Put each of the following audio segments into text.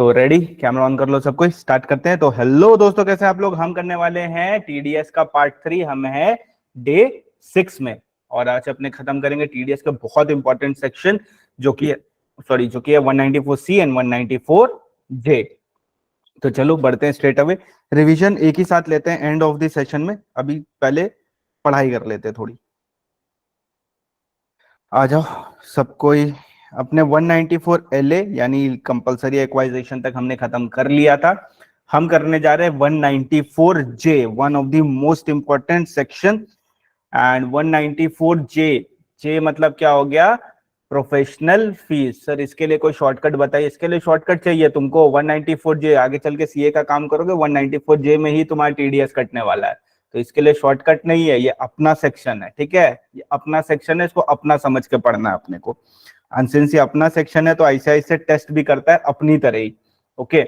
तो ready, camera on कर लो सब कोई, स्टार्ट करते हैं। तो हेलो दोस्तों, कैसे आप लोग। हम करने वाले हैं टीडीएस का पार्ट 3। हम है डे 6 में और आज अपने खत्म करेंगे टीडीएस का बहुत इंपॉर्टेंट सेक्शन जो कि है 194C एंड 194J। तो चलो बढ़ते हैं स्ट्रेट अवे। रिवीजन एक ही साथ लेते हैं एंड ऑफ द सेशन में। अभी पहले पढ़ाई कर लेते हैं थोड़ी। आ जाओ सब कोई। अपने 194 LA यानी कंपलसरी एक्वाइजेशन तक हमने खत्म कर लिया था। हम करने जा रहे हैं 194J, one of the most important section. And 194J मतलब क्या हो गया? Professional fees. सर इसके लिए कोई शॉर्टकट बताइए। इसके लिए शॉर्टकट चाहिए तुमको 194J। आगे चल के सीए का काम करोगे 194J में ही तुम्हारा टीडीएस कटने वाला है। तो इसके लिए शॉर्टकट नहीं है, ये अपना सेक्शन है। ठीक है, ये अपना सेक्शन है, इसको अपना समझ के पढ़ना है अपने को। सिंस ये अपना सेक्शन है तो ऐसे ऐसे टेस्ट भी करता है अपनी तरह ही। ओके,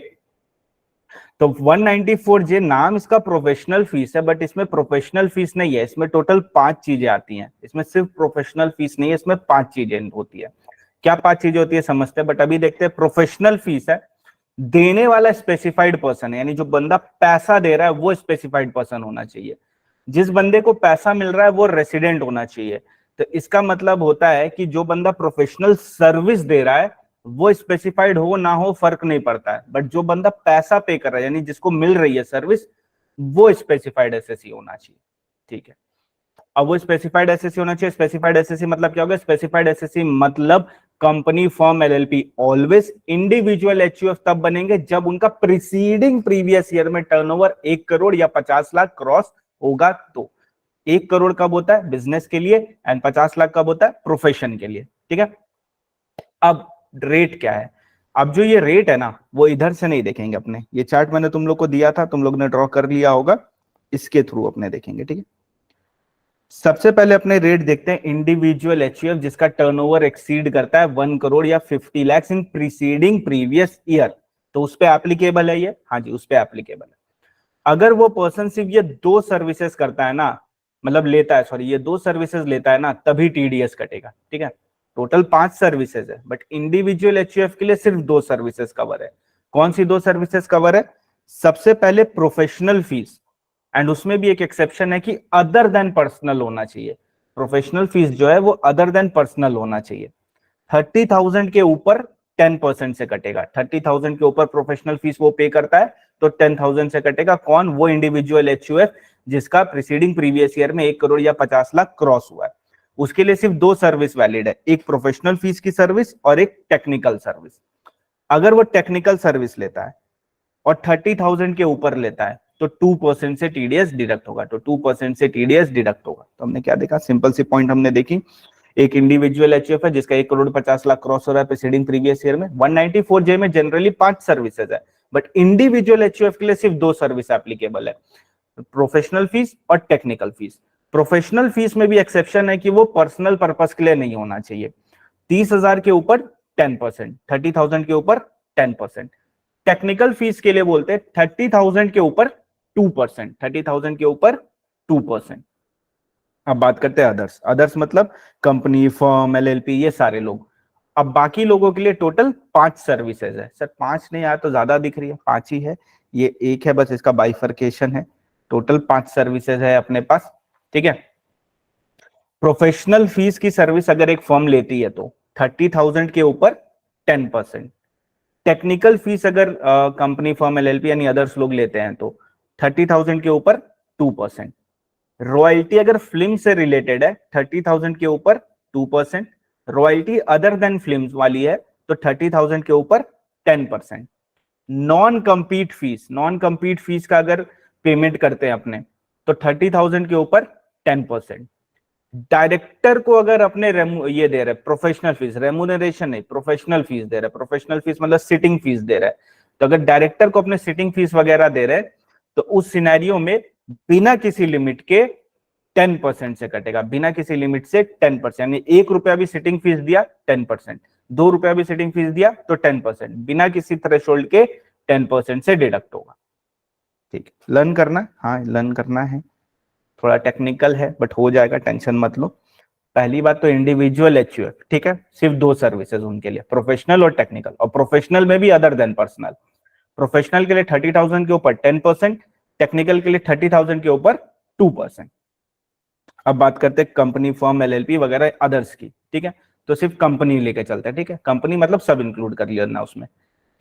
तो 194J नाम इसका प्रोफेशनल फीस है, बट इसमें प्रोफेशनल फीस नहीं है। इसमें टोटल 5 चीजें आती हैं। इसमें सिर्फ प्रोफेशनल फीस नहीं है, इसमें 5 चीजें होती है। क्या 5 चीजें होती है समझते हैं, बट अभी देखते हैं। प्रोफेशनल फीस है, देने वाला स्पेसिफाइड पर्सन है, यानी जो बंदा पैसा दे रहा है वो स्पेसिफाइड पर्सन होना चाहिए। जिस बंदे को पैसा मिल रहा है वो रेसिडेंट होना चाहिए। तो इसका मतलब होता है कि जो बंदा प्रोफेशनल सर्विस दे रहा है वो स्पेसिफाइड हो ना हो फर्क नहीं पड़ता है, बट जो बंदा पैसा पे कर रहा है यानी जिसको मिल रही है सर्विस, वो स्पेसिफाइड एसएससी होना चाहिए। ठीक है, अब वो स्पेसिफाइड एसएससी होना चाहिए। स्पेसिफाइड एसएससी मतलब क्या होगा? स्पेसिफाइड एसएससी मतलब company firm LLP. Always individual HUF तब बनेंगे जब उनका प्रीसीडिंग प्रीवियस ईयर में टर्नओवर 1 करोड़ या 50 लाख क्रॉस होगा। तो 1 करोड़ कब होता है? बिजनेस के लिए, एंड 50 लाख कब होता है? प्रोफेशन के लिए। ठीक है, अब रेट क्या है? अब जो ये रेट है ना, वो इधर से नहीं देखेंगे अपने। ये चार्ट मैंने तुम लोग को दिया था, तुम लोग ने ड्रॉ कर लिया होगा, इसके थ्रू अपने देखेंगे। ठीक है, सबसे पहले अपने रेट देखते हैं इंडिविजुअल एचयूएफ जिसका टर्नओवर एक्सीड करता है 1 करोड़ या 50 लाख इन प्रीसीडिंग प्रीवियस ईयर। तो उस पे एप्लीकेबल है ये। हाँ जी, उस पे एप्लीकेबल है। अगर वो पर्सन सिर्फ ये 2 सर्विसेज करता है ना, मतलब लेता है, सॉरी, ये 2 सर्विसेज लेता है ना, तभी टीडीएस कटेगा। ठीक है, टोटल 5 सर्विसेज है, बट इंडिविजुअल एचयूएफ के लिए सिर्फ 2 सर्विसेज कवर है। कौन सी 2 सर्विसेज कवर है? सबसे पहले प्रोफेशनल फीस, एंड उसमें भी एक एक्सेप्शन है कि अदर देन पर्सनल होना चाहिए। प्रोफेशनल फीस जो है वो अदर देन पर्सनल होना चाहिए। 30,000 के ऊपर 10% से कटेगा। 30,000 के ऊपर प्रोफेशनल फीस वो पे करता है तो 10,000 से कटेगा। कौन? वो इंडिविजुअल एचयूएफ जिसका प्रीसीडिंग प्रीवियस ईयर में 1 करोड़ या 50 लाख क्रॉस हुआ है। उसके लिए सिर्फ 2 सर्विस वैलिड है, एक प्रोफेशनल फीस की सर्विस और एक टेक्निकल सर्विस। अगर वो टेक्निकल सर्विस लेता है और 30,000 के ऊपर लेता है तो 2% से टीडीएस डिडक्ट होगा। तो 2% से टीडीएस डिडक्ट होगा। तो हमने क्या देखा? सिंपल सी पॉइंट हमने देखी। एक इंडिविजुअल एचयूएफ है जिसका 1 करोड़ 50 लाख क्रॉस हो रहा है प्रीसीडिंग प्रीवियस ईयर में। 194J में जनरली 5 सर्विसेज है, बट इंडिविजुअल एचयूएफ के लिए सिर्फ 2 सर्विस एप्लीकेबल है, प्रोफेशनल फीस और टेक्निकल फीस। प्रोफेशनल फीस में भी एक्सेप्शन है कि वो पर्सनल पर्पस के लिए नहीं होना चाहिए। 30,000 के ऊपर 10%, 30,000 के ऊपर 10%। टेक्निकल फीस के लिए बोलते हैं 30,000 के ऊपर 2%, 30,000 के ऊपर 2%। अब बात करते हैं अदर्स। अदर्स मतलब कंपनी, फर्म, एलएलपी, ये सारे लोग। अब बाकी लोगों के लिए टोटल 5 सर्विसेज है। सर 5 नहीं आया तो ज्यादा दिख रही है, 5 ही है। ये एक है बस, इसका बाइफर्केशन है। टोटल 5 सर्विसेज है अपने पास। ठीक है, प्रोफेशनल फीस की सर्विस अगर एक फर्म लेती है तो 30,000 के ऊपर 10%। टेक्निकल फीस अगर कंपनी, फर्म, एलएलपी यानी अदर्स लोग लेते हैं तो 30,000 के ऊपर 2%। रॉयल्टी अगर फिल्म से रिलेटेड है 30,000 के ऊपर 2%। रॉयल्टी अदर देन फिल्म वाली है तो 30,000 के ऊपर 10%। Non compete fees, non compete fees का अगर पेमेंट करते हैं अपने तो 30,000 के ऊपर 10%। डायरेक्टर को अगर अपने ये दे रहे प्रोफेशनल फीस, रेमुनरेशन नहीं, प्रोफेशनल फीस दे रहे, प्रोफेशनल फीस मतलब सिटिंग फीस दे रहा है, तो अगर डायरेक्टर को अपने सिटिंग फीस वगैरह दे रहे तो उस सिनेरियो में बिना किसी लिमिट के 10% से कटेगा। बिना किसी लिमिट से 10%, यानी 1 रुपया भी सिटिंग फीस दिया 10%, 2 रुपया भी सिटिंग फीस दिया तो 10%, बिना किसी थ्रेशोल्ड के 10% से डिडक्ट होगा। ठीक है, लर्न करना, हाँ लर्न करना है, थोड़ा टेक्निकल है बट हो जाएगा, टेंशन मत लो। पहली बात तो इंडिविजुअल एचयूएफ, ठीक है, सिर्फ दो सर्विसेज उनके लिए, प्रोफेशनल और टेक्निकल, और प्रोफेशनल में भी अदर देन पर्सनल। प्रोफेशनल के लिए 30,000 के ऊपर 10%, टेक्निकल के लिए 30,000 के ऊपर 2%। अब बात करते हैं कंपनी, फर्म, एलएलपी वगैरह अदर्स की, ठीक है, तो सिर्फ कंपनी लेके चलते हैं, ठीक है, कंपनी मतलब सब इंक्लूड कर लिया ना उसमें।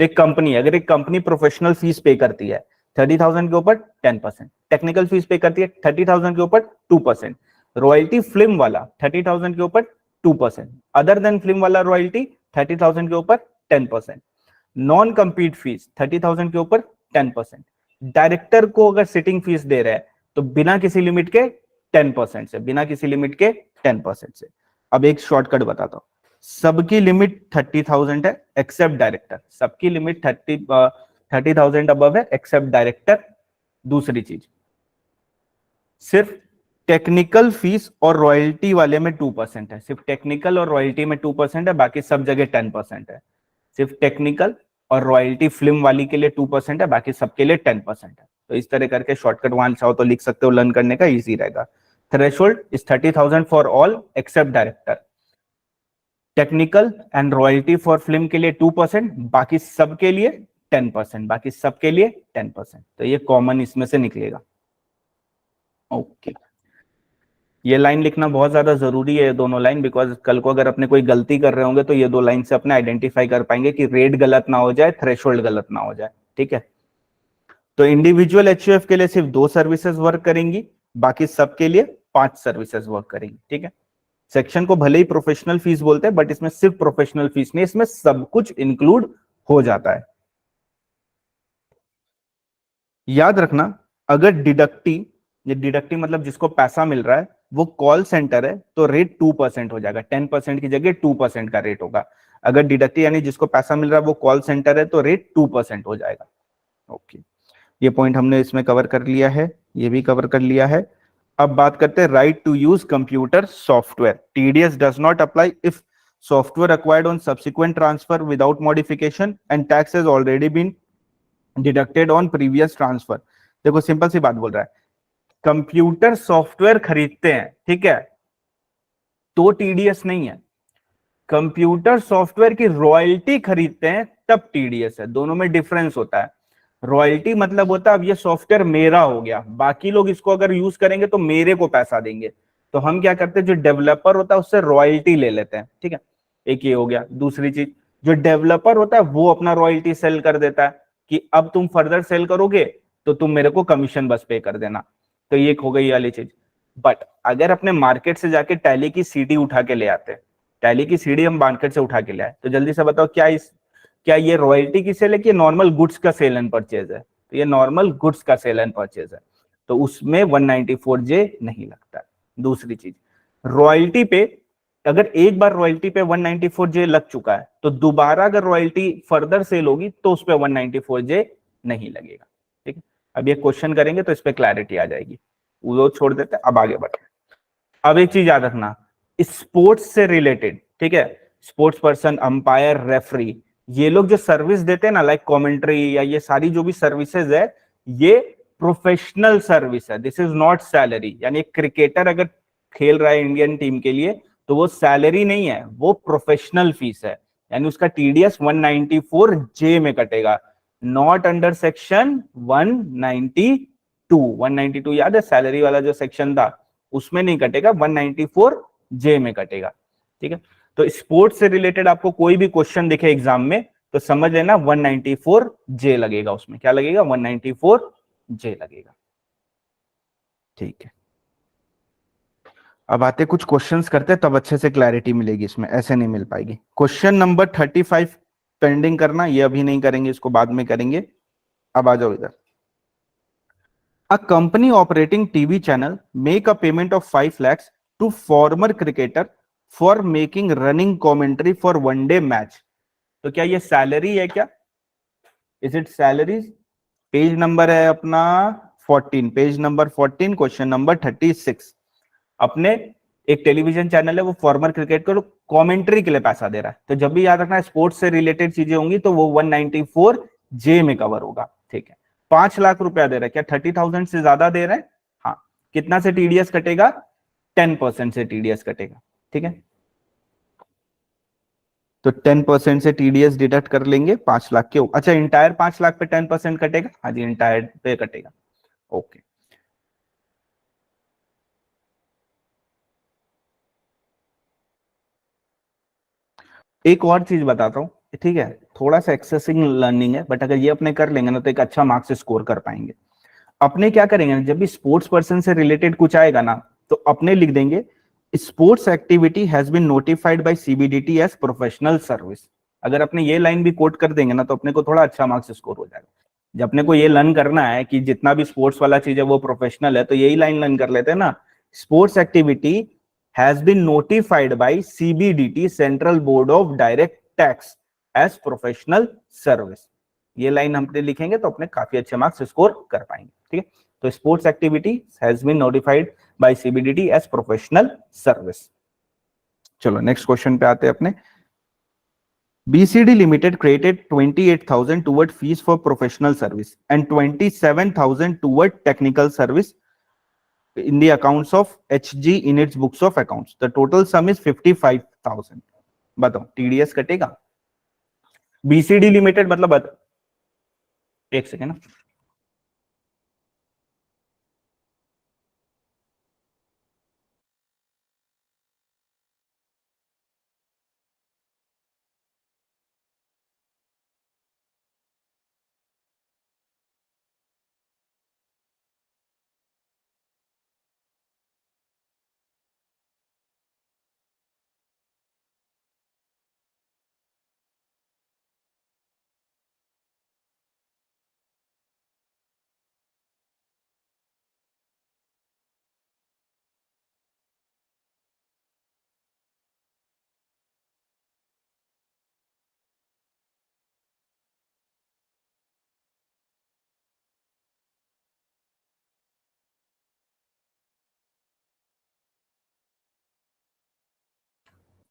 तो एक कंपनी, अगर एक कंपनी प्रोफेशनल फीस पे करती है 30,000 के ऊपर 10%, टेक्निकल फीस पे करती है 30,000 के ऊपर 2%, रॉयल्टी फिल्म वाला 30,000 के ऊपर 2%, अदर देन फिल्म वाला रॉयल्टी 30,000 के ऊपर 10%, नॉन कंपीट फीस 30,000 के ऊपर 10%, डायरेक्टर को अगर सिटिंग फीस दे रहा है तो बिना किसी लिमिट के 10% से, बिना किसी लिमिट के 10% से। अब एक शॉर्टकट बताता हूं, सबकी लिमिट 30,000 है एक्सेप्ट डायरेक्टर, सबकी लिमिट 30,000 अबव है एक्सेप्ट डायरेक्टर। दूसरी चीज, सिर्फ टेक्निकल फीस और रॉयल्टी वाले में 2% है, सिर्फ टेक्निकल और रॉयल्टी में 2% है, बाकी सब जगह 10% है। सिर्फ टेक्निकल और रॉयल्टी फिल्म वाली के लिए 2% है, बाकी सबके लिए 10% है। तो इस तरह करके शॉर्टकट वहां चाहो तो लिख सकते हो, लर्न करने का इजी रहेगा। Threshold is 30,000 for all except director, technical and royalty for film के लिए 2%, बाकी सबके लिए 10%, बाकी सबके लिए 10%। तो ये कॉमन इसमें से निकलेगा। ओके, ये लाइन लिखना बहुत ज्यादा जरूरी है, ये दोनों लाइन, बिकॉज कल को अगर अपने कोई गलती कर रहे होंगे तो ये दो लाइन से अपने आइडेंटिफाई कर पाएंगे कि रेट गलत ना हो जाए, थ्रेशोल्ड गलत ना हो जाए, ठीक है। तो इंडिविजुअल एचयूएफ के लिए सिर्फ 2 सर्विसेज वर्क करेंगी, बाकी सबके लिए 5 सर्विसेज वर्क करेंगी, ठीक है। सेक्शन को भले ही प्रोफेशनल फीस बोलते हैं, बट इसमें सिर्फ प्रोफेशनल फीस नहीं, इसमें सब कुछ इंक्लूड हो जाता है। याद रखना, अगर डिडक्टी, ये डिडक्टी मतलब जिसको पैसा मिल रहा है, वो कॉल सेंटर है तो रेट 2% हो जाएगा, 10% की जगह 2% का रेट होगा। अगर डिडक्टी यानी जिसको पैसा मिल रहा है वो कॉल सेंटर है तो रेट 2% हो जाएगा। ओके, ये पॉइंट हमने इसमें कवर कर लिया है, ये भी कवर कर लिया है। अब बात करते हैं right to use computer software. TDS does not apply if software acquired on subsequent transfer without modification and tax has already been deducted on previous transfer। देखो सिंपल सी बात बोल रहा है, कंप्यूटर सॉफ्टवेयर खरीदते हैं, ठीक है, तो टीडीएस नहीं है। कंप्यूटर सॉफ्टवेयर की रॉयल्टी खरीदते हैं तब टीडीएस है, दोनों में डिफरेंस होता है। रॉयल्टी मतलब होता है अब ये सॉफ्टवेयर मेरा हो गया, बाकी लोग इसको अगर यूज करेंगे तो मेरे को पैसा देंगे, तो हम क्या करते हैं, जो डेवलपर होता है उससे रॉयल्टी ले लेते हैं, ठीक है, एक ये हो गया। दूसरी चीज, जो डेवलपर होता है वो अपना रॉयल्टी सेल कर देता है कि अब तुम फर्दर सेल करोगे तो तुम मेरे को कमीशन बस पे कर देना, तो ये हो गई वाली चीज। बट अगर अपने मार्केट से जाके टैली की सीडी उठा के ले आते हैं, टैली की सीडी हम मार्केट से उठा के ले आए, तो जल्दी से बताओ क्या ये रॉयल्टी की सेल है कि नॉर्मल गुड्स का सेल एंड परचेज है? तो ये नॉर्मल गुड्स का सेल एंड परचेज है, तो उसमें 194J नहीं लगता है। दूसरी चीज, रॉयल्टी पे अगर एक बार रॉयल्टी पे 194J लग चुका है तो दोबारा अगर रॉयल्टी फर्दर सेल होगी तो उस पर 194J नहीं लगेगा, ठीक है। अब ये क्वेश्चन करेंगे तो इस पर क्लैरिटी आ जाएगी, वो छोड़ देते हैं, अब आगे बढ़ते हैं। अब एक चीज याद रखना, स्पोर्ट्स से रिलेटेड, ठीक है, स्पोर्ट्स पर्सन, अंपायर, रेफरी, ये लोग जो सर्विस देते हैं ना, लाइक कमेंट्री या ये सारी जो भी सर्विसेज है, ये प्रोफेशनल सर्विस है, दिस इज नॉट सैलरी। यानी क्रिकेटर अगर खेल रहा है इंडियन टीम के लिए तो वो सैलरी नहीं है, वो प्रोफेशनल फीस है, यानी उसका टीडीएस 194J में कटेगा, नॉट अंडर सेक्शन 192। 192 याद है, सैलरी वाला जो सेक्शन था, उसमें नहीं कटेगा, 194J में कटेगा, ठीक है। तो स्पोर्ट्स से रिलेटेड आपको कोई भी क्वेश्चन दिखे एग्जाम में तो समझ लेना 194J लगेगा, उसमें क्या लगेगा, 194J लगेगा, ठीक है। अब आते कुछ क्वेश्चंस करते तब अच्छे से क्लैरिटी मिलेगी, इसमें ऐसे नहीं मिल पाएगी। क्वेश्चन नंबर 35 पेंडिंग करना, ये अभी नहीं करेंगे, इसको बाद में करेंगे। अब आ जाओ इधर। A company operating TV channel make a payment of 5 lakhs to former cricketer for making running commentary for one day match। तो क्या ये सैलरी है क्या? Is it salaries? Page number है अपना 14, पेज नंबर 14, क्वेश्चन नंबर 36। अपने एक television channel है, वो फॉर्मर क्रिकेट को कमेंट्री के लिए पैसा दे रहा है, तो जब भी याद रखना स्पोर्ट्स से रिलेटेड चीजें होंगी तो वो 194J में कवर होगा, ठीक है। 5 लाख रुपया दे रहा है, क्या 30,000 से ज्यादा दे रहा है? हाँ, कितना से टीडीएस कटेगा? 10% से टीडीएस कटेगा, ठीक है, तो 10% से टीडीएस डिडक्ट कर लेंगे 5 लाख के ऊपर। अच्छा, इंटायर 5 लाख पे 10% कटेगा? हाँ जी, इंटायर पे कटेगा। ओके, एक और चीज बताता हूँ, ठीक है, थोड़ा सा एक्सेसिंग लर्निंग है, बट अगर ये अपने कर लेंगे ना तो एक अच्छा मार्क्स स्कोर कर पाएंगे। अपने क्या करेंगे ना, जब भी स्पोर्ट्स पर्सन से रिलेटेड कुछ आएगा ना, तो अपने लिख देंगे sports activity has been notified by CBDT as professional service. अगर अपने ये लाइन भी कोट कर देंगे ना तो अपने को थोड़ा अच्छा मार्क्स स्कोर हो जाएगा। जब अपने को ये लर्न करना है कि जितना भी स्पोर्ट्स वाला चीज है वो प्रोफेशनल है, तो यही लाइन लर्न कर लेते हैं ना, sports activity has been notified by CBDT central board of direct tax as professional service. ये लाइन हम लिखेंगे तो अपने काफी अच्छे मार्क्स स्कोर कर पाएंगे। ठीक है, तो sports activity has been notified by CBDT as professional service. चलो नेक्स्ट क्वेश्चन पे आते हैं अपने। BCD Limited created 28,000 toward fees for professional service and 27,000 toward technical service in the accounts of HG in its books of accounts. The total sum is 55,000. बताओ TDS कटेगा? BCD Limited मतलब बताओ, एक second ना,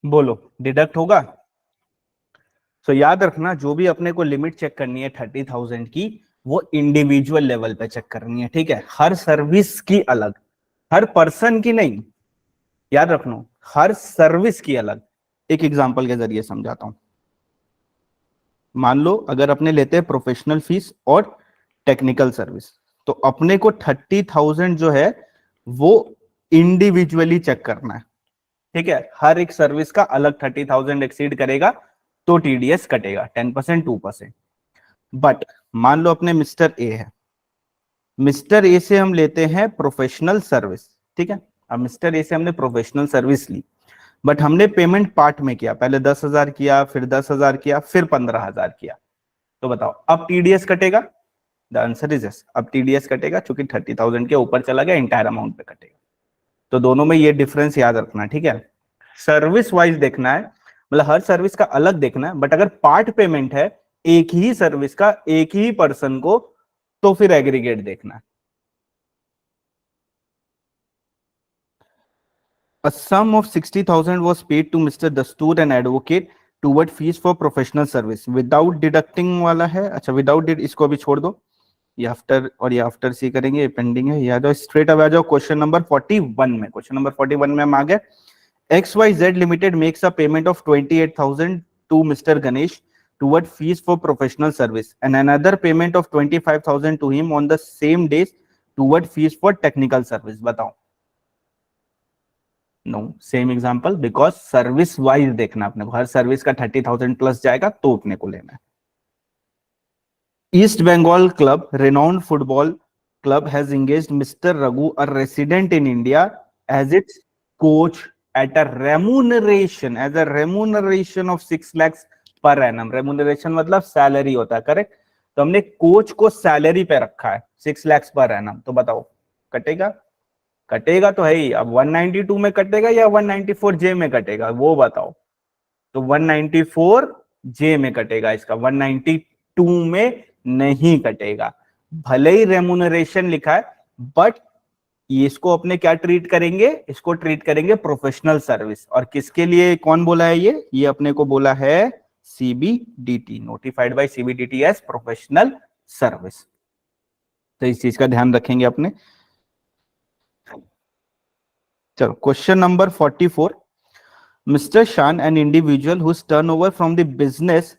बोलो डिडक्ट होगा? तो याद रखना, जो भी अपने को लिमिट चेक करनी है 30,000 की, वो इंडिविजुअल लेवल पे चेक करनी है। ठीक है, हर सर्विस की अलग, हर पर्सन की नहीं, याद रखना हर सर्विस की अलग। एक एग्जांपल के जरिए समझाता हूं। मान लो अगर अपने लेते हैं प्रोफेशनल फीस और टेक्निकल सर्विस, तो अपने को 30,000 जो है वो इंडिविजुअली चेक करना है। ठीक है, हर एक सर्विस का अलग 30,000 एक्सीड करेगा तो टीडीएस कटेगा 10%, 2%। बट मान लो अपने मिस्टर ए है, मिस्टर ए से हम लेते हैं प्रोफेशनल सर्विस। ठीक है, अब मिस्टर ए से हमने प्रोफेशनल सर्विस ली, बट हमने पेमेंट पार्ट में किया, पहले 10,000 किया, फिर 10,000 किया, फिर 15,000 किया। तो बताओ अब टीडीएस कटेगा? द आंसर इज यस, अब टीडीएस कटेगा, क्योंकि 30,000 के ऊपर चला गया, इंटायर अमाउंट पे कटेगा। तो दोनों में ये डिफरेंस याद रखना। ठीक है, सर्विस वाइज देखना है, मतलब हर सर्विस का अलग देखना है, बट अगर पार्ट पेमेंट है एक ही सर्विस का एक ही पर्सन को, तो फिर एग्रीगेट देखना है। A sum of 60,000 was paid to Mr. Dastoor, an advocate, toward fees for professional service. Without deducting वाला है, अच्छा विदाउट डिड इसको अभी छोड़ दो, ये आफ्टर और ये आफ्टर सी करेंगे, ये पेंडिंग है। ये आ जाओ स्ट्रेट, अब आ जाओ क्वेश्चन नंबर 41 में। क्वेश्चन नंबर 41 में हम आ गए। XYZ Limited makes a payment of 28,000 to Mr. Ganesh toward fees for professional service and another payment of 25,000 to him on the same days toward fees for technical service. बताओ। No, same example, because service wise देखना अपने को, हर service का 30,000 plus जाएगा तो अपने को लेना है। East Bengal Club, renowned football club, has engaged Mr. Raghu, a resident in India, as its coach at a remuneration of 6 lakhs per annum. Remuneration मतलब सैलरी होता है, करेक्ट? तो हमने कोच को सैलरी पे रखा है 6 lakhs per annum। तो बताओ कटेगा? कटेगा तो है ही। अब 192 में कटेगा या 194 जे में कटेगा, वो बताओ। तो 194 जे में कटेगा इसका, 192 में नहीं कटेगा। भले ही रेमुनरेशन लिखा है, बट इसको अपने क्या ट्रीट करेंगे? इसको ट्रीट करेंगे प्रोफेशनल सर्विस। और किसके लिए कौन बोला है ये अपने को बोला है CBDT, notified by CBDT as professional service. तो इस चीज का ध्यान रखेंगे अपने। चलो question number 44। Mr. Shan, an individual whose turnover from the business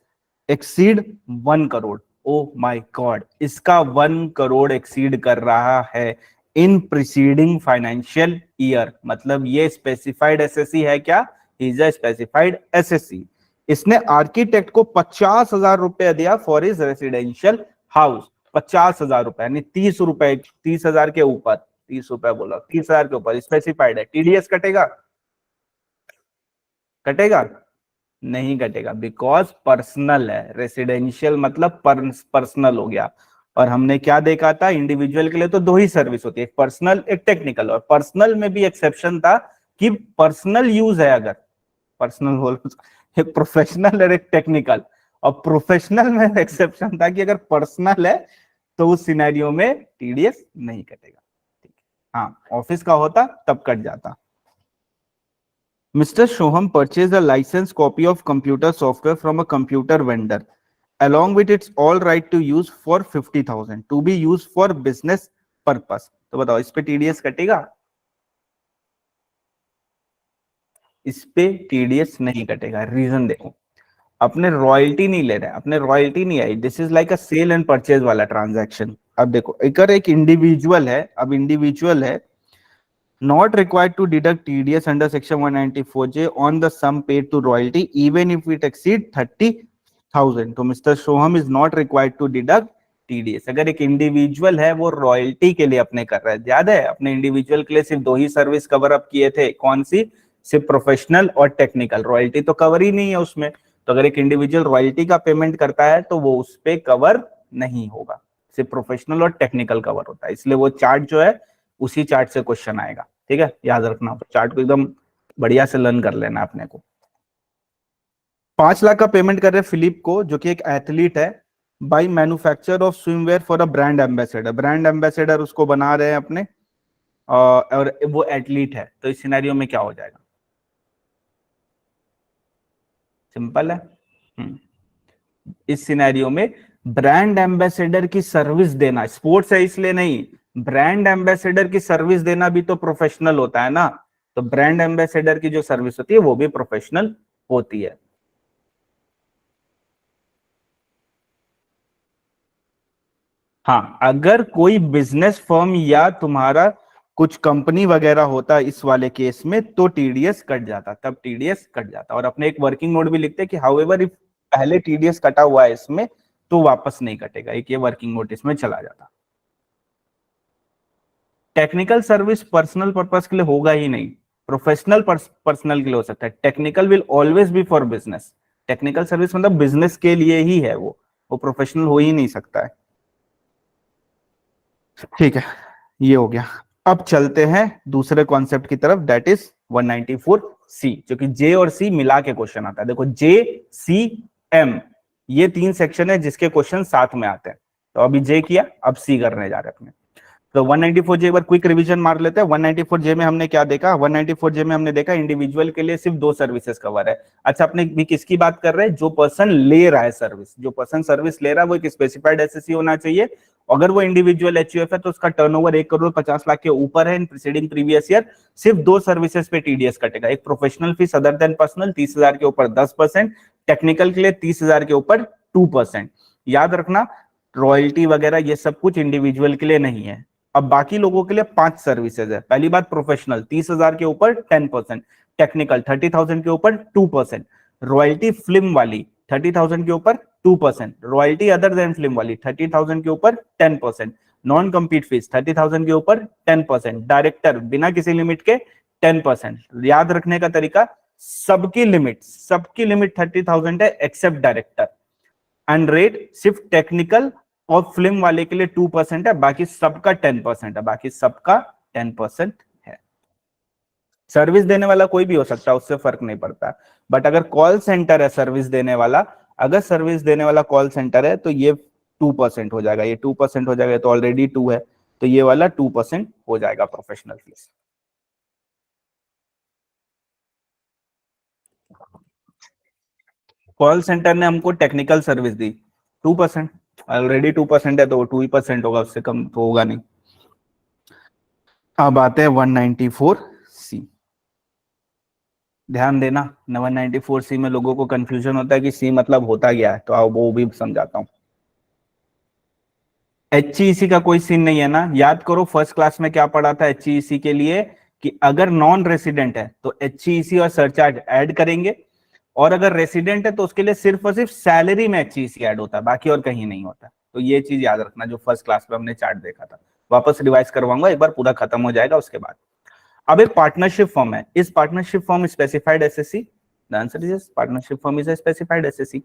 exceed 1 crore. Oh my God, इसका 1 crore exceed कर रहा है इन प्रीसीडिंग फाइनेंशियल ईयर, मतलब ये स्पेसिफाइड एसएससी है क्या? Is a specified SSC. इसने आर्किटेक्ट को 50,000 रुपए दिया फॉर इज रेसिडेंशियल हाउस। 50,000 रुपए यानी 30 रुपए, 30,000 के ऊपर, 30 रुपए बोला, 30,000 के ऊपर स्पेसिफाइड है। टीडीएस कटेगा? कटेगा? नहीं कटेगा, बिकॉज पर्सनल है। रेसिडेंशियल मतलब पर्सनल हो गया। और हमने क्या देखा था, इंडिविजुअल के लिए तो दो ही सर्विस होती है, एक पर्सनल एक टेक्निकल। और पर्सनल में भी एक्सेप्शन था कि पर्सनल यूज है, अगर पर्सनल बोल, एक प्रोफेशनल और एक टेक्निकल। और प्रोफेशनल में एक्सेप्शन था कि अगर पर्सनल है तो उस सिनेरियो में टीडीएस नहीं कटेगा। ठीक है, हाँ ऑफिस का होता तब कट जाता। Mr. Shoham purchased a licensed copy of computer software from a computer vendor, along with its all right to use for 50,000 to be used for business purpose. तो बताओ इस पे टीडीएस कटेगा? इस पे टीडीएस नहीं कटेगा। रीजन देखो, अपने रॉयल्टी नहीं ले रहे, अपने रॉयल्टी नहीं आई। This is like a sale and purchase वाला ट्रांजैक्शन। अब देखो, एक इंडिविजुअल है, अब इंडिविजुअल है, not required to deduct TDS under section 194J on the sum paid to royalty even if it exceed 30,000. तो mister Soham is not required to deduct TDS. अगर एक इंडिविजुअल है वो रॉयल्टी के लिए अपने कर रहा है, याद है अपने इंडिविजुअल के लिए सिर्फ दो ही सर्विस कवर अप किए थे, कौन सी? सिर्फ प्रोफेशनल और टेक्निकल। रॉयल्टी तो कवर ही नहीं है उसमें। तो अगर एक इंडिविजुअल रॉयल्टी का पेमेंट करता है तो वो उस पर कवर नहीं होगा, सिर्फ प्रोफेशनल और टेक्निकल कवर होता है। इसलिए वो चार्ट जो है उसी चार्ट से क्वेश्चन आएगा। ठीक है, याद रखना, चार्ट को एकदम बढ़िया से लर्न कर लेना अपने को। 5 लाख का पेमेंट कर रहे फिलिप को, जो कि एक एथलीट है, by manufacture of swimwear for a brand ambassador. Brand ambassador उसको बना रहे हैं अपने, और वो एथलीट है। तो इस सिनेरियो में क्या हो जाएगा? सिंपल है। इस सिनेरियो में ब्रांड एम्बेसडर की सर्विस देना, स्पोर्ट्स है इसलिए नहीं, ब्रांड एम्बेसडर की सर्विस देना भी तो प्रोफेशनल होता है ना। तो ब्रांड एम्बेसडर की जो सर्विस होती है वो भी प्रोफेशनल होती है। हाँ, अगर कोई बिजनेस फर्म या तुम्हारा कुछ कंपनी वगैरह होता इस वाले केस में तो टीडीएस कट जाता, तब टीडीएस कट जाता। और अपने एक वर्किंग नोट भी लिखते हैं कि हाउएवर इफ पहले टीडीएस कटा हुआ है इसमें तो वापस नहीं कटेगा, एक ये वर्किंग नोट इसमें चला जाता। टेक्निकल सर्विस पर्सनल पर्पस के लिए होगा ही नहीं, प्रोफेशनल पर्सनल के लिए हो सकता है। Technical will always be for business. Technical service मतलब बिजनेस के लिए ही है, वो प्रोफेशनल हो ही नहीं सकता है। ठीक है, ये हो गया। अब चलते हैं दूसरे कॉन्सेप्ट की तरफ, दैट इज 194 सी, जो कि जे और सी मिला के क्वेश्चन आता है। देखो जे सी एम ये 3 सेक्शन है जिसके क्वेश्चन साथ में आते हैं। तो अभी जे किया, अब सी करने जा रहे हैं अपने। तो 194 जे पर क्विक रिवीजन मार लेते हैं। 194 जे में हमने क्या देखा? 194 जे में हमने देखा इंडिविजुअल के लिए सिर्फ 2 सर्विसेज कवर है। अच्छा, अपने भी किसकी बात कर रहे हैं? जो पर्सन ले रहा है सर्विस, जो पर्सन सर्विस ले रहा है वो एक स्पेसिफाइड एसएससी होना चाहिए। अगर वो इंडिविजुअल एचयूएफ है तो उसका टर्नओवर 1,50,00,000 के ऊपर है इन प्रीसीडिंग प्रीवियस ईयर, सिर्फ 2 सर्विसेज पे टीडीएस कटेगा। एक professional fees other than personal 30,000 के ऊपर 10%, टेक्निकल के लिए 30,000 के ऊपर 2%। याद रखना, रॉयल्टी वगैरह ये सब कुछ इंडिविजुअल के लिए नहीं है। अब बाकी लोगों के लिए 5 सर्विसेज है। पहली बात, प्रोफेशनल 30,000 के ऊपर 10%, टेक्निकल 30,000 के ऊपर 2%, रॉयल्टी फिल्म वाली 30,000 के ऊपर 2%, रॉयल्टी अदर देन फिल्म वाली 30,000 के ऊपर 10%, नॉन कम्पीट फीस 30,000 के ऊपर 10%, डायरेक्टर बिना किसी लिमिट के 10%। याद रखने का तरीका, सबकी लिमिट 30,000 है एक्सेप्ट डायरेक्टर। एंड रेट सिर्फ टेक्निकल और फिल्म वाले के लिए 2% है, बाकी सबका 10% है, बाकी सबका 10% है। सर्विस देने वाला कोई भी हो सकता है, उससे फर्क नहीं पड़ता। बट अगर कॉल सेंटर है सर्विस देने वाला, अगर सर्विस देने वाला कॉल सेंटर है तो ये 2% हो जाएगा, ये 2% हो जाएगा, तो ऑलरेडी 2 है, तो ये वाला 2% हो जाएगा प्रोफेशनल फीस। कॉल सेंटर ने हमको टेक्निकल सर्विस दी, 2%, ऑलरेडी 2% है तो 2% होगा, उससे कम तो होगा नहीं। अब आते हैं 194 सी। ध्यान देना, 194C में लोगों को कंफ्यूजन होता है कि सी मतलब होता क्या है, तो आओ वो भी समझाता हूं। एचईसी का कोई सीन नहीं है ना, याद करो फर्स्ट क्लास में क्या पढ़ा था एचईसी के लिए, कि अगर नॉन रेसिडेंट है तो एचईसी और सरचार्ज ऐड करेंगे, और अगर रेसिडेंट है तो उसके लिए सिर्फ और सिर्फ सैलरी में एचईसी ऐड होता है, बाकी और कहीं नहीं होता। तो ये चीज याद रखना, जो फर्स्ट क्लास में हमने चार्ट देखा था। वापस रिवाइज करवाऊंगा एक बार, पूरा खत्म हो जाएगा उसके बाद। अब एक पार्टनरशिप फॉर्म है, इस partnership form specified SSC, the answer is partnership form is specified SSC.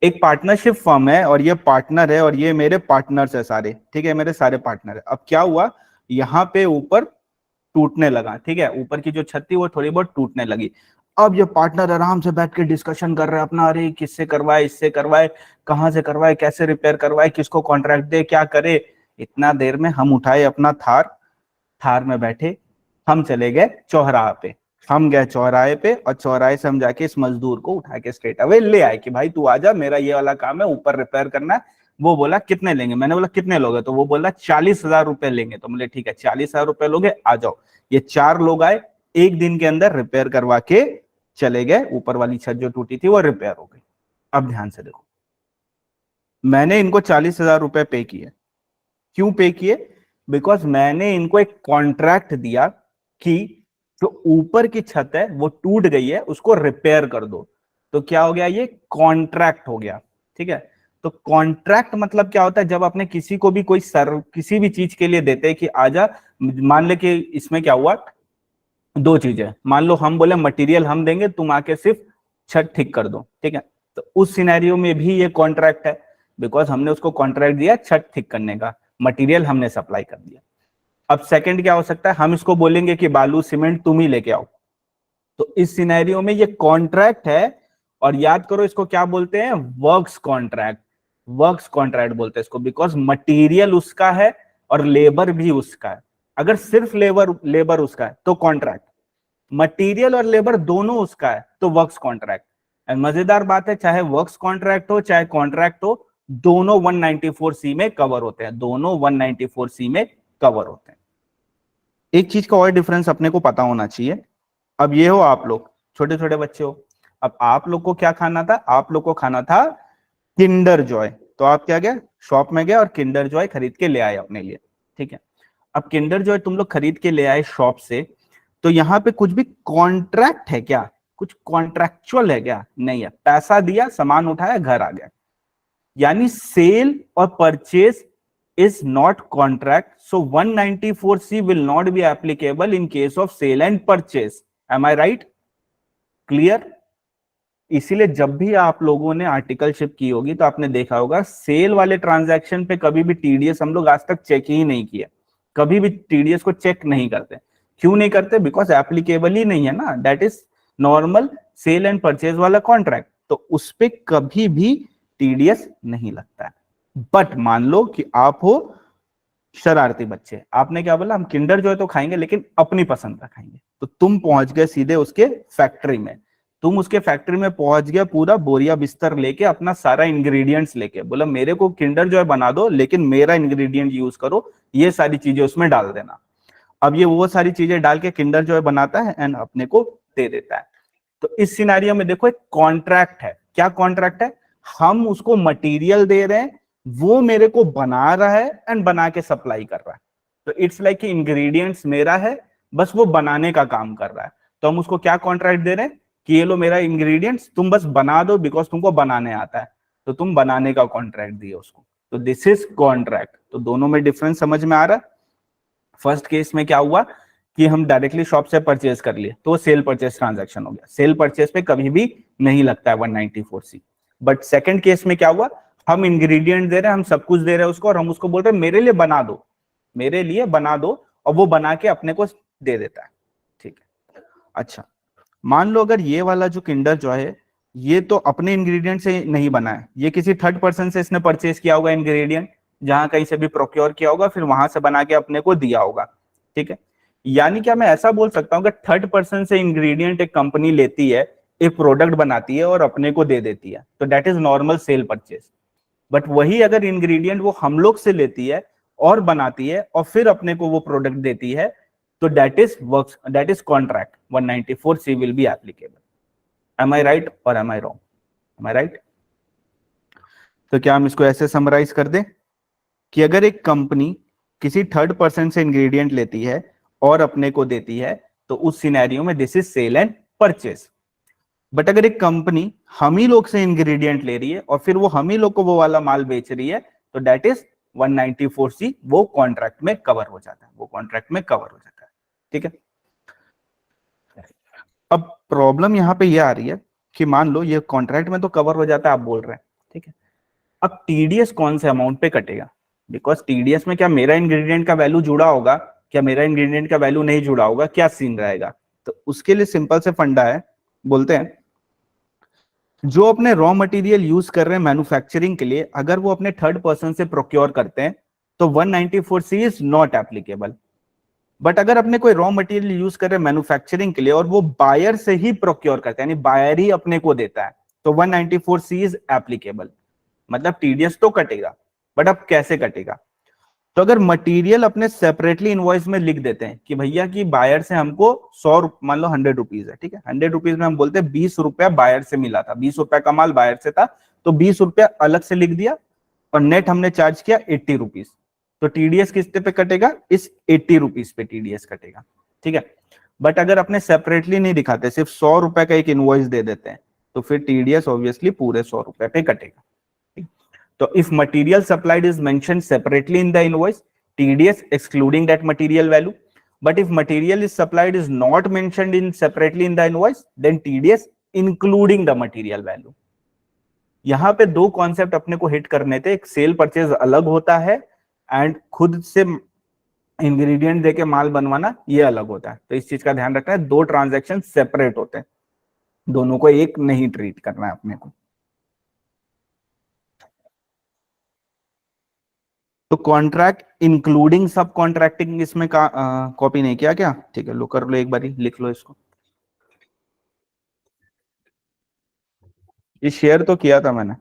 एक पार्टनरशिप फर्म है और ये पार्टनर है और ये मेरे पार्टनर्स है सारे, ठीक है, मेरे सारे पार्टनर है। अब क्या हुआ, यहाँ पे ऊपर टूटने लगा, ठीक है, ऊपर की जो छत थी वो थोड़ी बहुत टूटने लगी। अब ये पार्टनर आराम से बैठ के डिस्कशन कर रहे हैं अपना, अरे किससे करवाए, इससे करवाए, कहाँ से करवाए, कैसे रिपेयर करवाए, किसको कॉन्ट्रैक्ट दे, क्या करे। इतना देर में हम उठाए अपना थार, थार में बैठे हम चले गए चौराहा पे। हम गए चौराहे पे और चौराहे से हम जाके इस मजदूर को उठा के स्ट्रेट अवे ले आए कि भाई तू आजा, मेरा ये वाला काम है, ऊपर रिपेयर करना है। वो बोला कितने लेंगे, मैंने बोला कितने लोगे, तो वो बोला 40,000 रुपए लेंगे। तो बोले ठीक है 40,000 रुपए लोगे, आ जाओ। ये 4 लोग आए, एक दिन के अंदर रिपेयर करवा के चले गए, ऊपर वाली छत जो टूटी थी वो रिपेयर हो गई। अब ध्यान से देखो, मैंने इनको 40,000 रुपए पे किए। क्यों पे किए? बिकॉज मैंने इनको एक कॉन्ट्रैक्ट दिया कि जो ऊपर की छत है वो टूट गई है, उसको रिपेयर कर दो। तो क्या हो गया, ये कॉन्ट्रैक्ट हो गया, ठीक है। तो कॉन्ट्रैक्ट मतलब क्या होता है, जब आपने किसी को भी कोई किसी भी चीज के लिए देते हैं कि आजा, मान ले कि इसमें क्या हुआ, 2 चीजें, मान लो हम बोले मटेरियल हम देंगे, तुम आके सिर्फ छत ठीक कर दो, ठीक है। तो उस सिनेरियो में भी ये कॉन्ट्रैक्ट है, बिकॉज हमने उसको कॉन्ट्रैक्ट दिया छत ठीक करने का, मटेरियल हमने सप्लाई कर दिया। अब सेकंड क्या हो सकता है, हम इसको बोलेंगे कि बालू सीमेंट तुम ही लेके आओ। तो इस सिनेरियो में ये कॉन्ट्रैक्ट है, और याद करो इसको क्या बोलते हैं, वर्क्स कॉन्ट्रैक्ट। वर्क्स कॉन्ट्रैक्ट बोलते हैं इसको, बिकॉज मटेरियल उसका है और लेबर भी उसका है। अगर सिर्फ लेबर उसका है तो कॉन्ट्रैक्ट, मटेरियल और लेबर दोनों उसका है तो वर्क्स कॉन्ट्रैक्ट। एंड मजेदार बात है, चाहे वर्क्स कॉन्ट्रैक्ट हो चाहे कॉन्ट्रैक्ट हो, दोनों 194C में कवर होते हैं, दोनों 194C में कवर होते हैं। एक चीज का और डिफरेंस अपने को पता होना चाहिए। अब ये हो आप लोग छोटे छोटे बच्चे हो, अब आप लोग को क्या खाना था, आप लोग को खाना था किंडर जॉय। तो आप क्या गए, शॉप में गए और किंडर जॉय खरीद के ले आए अपने लिए, ठीक है। अब किंडर जॉय तुम लोग खरीद के ले आए शॉप से, तो यहाँ पे कुछ भी कॉन्ट्रैक्ट है क्या, कुछ कॉन्ट्रैक्चुअल है क्या? नहीं है। पैसा दिया, सामान उठाया, घर आ गया। यानी सेल और purchase is not contract, so 194C will not be applicable in case of sale and purchase. Am I right? Clear? इसीलिए जब भी आप लोगों ने आर्टिकलशिप की होगी तो आपने देखा होगा सेल वाले ट्रांजैक्शन पे कभी भी टीडीएस हम लोग आज तक चेक ही नहीं किया, कभी भी टीडीएस को चेक नहीं करते। क्यों नहीं करते? बिकॉज एप्लीकेबल ही नहीं है ना, that is normal sale and purchase वाला कॉन्ट्रैक्ट, तो उस पर कभी भी टीडीएस नहीं लगता है। बट मान लो कि आप हो शरारती बच्चे, आपने क्या बोला, हम किंडर जॉय तो खाएंगे लेकिन अपनी पसंद का खाएंगे। तो तुम पहुंच गए सीधे उसके फैक्ट्री में, तुम उसके फैक्ट्री में पहुंच गया पूरा बोरिया बिस्तर लेके, अपना सारा इंग्रेडिएंट्स लेके, बोला मेरे को किंडर जॉय बना दो लेकिन मेरा इंग्रेडिएंट यूज करो, ये सारी चीजें उसमें डाल देना। अब ये वो सारी चीजें डाल के किंडर जॉय बनाता है एंड अपने को दे देता है। तो इस सिनेरियो में देखो एक कॉन्ट्रैक्ट है। क्या कॉन्ट्रैक्ट है? हम उसको मटेरियल दे रहे हैं, वो मेरे को बना रहा है एंड बना के सप्लाई कर रहा है। तो इट्स लाइक कि इंग्रेडिएंट्स मेरा है, बस वो बनाने का काम कर रहा है। तो हम उसको क्या कॉन्ट्रैक्ट दे रहे हैं कि ये लो मेरा इंग्रेडिएंट्स, तुम बस बना दो, बिकॉज तुमको बनाने आता है, तो तुम बनाने का कॉन्ट्रैक्ट दिए उसको। तो दिस इज कॉन्ट्रैक्ट। तो दोनों में डिफरेंस समझ में आ रहा है? फर्स्ट केस में क्या हुआ कि हम डायरेक्टली शॉप से परचेज कर लिए, तो सेल परचेज ट्रांजैक्शन हो गया। सेल परचेज पे कभी भी नहीं लगता है 194C। बट सेकंड केस में क्या हुआ, हम इंग्रेडिएंट दे रहे हैं, हम सब कुछ दे रहे हैं उसको, और हम उसको बोल रहे हैं मेरे लिए बना दो, मेरे लिए बना दो, और वो बना के अपने को दे देता है, ठीक है। अच्छा, मान लो अगर ये वाला जो किंडर जॉय है, ये तो अपने इंग्रेडिएंट से नहीं बना है, ये किसी थर्ड पर्सन से इसने परचेज किया होगा इंग्रेडिएंट, जहां कहीं से भी प्रोक्योर किया होगा, फिर वहां से बना के अपने को दिया होगा, ठीक है। यानी क्या मैं ऐसा बोल सकता हूँ कि थर्ड पर्सन से इंग्रेडिएंट एक कंपनी लेती है, एक प्रोडक्ट बनाती है और अपने को दे देती है, तो that is normal cell purchase. But वही अगर इंग्रेडिएंट वो हम लोग से लेती है और बनाती है और फिर अपने को वो प्रोडक्ट देती है, तो that is contract 194C will be applicable. Am I right or am I wrong? Am I right? तो क्या हम इसको ऐसे समराइज कर दें कि अगर एक कंपनी किसी थर्ड पर्सन से इंग्रेडिएंट लेती है और अपने को देती है, तो उस सिनेरियो में this is sale and purchase. But अगर एक कंपनी हम ही लोग से इंग्रेडिएंट ले रही है और फिर वो हम ही लोग को वो वाला माल बेच रही है, तो दैट इज 194C, वो कॉन्ट्रैक्ट में कवर हो जाता है, वो कॉन्ट्रैक्ट में कवर हो जाता है। ठीक है। अब प्रॉब्लम यहां पे ये आ रही है कि मान लो ये कॉन्ट्रैक्ट में तो कवर हो जाता है, आप बोल रहे हैं, ठीक है। अब टीडीएस कौन से अमाउंट पे कटेगा? बिकॉज टीडीएस में क्या मेरा इंग्रेडिएंट का वैल्यू जुड़ा होगा, क्या मेरा इंग्रेडिएंट का वैल्यू नहीं जुड़ा होगा, क्या सीन रहेगा? तो उसके लिए सिंपल से फंडा है, बोलते हैं जो अपने रॉ मटेरियल यूज कर रहे हैं मैन्युफैक्चरिंग के लिए, अगर वो अपने थर्ड पर्सन से प्रोक्योर करते हैं तो 194C is not applicable. But अगर अपने कोई रॉ मटेरियल यूज कर रहे हैं मैन्युफैक्चरिंग के लिए और वो बायर से ही प्रोक्योर करता है, यानी बायर ही अपने को देता है, तो 194C इज एप्लीकेबल। मतलब टीडीएस तो कटेगा, बट अब कैसे कटेगा? तो अगर मटेरियल अपने सेपरेटली इनवॉइस में लिख देते हैं कि भैया की बायर से हमको 100, मान लो 100 रुपीज है, ठीक है, 100 रुपीज में हम बोलते हैं 20 रुपया बायर से मिला था, 20 रुपया का माल बायर से था, तो 20 रुपया अलग से लिख दिया और नेट हमने चार्ज किया 80 रुपीज। तो टीडीएस किस पे कटेगा? इस 80 रुपीज पे टीडीएस कटेगा। ठीक है। बट अगर अपने सेपरेटली नहीं दिखाते, सिर्फ 100 रुपए का एक इनवॉइस दे देते हैं, तो फिर टीडीएस ऑब्वियसली पूरे 100 रुपए पे कटेगा। So if material supplied is mentioned separately in the invoice, TDS excluding that material value. But if material is supplied is not mentioned in separately in the invoice, then TDS including the material value. यहां पे दो concept अपने को hit करने थे, एक cell purchase अलग होता है एंड खुद से इंग्रेडिएंट देके माल बनवाना ये अलग होता है। तो इस चीज का ध्यान रखना है, दो ट्रांजैक्शन सेपरेट होते हैं, दोनों को एक नहीं ट्रीट करना है अपने को। तो कॉन्ट्रैक्ट इंक्लूडिंग सब कॉन्ट्रैक्टिंग इसमें कॉपी नहीं किया क्या? ठीक है, लो कर लो, एक बार लिख लो इसको। ये शेयर तो किया था मैंने।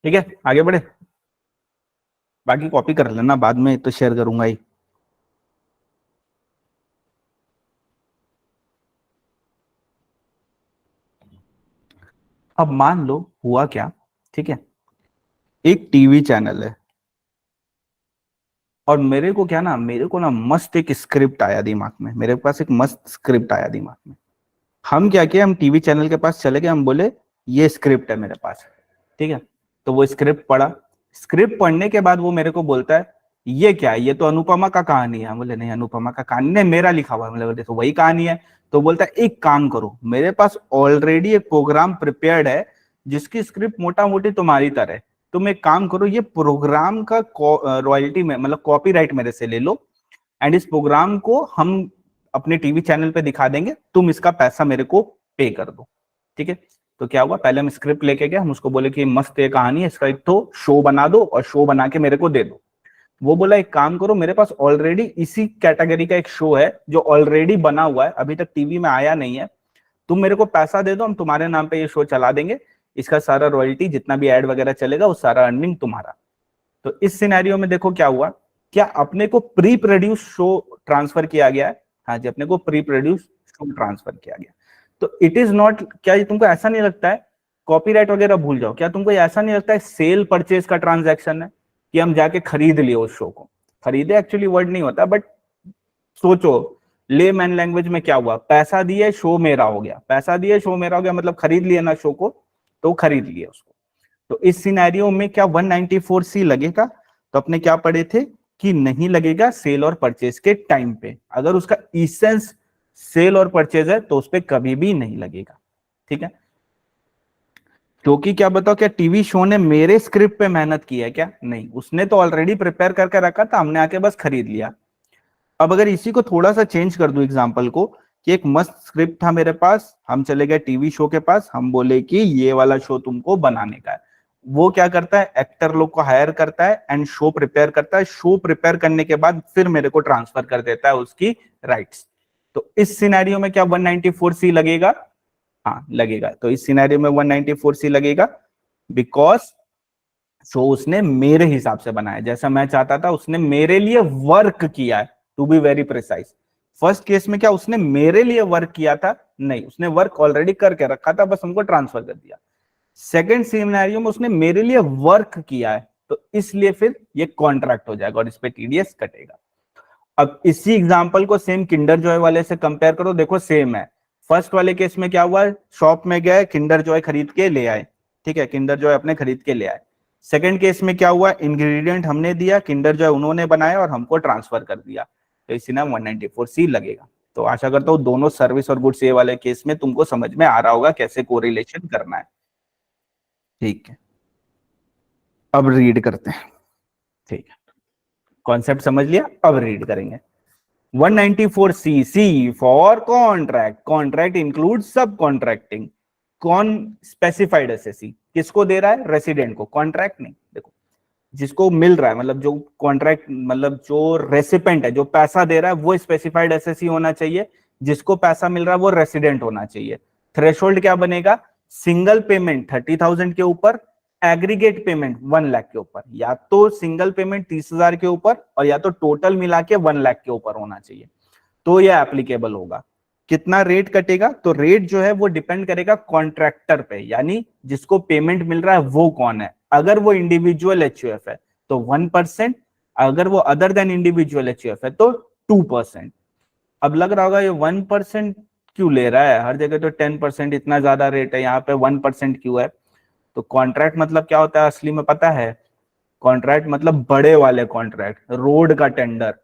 ठीक है, आगे बढ़े। बाकी कॉपी कर लेना, बाद में तो शेयर करूंगा ही। अब मान लो हुआ क्या, ठीक है, एक टीवी चैनल है और मेरे को ना मस्त एक स्क्रिप्ट आया दिमाग में, मेरे पास एक मस्त स्क्रिप्ट आया दिमाग में। हम क्या किया, हम टीवी चैनल के पास चले गए, हम बोले ये स्क्रिप्ट है मेरे पास, ठीक है। तो वो स्क्रिप्ट पढ़ा, स्क्रिप्ट पढ़ने के बाद वो मेरे को बोलता है ये क्या है, ये तो अनुपमा का कहानी है। हम बोले नहीं, अनुपमा का कहानी नहीं, मेरा लिखा हुआ है। मतलब बोले तो वही कहानी है। तो बोलता है एक काम करो, मेरे पास ऑलरेडी एक प्रोग्राम प्रिपेयर्ड है जिसकी स्क्रिप्ट मोटा मोटी तुम्हारी तरह है। तुम एक काम करो, ये प्रोग्राम का रॉयल्टी में मतलब कॉपीराइट मेरे से ले लो एंड इस प्रोग्राम को हम अपने टीवी चैनल पे दिखा देंगे, तुम इसका पैसा मेरे को पे कर दो। ठीक है। तो क्या हुआ, पहले हम स्क्रिप्ट लेके गए, हम उसको बोले कि मस्त ये कहानी है, इसका एक तो शो बना दो और शो बना के मेरे को दे दो। वो बोला एक काम करो, मेरे पास ऑलरेडी इसी कैटेगरी का एक शो है जो ऑलरेडी बना हुआ है, अभी तक टीवी में आया नहीं है, तुम मेरे को पैसा दे दो, हम तुम्हारे नाम पे ये शो चला देंगे, इसका सारा रॉयल्टी जितना भी एड वगैरह चलेगा वो सारा अर्निंग तुम्हारा। तो इस सिनेरियो में देखो क्या हुआ, क्या अपने को प्री प्रोड्यूस शो ट्रांसफर किया गया है। हाँ जी, अपने को प्री प्रोड्यूस शो ट्रांसफर किया गया। तो इट इज नॉट, क्या ये तुमको ऐसा नहीं लगता है, कॉपीराइट वगैरह भूल जाओ, क्या तुमको ऐसा नहीं लगता है सेल परचेज का ट्रांजैक्शन है? कि हम जाके खरीद लिए उस शो को। खरीदे एक्चुअली वर्ड नहीं होता, बट सोचो ले मैन लैंग्वेज में क्या हुआ, पैसा दिए शो मेरा हो गया, पैसा दिए शो मेरा हो गया, मतलब खरीद लिया ना शो को, तो खरीद लिए उसको। तो इस सिनेरियो में क्या 194 सी लगेगा? तो अपने क्या पढ़े थे कि नहीं लगेगा सेल और परचेज के टाइम पे। अगर उसका इसेंस सेल और परचेज है तो उस पर कभी भी नहीं लगेगा। ठीक है, क्योंकि क्या बताओ, क्या टीवी शो ने मेरे स्क्रिप्ट पे मेहनत की है क्या? नहीं, उसने तो ऑलरेडी प्रिपेयर करके रखा था, हमने आके बस खरीद लिया। अब अगर इसी को थोड़ा सा चेंज कर दूं एग्जांपल को, कि एक मस्त स्क्रिप्ट था मेरे पास, हम चले गए टीवी शो के पास, हम बोले कि ये वाला शो तुमको बनाने का है। वो क्या करता है, एक्टर लोग को हायर करता है एंड शो प्रिपेयर करता है। शो प्रिपेयर करने के बाद फिर मेरे को ट्रांसफर कर देता है उसकी राइट्स। तो इस सिनेरियो में क्या 194 सी लगेगा? हाँ लगेगा। तो इस सिनेरियो में 194 सी लगेगा, बिकॉज शो उसने मेरे हिसाब से बनाया, जैसा मैं चाहता था, उसने मेरे लिए वर्क किया है, to be very precise. First case में क्या उसने मेरे लिए वर्क किया था? नहीं, उसने वर्क ऑलरेडी करके रखा था, बस हमको ट्रांसफर कर दिया। सेकंड सिनेरियो में उसने मेरे लिए वर्क किया है, तो इसलिए फिर ये कॉन्ट्रैक्ट हो जाएगा और इस पे टीडीएस कटेगा। अब इसी एग्जांपल को सेम किंडर जॉय वाले से कंपेयर करो, देखो सेम है। फर्स्ट वाले केस में क्या हुआ, शॉप में गए, किंडर जॉय खरीद के ले आए। ठीक है, किंडर जॉय अपने खरीद के ले आए। सेकंड केस में क्या हुआ, इंग्रेडिएंट हमने दिया, किंडर जॉय उन्होंने बनाया और हमको ट्रांसफर कर दिया, तो इसी नाम 194 सी लगेगा। तो आशा करता हूँ दोनों सर्विस और गुड्स ये वाले केस में तुमको समझ में आ रहा होगा कैसे कोरिलेशन करना है। ठीक है, अब रीड करते हैं। ठीक है, कॉन्सेप्ट समझ लिया, अब रीड करेंगे। 194 CC for contract. Contract include सब कॉन्ट्रैक्टिंग। कौन स्पेसिफाइड एसएससी किसको दे रहा है? रेसिडेंट को, कॉन्ट्रैक्ट नहीं। देखो जिसको मिल रहा है, मतलब जो कॉन्ट्रैक्ट, मतलब जो रेसिपेंट है, जो पैसा दे रहा है, वो स्पेसिफाइड एसएससी होना चाहिए। जिसको पैसा मिल रहा है वो रेसिडेंट होना चाहिए। थ्रेशोल्ड क्या बनेगा? सिंगल पेमेंट 30,000 के ऊपर, एग्रीगेट पेमेंट 1 लाख के ऊपर। या तो सिंगल पेमेंट 30,000 के ऊपर और या तो टोटल मिला के 1 लाख के ऊपर होना चाहिए, तो ये एप्लीकेबल होगा। कितना रेट कटेगा? तो रेट जो है वो डिपेंड करेगा कॉन्ट्रैक्टर पे, यानी जिसको पेमेंट मिल रहा है वो कौन है। अगर वो इंडिविजुअल एचयूएफ है तो 1%, अगर वो अदर देन इंडिविजुअल एचयूएफ है तो 2%। अब लग रहा होगा ये 1% क्यों ले रहा है, हर जगह तो 10% इतना ज्यादा रेट है, यहाँ पे 1% क्यों है? तो कॉन्ट्रैक्ट मतलब क्या होता है असली में पता है? कॉन्ट्रैक्ट मतलब बड़े वाले कॉन्ट्रैक्ट, रोड का टेंडर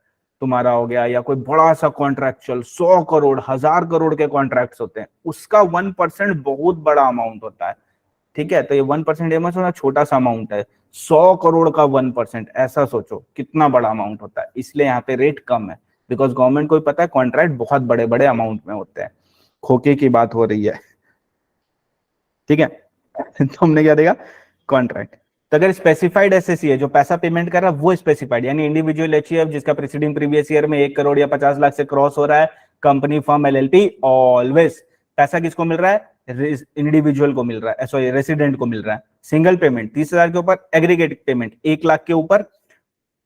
तुम्हारा हो गया, या कोई बड़ा सा कॉन्ट्रैक्चुअल 100 करोड़ 1,000 करोड़ के कॉन्ट्रैक्ट्स होते हैं, उसका 1% बहुत बड़ा अमाउंट होता है। ठीक है, तो ये 1% ये मत सोचना छोटा सा अमाउंट है, 100 करोड़ का 1%, ऐसा सोचो कितना बड़ा अमाउंट होता है। इसलिए यहाँ पे रेट कम है, बिकॉज गवर्नमेंट को भी पता है कॉन्ट्रैक्ट बहुत बड़े बड़े अमाउंट में होते हैं। खोखे की बात हो रही है। ठीक है, तो हमने क्या देखा, कॉन्ट्रैक्ट। तो अगर स्पेसिफाइड एसएससी है, जो पैसा पेमेंट कर रहा है वो स्पेसिफाइड, यानी इंडिविजुअल एचयूएफ जिसका प्रीसीडिंग प्रीवियस ईयर में 1 करोड़ या 50 लाख से क्रॉस हो रहा है, कंपनी फर्म एलएलपी, ऑलवेज पैसा किसको मिल रहा है? इंडिविजुअल को मिल रहा है, सॉरी रेसिडेंट को मिल रहा है। सिंगल पेमेंट 30,000 के ऊपर, एग्रीगेट पेमेंट 1 लाख के ऊपर।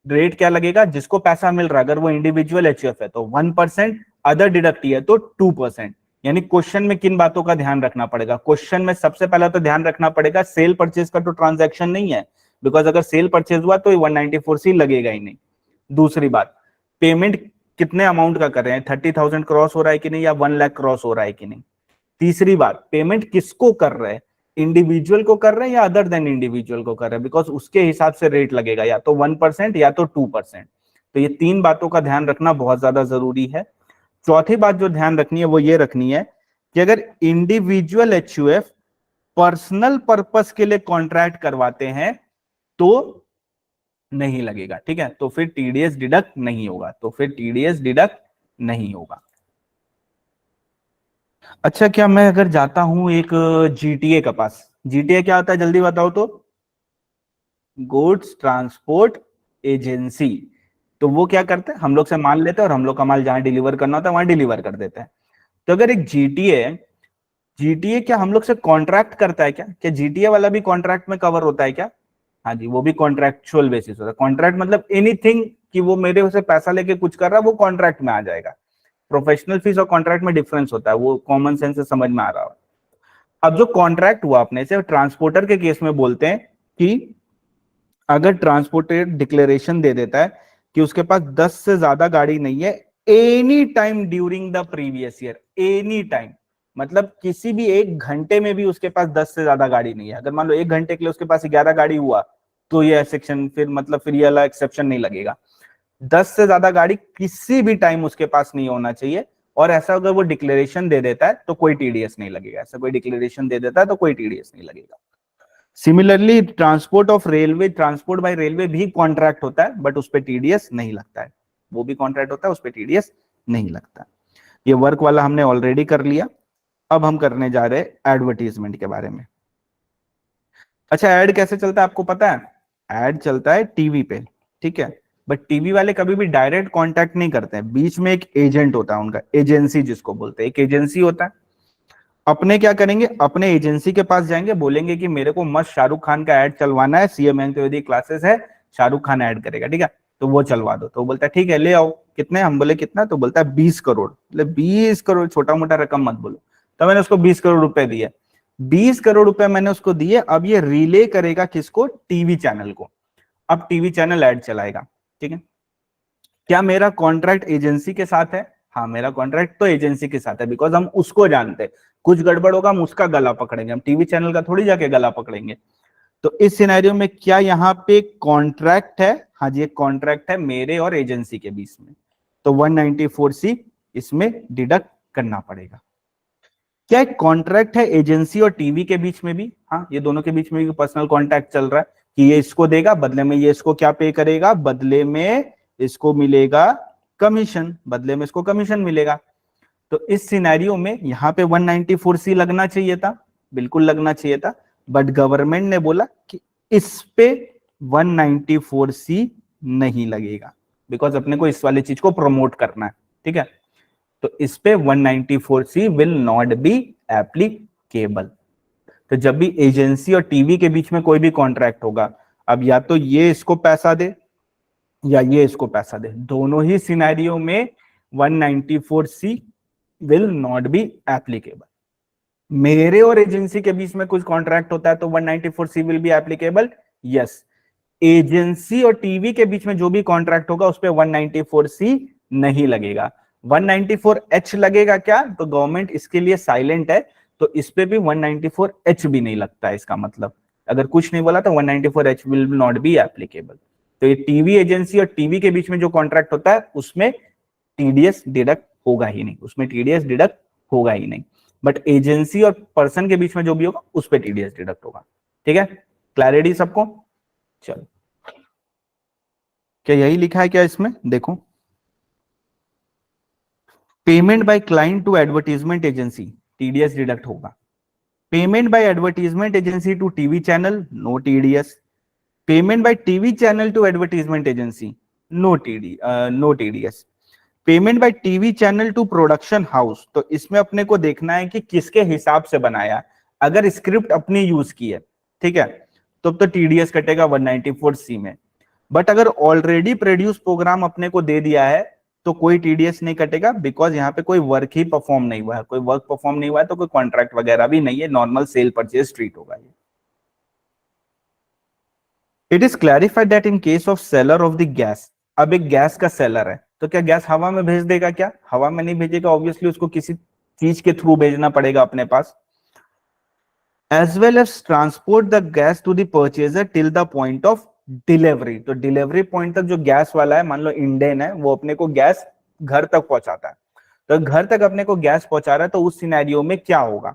रेट क्या लगेगा? जिसको पैसा मिल रहा है अगर वो इंडिविजुअल एचयूएफ है तो 1%, अदर डिडक्टी है तो 2%। यानी क्वेश्चन में किन बातों का ध्यान रखना पड़ेगा? क्वेश्चन में सबसे पहला तो ध्यान रखना पड़ेगा सेल परचेज का तो ट्रांजैक्शन नहीं है, बिकॉज अगर सेल परचेज हुआ तो 194 सी लगेगा ही नहीं। दूसरी बात, पेमेंट कितने अमाउंट का कर रहे हैं, 30,000 क्रॉस हो रहा है कि नहीं, या 1 लाख क्रॉस हो रहा है कि नहीं। तीसरी बात, पेमेंट किसको कर रहे हैं, इंडिविजुअल को कर रहे हैं या अदर देन इंडिविजुअल को कर रहे हैं, बिकॉज उसके हिसाब से रेट लगेगा, या तो 1% या तो 2%। तो ये तीन बातों का ध्यान रखना बहुत ज्यादा जरूरी है। चौथी बात जो ध्यान रखनी है वो ये रखनी है कि अगर इंडिविजुअल एचयूएफ पर्सनल पर्पस के लिए कॉन्ट्रैक्ट करवाते हैं तो नहीं लगेगा। ठीक है, तो फिर टीडीएस डिडक्ट नहीं होगा, तो फिर टीडीएस डिडक्ट नहीं होगा। अच्छा, क्या मैं अगर जाता हूं एक जीटीए के पास, जीटीए क्या होता है जल्दी बताओ तो? Goods transport agency. तो वो क्या करते हैं, हम लोग से माल लेते हैं और हम लोग का माल जहां डिलीवर करना होता है वहां डिलीवर कर देते हैं। तो अगर एक जीटीए, जीटीए क्या हम लोग से कॉन्ट्रैक्ट करता है क्या? क्या जीटीए वाला भी कॉन्ट्रैक्ट में कवर होता है क्या? हाँ जी, वो भी कॉन्ट्रैक्चुअल बेसिस होता है। कॉन्ट्रैक्ट मतलब एनीथिंग कि वो मेरे से पैसा लेके कुछ कर रहा है वो कॉन्ट्रैक्ट में आ जाएगा। प्रोफेशनल फीस और कॉन्ट्रैक्ट में डिफरेंस होता है, वो कॉमन सेंस से समझ में आ रहा है। अब जो कॉन्ट्रैक्ट हुआ अपने से ट्रांसपोर्टर के केस में बोलते हैं कि अगर ट्रांसपोर्टर डिक्लेरेशन दे देता है कि उसके पास 10 से ज्यादा गाड़ी नहीं है any time during the previous year, any time मतलब किसी भी एक घंटे में भी उसके पास 10 से ज्यादा गाड़ी नहीं है, अगर मान लो एक घंटे के लिए उसके पास 11 गाड़ी हुआ तो ये सेक्शन फिर मतलब फिर ये वाला एक्सेप्शन नहीं लगेगा। 10 से ज्यादा गाड़ी किसी भी टाइम उसके पास नहीं होना चाहिए, और ऐसा अगर वो डिक्लेरेशन दे देता है तो कोई टीडीएस नहीं लगेगा, ऐसा कोई डिक्लेरेशन दे देता है तो कोई टीडीएस नहीं लगेगा। Similarly transport of railway, transport bye railway भी कॉन्ट्रैक्ट होता है बट उस पर टीडीएस नहीं लगता है, वो भी कॉन्ट्रैक्ट होता है उस पर टीडीएस नहीं लगता। ये वर्क वाला हमने ऑलरेडी कर लिया। अब हम करने जा रहे हैं एडवर्टीजमेंट के बारे में। अच्छा, एड कैसे चलता है आपको पता है? एड चलता है टीवी पे, ठीक है, बट टीवी वाले कभी भी डायरेक्ट कांटेक्ट नहीं करते हैं, बीच में एक एजेंट होता है उनका, एजेंसी जिसको बोलते हैं, एक एजेंसी होता है। अपने क्या करेंगे, अपने एजेंसी के पास जाएंगे, बोलेंगे कि मेरे को मस्त शाहरुख खान का ऐड चलवाना है, सीएम एंकरदी क्लासेस है, शाहरुख खान ऐड करेगा, ठीक है, तो वो चलवा दो। तो बोलता है ठीक है ले आओ, कितने? हम बोले कितना? तो बोलता है 20 करोड़। बोले 20 करोड़, छोटा मोटा रकम मत बोलो। तो मैंने उसको 20 करोड़ रुपए दिए, 20 करोड़ रुपए मैंने उसको दिए। अब ये रिले करेगा किसको? टीवी चैनल को। अब टीवी चैनल ऐड चलाएगा, ठीक है। क्या मेरा कॉन्ट्रैक्ट एजेंसी के साथ है? हाँ, मेरा कॉन्ट्रैक्ट तो एजेंसी के साथ है, बिकॉज हम उसको जानते हैं, कुछ गड़बड़ होगा हम उसका गला पकड़ेंगे, हम टीवी चैनल का थोड़ी जाके गला पकड़ेंगे। तो इस सिनेरियो में क्या यहाँ पे कॉन्ट्रैक्ट है? हाँ जी, एक कॉन्ट्रैक्ट है मेरे और एजेंसी के बीच में, तो 194C इसमें डिडक्ट करना पड़ेगा। क्या एक कॉन्ट्रैक्ट है एजेंसी और टीवी के बीच में भी? हाँ, ये दोनों के बीच में भी पर्सनल कॉन्ट्रैक्ट चल रहा है कि ये इसको देगा, बदले में ये इसको क्या पे करेगा, बदले में इसको मिलेगा कमीशन, बदले में इसको कमीशन मिलेगा। तो इस सिनेरियो में यहाँ पे 194C लगना चाहिए था, बिल्कुल लगना चाहिए था, बट गवर्नमेंट ने बोला कि इस पे 194C नहीं लगेगा, बिकॉज अपने को इस वाली चीज को प्रमोट करना है, ठीक है। तो इस पे 194C will not be applicable. तो जब भी एजेंसी और टीवी के बीच में कोई भी कॉन्ट्रैक्ट होगा, अब या तो ये इसको पैसा दे या ये इसको पैसा दे, दोनों ही सिनेरियो में 194C will not be applicable. मेरे और एजेंसी के बीच में कुछ कॉन्ट्रैक्ट होता है तो 194C will be applicable, yes. Agency और टीवी के बीच में जो भी कॉन्ट्रैक्ट होगा उस पर 194C नहीं लगेगा। 194H लगेगा क्या? तो गवर्नमेंट इसके लिए साइलेंट है, तो इस पे भी 194H भी नहीं लगता है। इसका मतलब अगर कुछ नहीं बोला तो 194H will not be applicable. तो ये टीवी एजेंसी और टीवी के बीच में जो कॉन्ट्रैक्ट होता है उसमें टीडीएस डिडक्ट होगा ही नहीं, उसमें टीडीएस डिडक्ट होगा ही नहीं। बट एजेंसी और पर्सन के बीच में जो भी होगा उस पर टीडीएस डिडक्ट होगा, ठीक है। क्लैरिटी सबको? चलो, क्या यही लिखा है क्या इसमें? देखो, payment by client to advertisement agency, TDS deduct होगा। Payment by advertisement agency to TV channel, no TDS. Payment by TV channel to advertisement agency, no TDS. Payment by TV channel to production house, तो इसमें अपने को देखना है कि किसके हिसाब से बनाया। अगर स्क्रिप्ट अपनी यूज की है, ठीक है, तो टीडीएस कटेगा 194C में। बट अगर ऑलरेडी प्रोड्यूस प्रोग्राम अपने को दे दिया है तो कोई टीडीएस नहीं कटेगा, बिकॉज यहाँ पे कोई वर्क ही परफॉर्म नहीं हुआ है। कोई वर्क परफॉर्म नहीं हुआ है तो कोई कॉन्ट्रैक्ट वगैरह भी नहीं है, नॉर्मल सेल परचेज ट्रीट होगा ये। It is clarified that in case of seller of the gas, अब एक गैस का सेलर है तो क्या गैस हवा में भेज देगा? क्या हवा में नहीं भेजेगा, ऑब्वियसली उसको किसी चीज के थ्रू भेजना पड़ेगा अपने पास। As well as transport the gas to the purchaser till the point of delivery, तो डिलीवरी पॉइंट तक जो गैस वाला है, मान लो इंडेन है, वो अपने को गैस घर तक पहुंचाता है। तो घर तक अपने को गैस पहुंचा रहा है तो उस सिनेरियो में क्या होगा?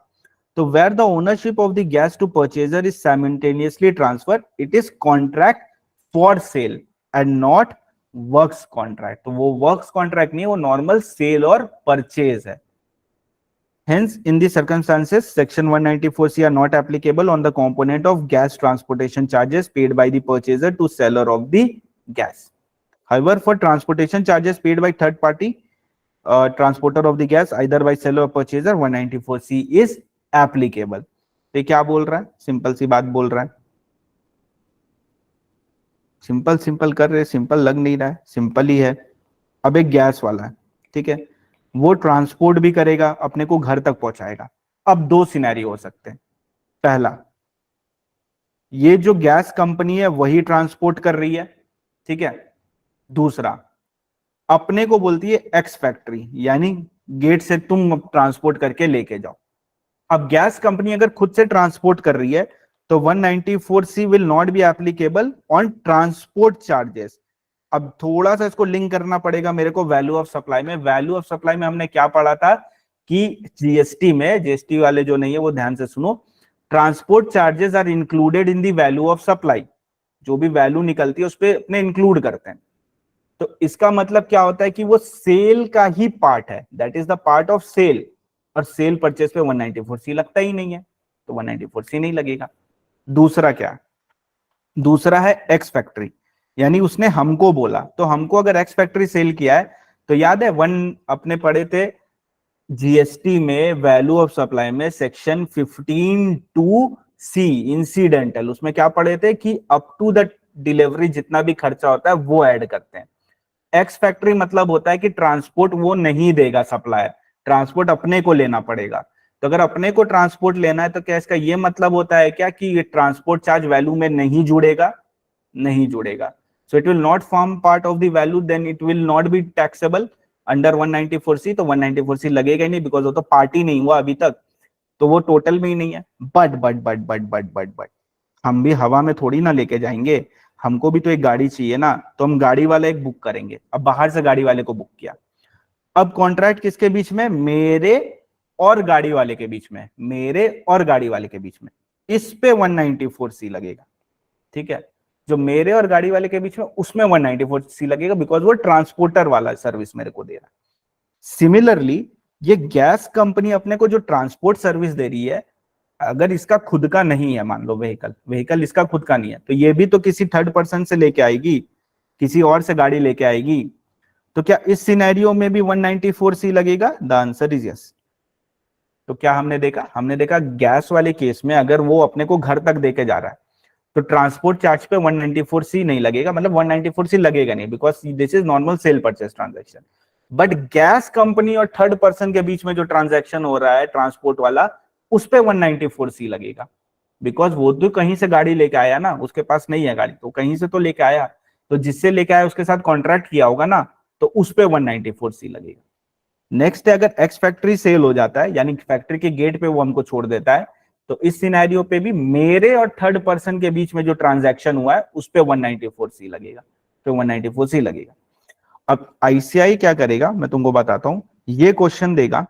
तो where the ownership of the gas to purchaser is simultaneously transfer, it is contract for sale and not works contract. तो वो वर्क्स कॉन्ट्रैक्ट नहीं, वो नॉर्मल सेल और परचेज है। Hence, in these circumstances, Section 194C are not applicable on the component of gas transportation charges paid by the purchaser to seller of the gas. However, for transportation charges paid by third party transporter of the gas, either by seller or purchaser, 194C is applicable. तो क्या बोल रहा है? Simple सी बात बोल रहा है, simple simple कर रहे, सिंपल लग नहीं रहा है, सिंपल ही है। अब एक गैस वाला है, ठीक है, वो ट्रांसपोर्ट भी करेगा, अपने को घर तक पहुंचाएगा। अब दो सिनेरियो हो सकते हैं। पहला, ये जो गैस कंपनी है वही ट्रांसपोर्ट कर रही है, ठीक है। दूसरा, अपने को बोलती है एक्स फैक्ट्री, यानी गेट से तुम ट्रांसपोर्ट करके लेके जाओ। अब गैस कंपनी अगर खुद से ट्रांसपोर्ट कर रही है तो 194C will not be applicable on transport charges. अब थोड़ा सा इसको लिंक करना पड़ेगा मेरे को वैल्यू ऑफ सप्लाई में। वैल्यू ऑफ सप्लाई में हमने क्या पढ़ा था कि जीएसटी में, जीएसटी वाले जो नहीं है वो ध्यान से सुनो, transport charges are included in the value of supply. जो भी वैल्यू निकलती है उस पर अपने इंक्लूड करते हैं। तो इसका मतलब क्या होता है कि वो सेल का ही पार्ट है, that is the part of sale. और सेल परचेस पे 194C लगता ही नहीं है, तो 194C नहीं लगेगा। दूसरा क्या, दूसरा है एक्स फैक्ट्री, यानी उसने हमको बोला, तो हमको अगर एक्स फैक्ट्री सेल किया है तो याद है अपने पढ़े थे जीएसटी में वैल्यू ऑफ सप्लाई में सेक्शन 15(2)(c) इंसिडेंटल, उसमें क्या पढ़े थे कि अप टू द डिलीवरी जितना भी खर्चा होता है वो ऐड करते हैं। एक्स फैक्ट्री मतलब होता है कि ट्रांसपोर्ट वो नहीं देगा सप्लायर, ट्रांसपोर्ट अपने को लेना पड़ेगा। तो अगर अपने को ट्रांसपोर्ट लेना है तो क्या इसका ये मतलब होता है क्या कि ये ट्रांसपोर्ट चार्ज वैल्यू में नहीं जुड़ेगा? नहीं जुड़ेगा। So it will not form part of the value, then it will not be taxable under 194C। तो 194C लगेगा ही नहीं, बिकॉज वो तो पार्टी नहीं हुआ अभी तक, तो वो टोटल में ही नहीं है। बट हम भी हवा में थोड़ी ना लेके जाएंगे, हमको भी तो एक गाड़ी चाहिए ना, तो हम गाड़ी वाला एक बुक करेंगे। अब बाहर से गाड़ी वाले को बुक किया, अब कॉन्ट्रैक्ट किसके बीच में? मेरे और गाड़ी वाले के बीच में, मेरे और गाड़ी वाले के बीच में। इस पे 194C लगेगा, ठीक है। जो मेरे और गाड़ी वाले के बीच में उसमें 194C लगेगा, बिकॉज वो ट्रांसपोर्टर वाला सर्विस मेरे को दे रहा है। सिमिलरली ये गैस कंपनी अपने को जो ट्रांसपोर्ट सर्विस दे रही है, अगर इसका खुद का नहीं है, मान लो व्हीकल इसका खुद का नहीं है, तो ये भी तो किसी थर्ड पर्सन से लेके आएगी, किसी और से गाड़ी लेके आएगी। तो क्या इस सिनेरियो में भी 194C लगेगा? The answer is yes. तो क्या हमने देखा? हमने देखा गैस वाले केस में अगर वो अपने को घर तक देके जा रहा है तो ट्रांसपोर्ट चार्ज पे 194C नहीं लगेगा, मतलब 194C लगेगा नहीं, because this is normal sale purchase transaction. But gas company और थर्ड पर्सन के बीच में जो ट्रांजैक्शन हो रहा है ट्रांसपोर्ट वाला, उस पे 194C लगेगा, बिकॉज वो तो कहीं से गाड़ी लेके आया ना, उसके पास नहीं है गाड़ी तो कहीं से तो लेके आया, तो जिससे लेके आया उसके साथ कॉन्ट्रैक्ट किया होगा ना, तो उस पे 194C लगेगा। नेक्स्ट है, अगर एक्स फैक्ट्री सेल हो जाता है, यानी फैक्ट्री के गेट पे वो हमको छोड़ देता है, तो इस सिनेरियो पे भी मेरे और थर्ड पर्सन के बीच में जो ट्रांजैक्शन हुआ है उस पे 194C लगेगा, तो 194C लगेगा। अब आईसीआई क्या करेगा मैं तुमको बताता हूं। ये क्वेश्चन देगा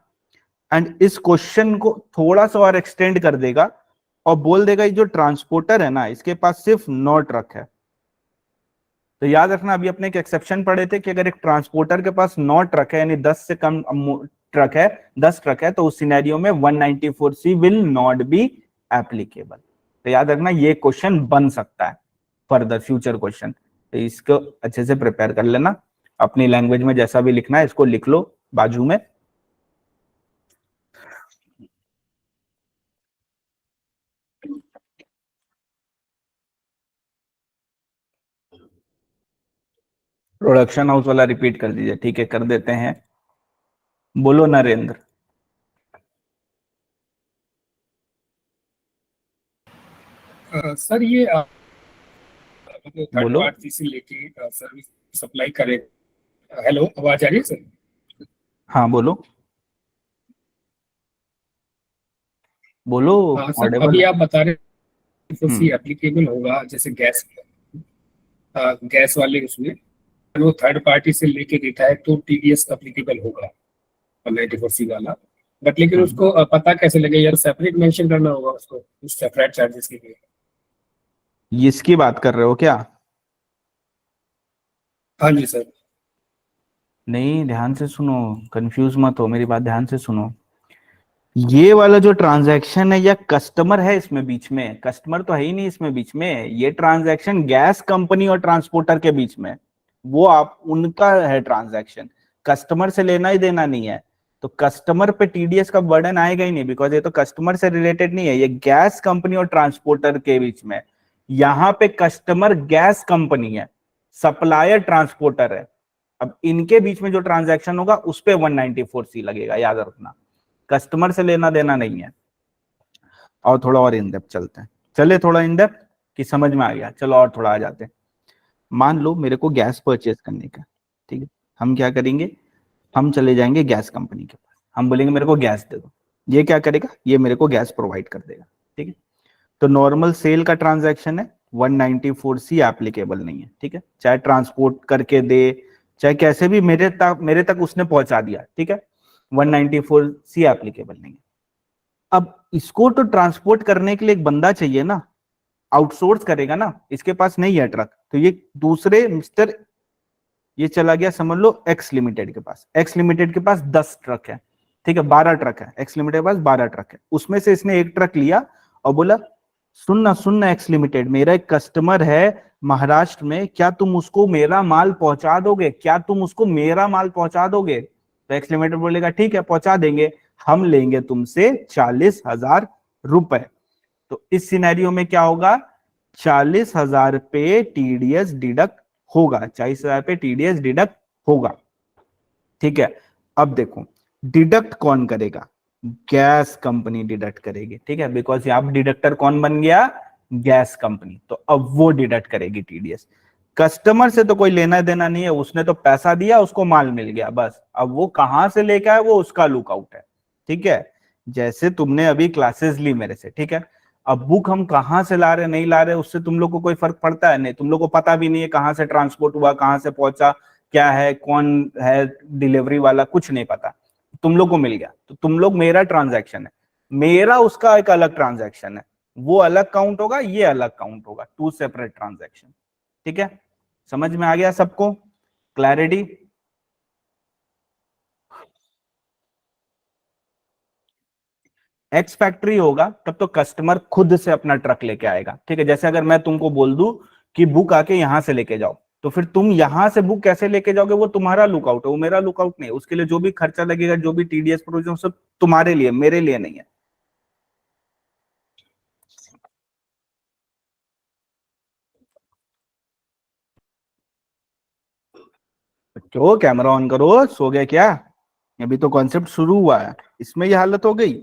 एंड इस क्वेश्चन को थोड़ा सा और एक्सटेंड कर देगा और बोल देगा ये जो ट्रांसपोर्टर है ना, इसके पास सिर्फ 9 ट्रक है। तो याद रखना, अभी अपने एक एक्सेप्शन पढ़े थे कि अगर एक ट्रांसपोर्टर के पास 9 ट्रक है, यानी 10 से कम ट्रक है, 10 ट्रक है, तो उस सिनेरियो में 194C will not be applicable. तो याद रखना ये क्वेश्चन बन सकता है फर्दर फ्यूचर क्वेश्चन, तो इसको अच्छे से प्रिपेयर कर लेना। अपनी लैंग्वेज में जैसा भी लिखना है इसको लिख लो बाजू में। प्रोडक्शन हाउस वाला रिपीट कर दीजिए, ठीक है कर देते हैं। बोलो नरेंद्र। सर ये थर्ड बोलो। पार्टी से लेके सर्विस सप्लाई करे। हेलो, आवाज आ रही है सर? हाँ बोलो, बोलो। हाँ सर, ऑडिबल अभी है। आप बता रहे हम्म। थे एप्लीकेबल होगा जैसे गैस वाले उसमें, अगर वो थर्ड पार्टी से लेके देता है तो टीडीएस एप्लीकेबल होगा 194C वाला। बट लेकिन हम्म। उसको पता कैसे लगे यार? सेपरेट मेंशन करना होगा उसको उस सेपरेट चार्जेस के लिए। इसकी बात कर रहे हो क्या? हाँ जी सर। नहीं, ध्यान से सुनो, कंफ्यूज मत हो, मेरी बात ध्यान से सुनो। ये वाला जो ट्रांजैक्शन है या कस्टमर है इसमें बीच में? कस्टमर तो है ही नहीं इसमें बीच में। ये ट्रांजैक्शन गैस कंपनी और ट्रांसपोर्टर के बीच में, वो आप उनका है ट्रांजैक्शन, कस्टमर से लेना ही देना नहीं है। तो कस्टमर पे टीडीएस का बर्डन आएगा ही नहीं, बिकॉज ये तो कस्टमर से रिलेटेड नहीं है, ये गैस कंपनी और ट्रांसपोर्टर के बीच में। यहाँ पे कस्टमर गैस कंपनी है, सप्लायर ट्रांसपोर्टर है। अब इनके बीच में जो ट्रांजैक्शन होगा उस पे 194C लगेगा, याद रखना, कस्टमर से लेना देना नहीं है। और थोड़ा और इन डेप्थ चलते हैं, चले थोड़ा इन डेप्थ। कि समझ में आ गया? चलो और थोड़ा आ जाते हैं। मान लो मेरे को गैस परचेज करने का, ठीक है, हम क्या करेंगे, हम चले जाएंगे गैस कंपनी के पास, हम बोलेंगे मेरे को गैस दे दो, ये क्या करेगा, ये मेरे को गैस प्रोवाइड कर देगा, ठीक है। तो नॉर्मल सेल का ट्रांजैक्शन है, 194C एप्लीकेबल नहीं है, ठीक है, चाहे ट्रांसपोर्ट करके दे, चाहे कैसे भी मेरे तक उसने पहुंचा दिया, ठीक है, 194C एप्लीकेबल नहीं है। अब इसको तो ट्रांसपोर्ट करने के लिए एक बंदा चाहिए ना, आउटसोर्स करेगा ना, इसके पास नहीं है ट्रक, तो ये दूसरे मिस्टर, ये चला गया समझ लो एक्स लिमिटेड के पास, एक्स लिमिटेड के पास 10 ट्रक है, ठीक है, 12 ट्रक है, एक्स लिमिटेड के पास 12 ट्रक है, उसमें से इसने एक ट्रक लिया और बोला सुनना सुनना एक्स लिमिटेड, मेरा एक कस्टमर है महाराष्ट्र में, क्या तुम उसको मेरा माल पहुंचा दोगे, क्या तुम उसको मेरा माल पहुंचा दोगे? तो एक्स लिमिटेड बोलेगा ठीक है पहुंचा देंगे, हम लेंगे तुमसे 40,000 रुपए। तो इस सिनेरियो में क्या होगा, 40,000 पे टीडीएस डिडक्ट होगा, 40,000 पे टीडीएस डिडक्ट होगा, ठीक है। अब देखो डिडक्ट कौन करेगा, गैस कंपनी डिडक्ट करेगी, ठीक है, बिकॉज यहां डिडक्टर कौन बन गया, गैस कंपनी, तो अब वो डिडक्ट करेगी टीडीएस। कस्टमर से तो कोई लेना देना नहीं है, उसने तो पैसा दिया, उसको माल मिल गया बस, अब वो कहां से लेके आए वो उसका लुकआउट है, ठीक है। जैसे तुमने अभी क्लासेस ली मेरे से, ठीक है, अब बुक हम कहां से ला रहे नहीं ला रहे उससे तुम लोग को कोई फर्क पड़ता है? नहीं, तुम लोग को पता भी नहीं है कहां से ट्रांसपोर्ट हुआ, कहां से पहुंचा, क्या है, कौन है डिलीवरी वाला, कुछ नहीं पता, तुम लोग को मिल गया, तो तुम लोग, मेरा ट्रांजैक्शन है, मेरा उसका एक अलग ट्रांजैक्शन है, वो अलग काउंट होगा, ये अलग काउंट होगा, 2 सेपरेट ट्रांजैक्शन, ठीक है। समझ में आ गया सबको? क्लैरिटी? एक्स फैक्ट्री होगा तब तो कस्टमर खुद से अपना ट्रक लेके आएगा, ठीक है। जैसे अगर मैं तुमको बोल दूं कि बुक आके यहां से लेके जाओ, तो फिर तुम यहां से बुक कैसे लेके जाओगे, वो तुम्हारा लुकआउट है, वो मेरा लुकआउट नहीं है, उसके लिए जो भी खर्चा लगेगा, जो भी टीडीएस प्रोविजन, सब तुम्हारे लिए, मेरे लिए नहीं है। तो कैमरा ऑन करो, सो गए क्या? अभी तो कॉन्सेप्ट शुरू हुआ है, इसमें ये हालत हो गई।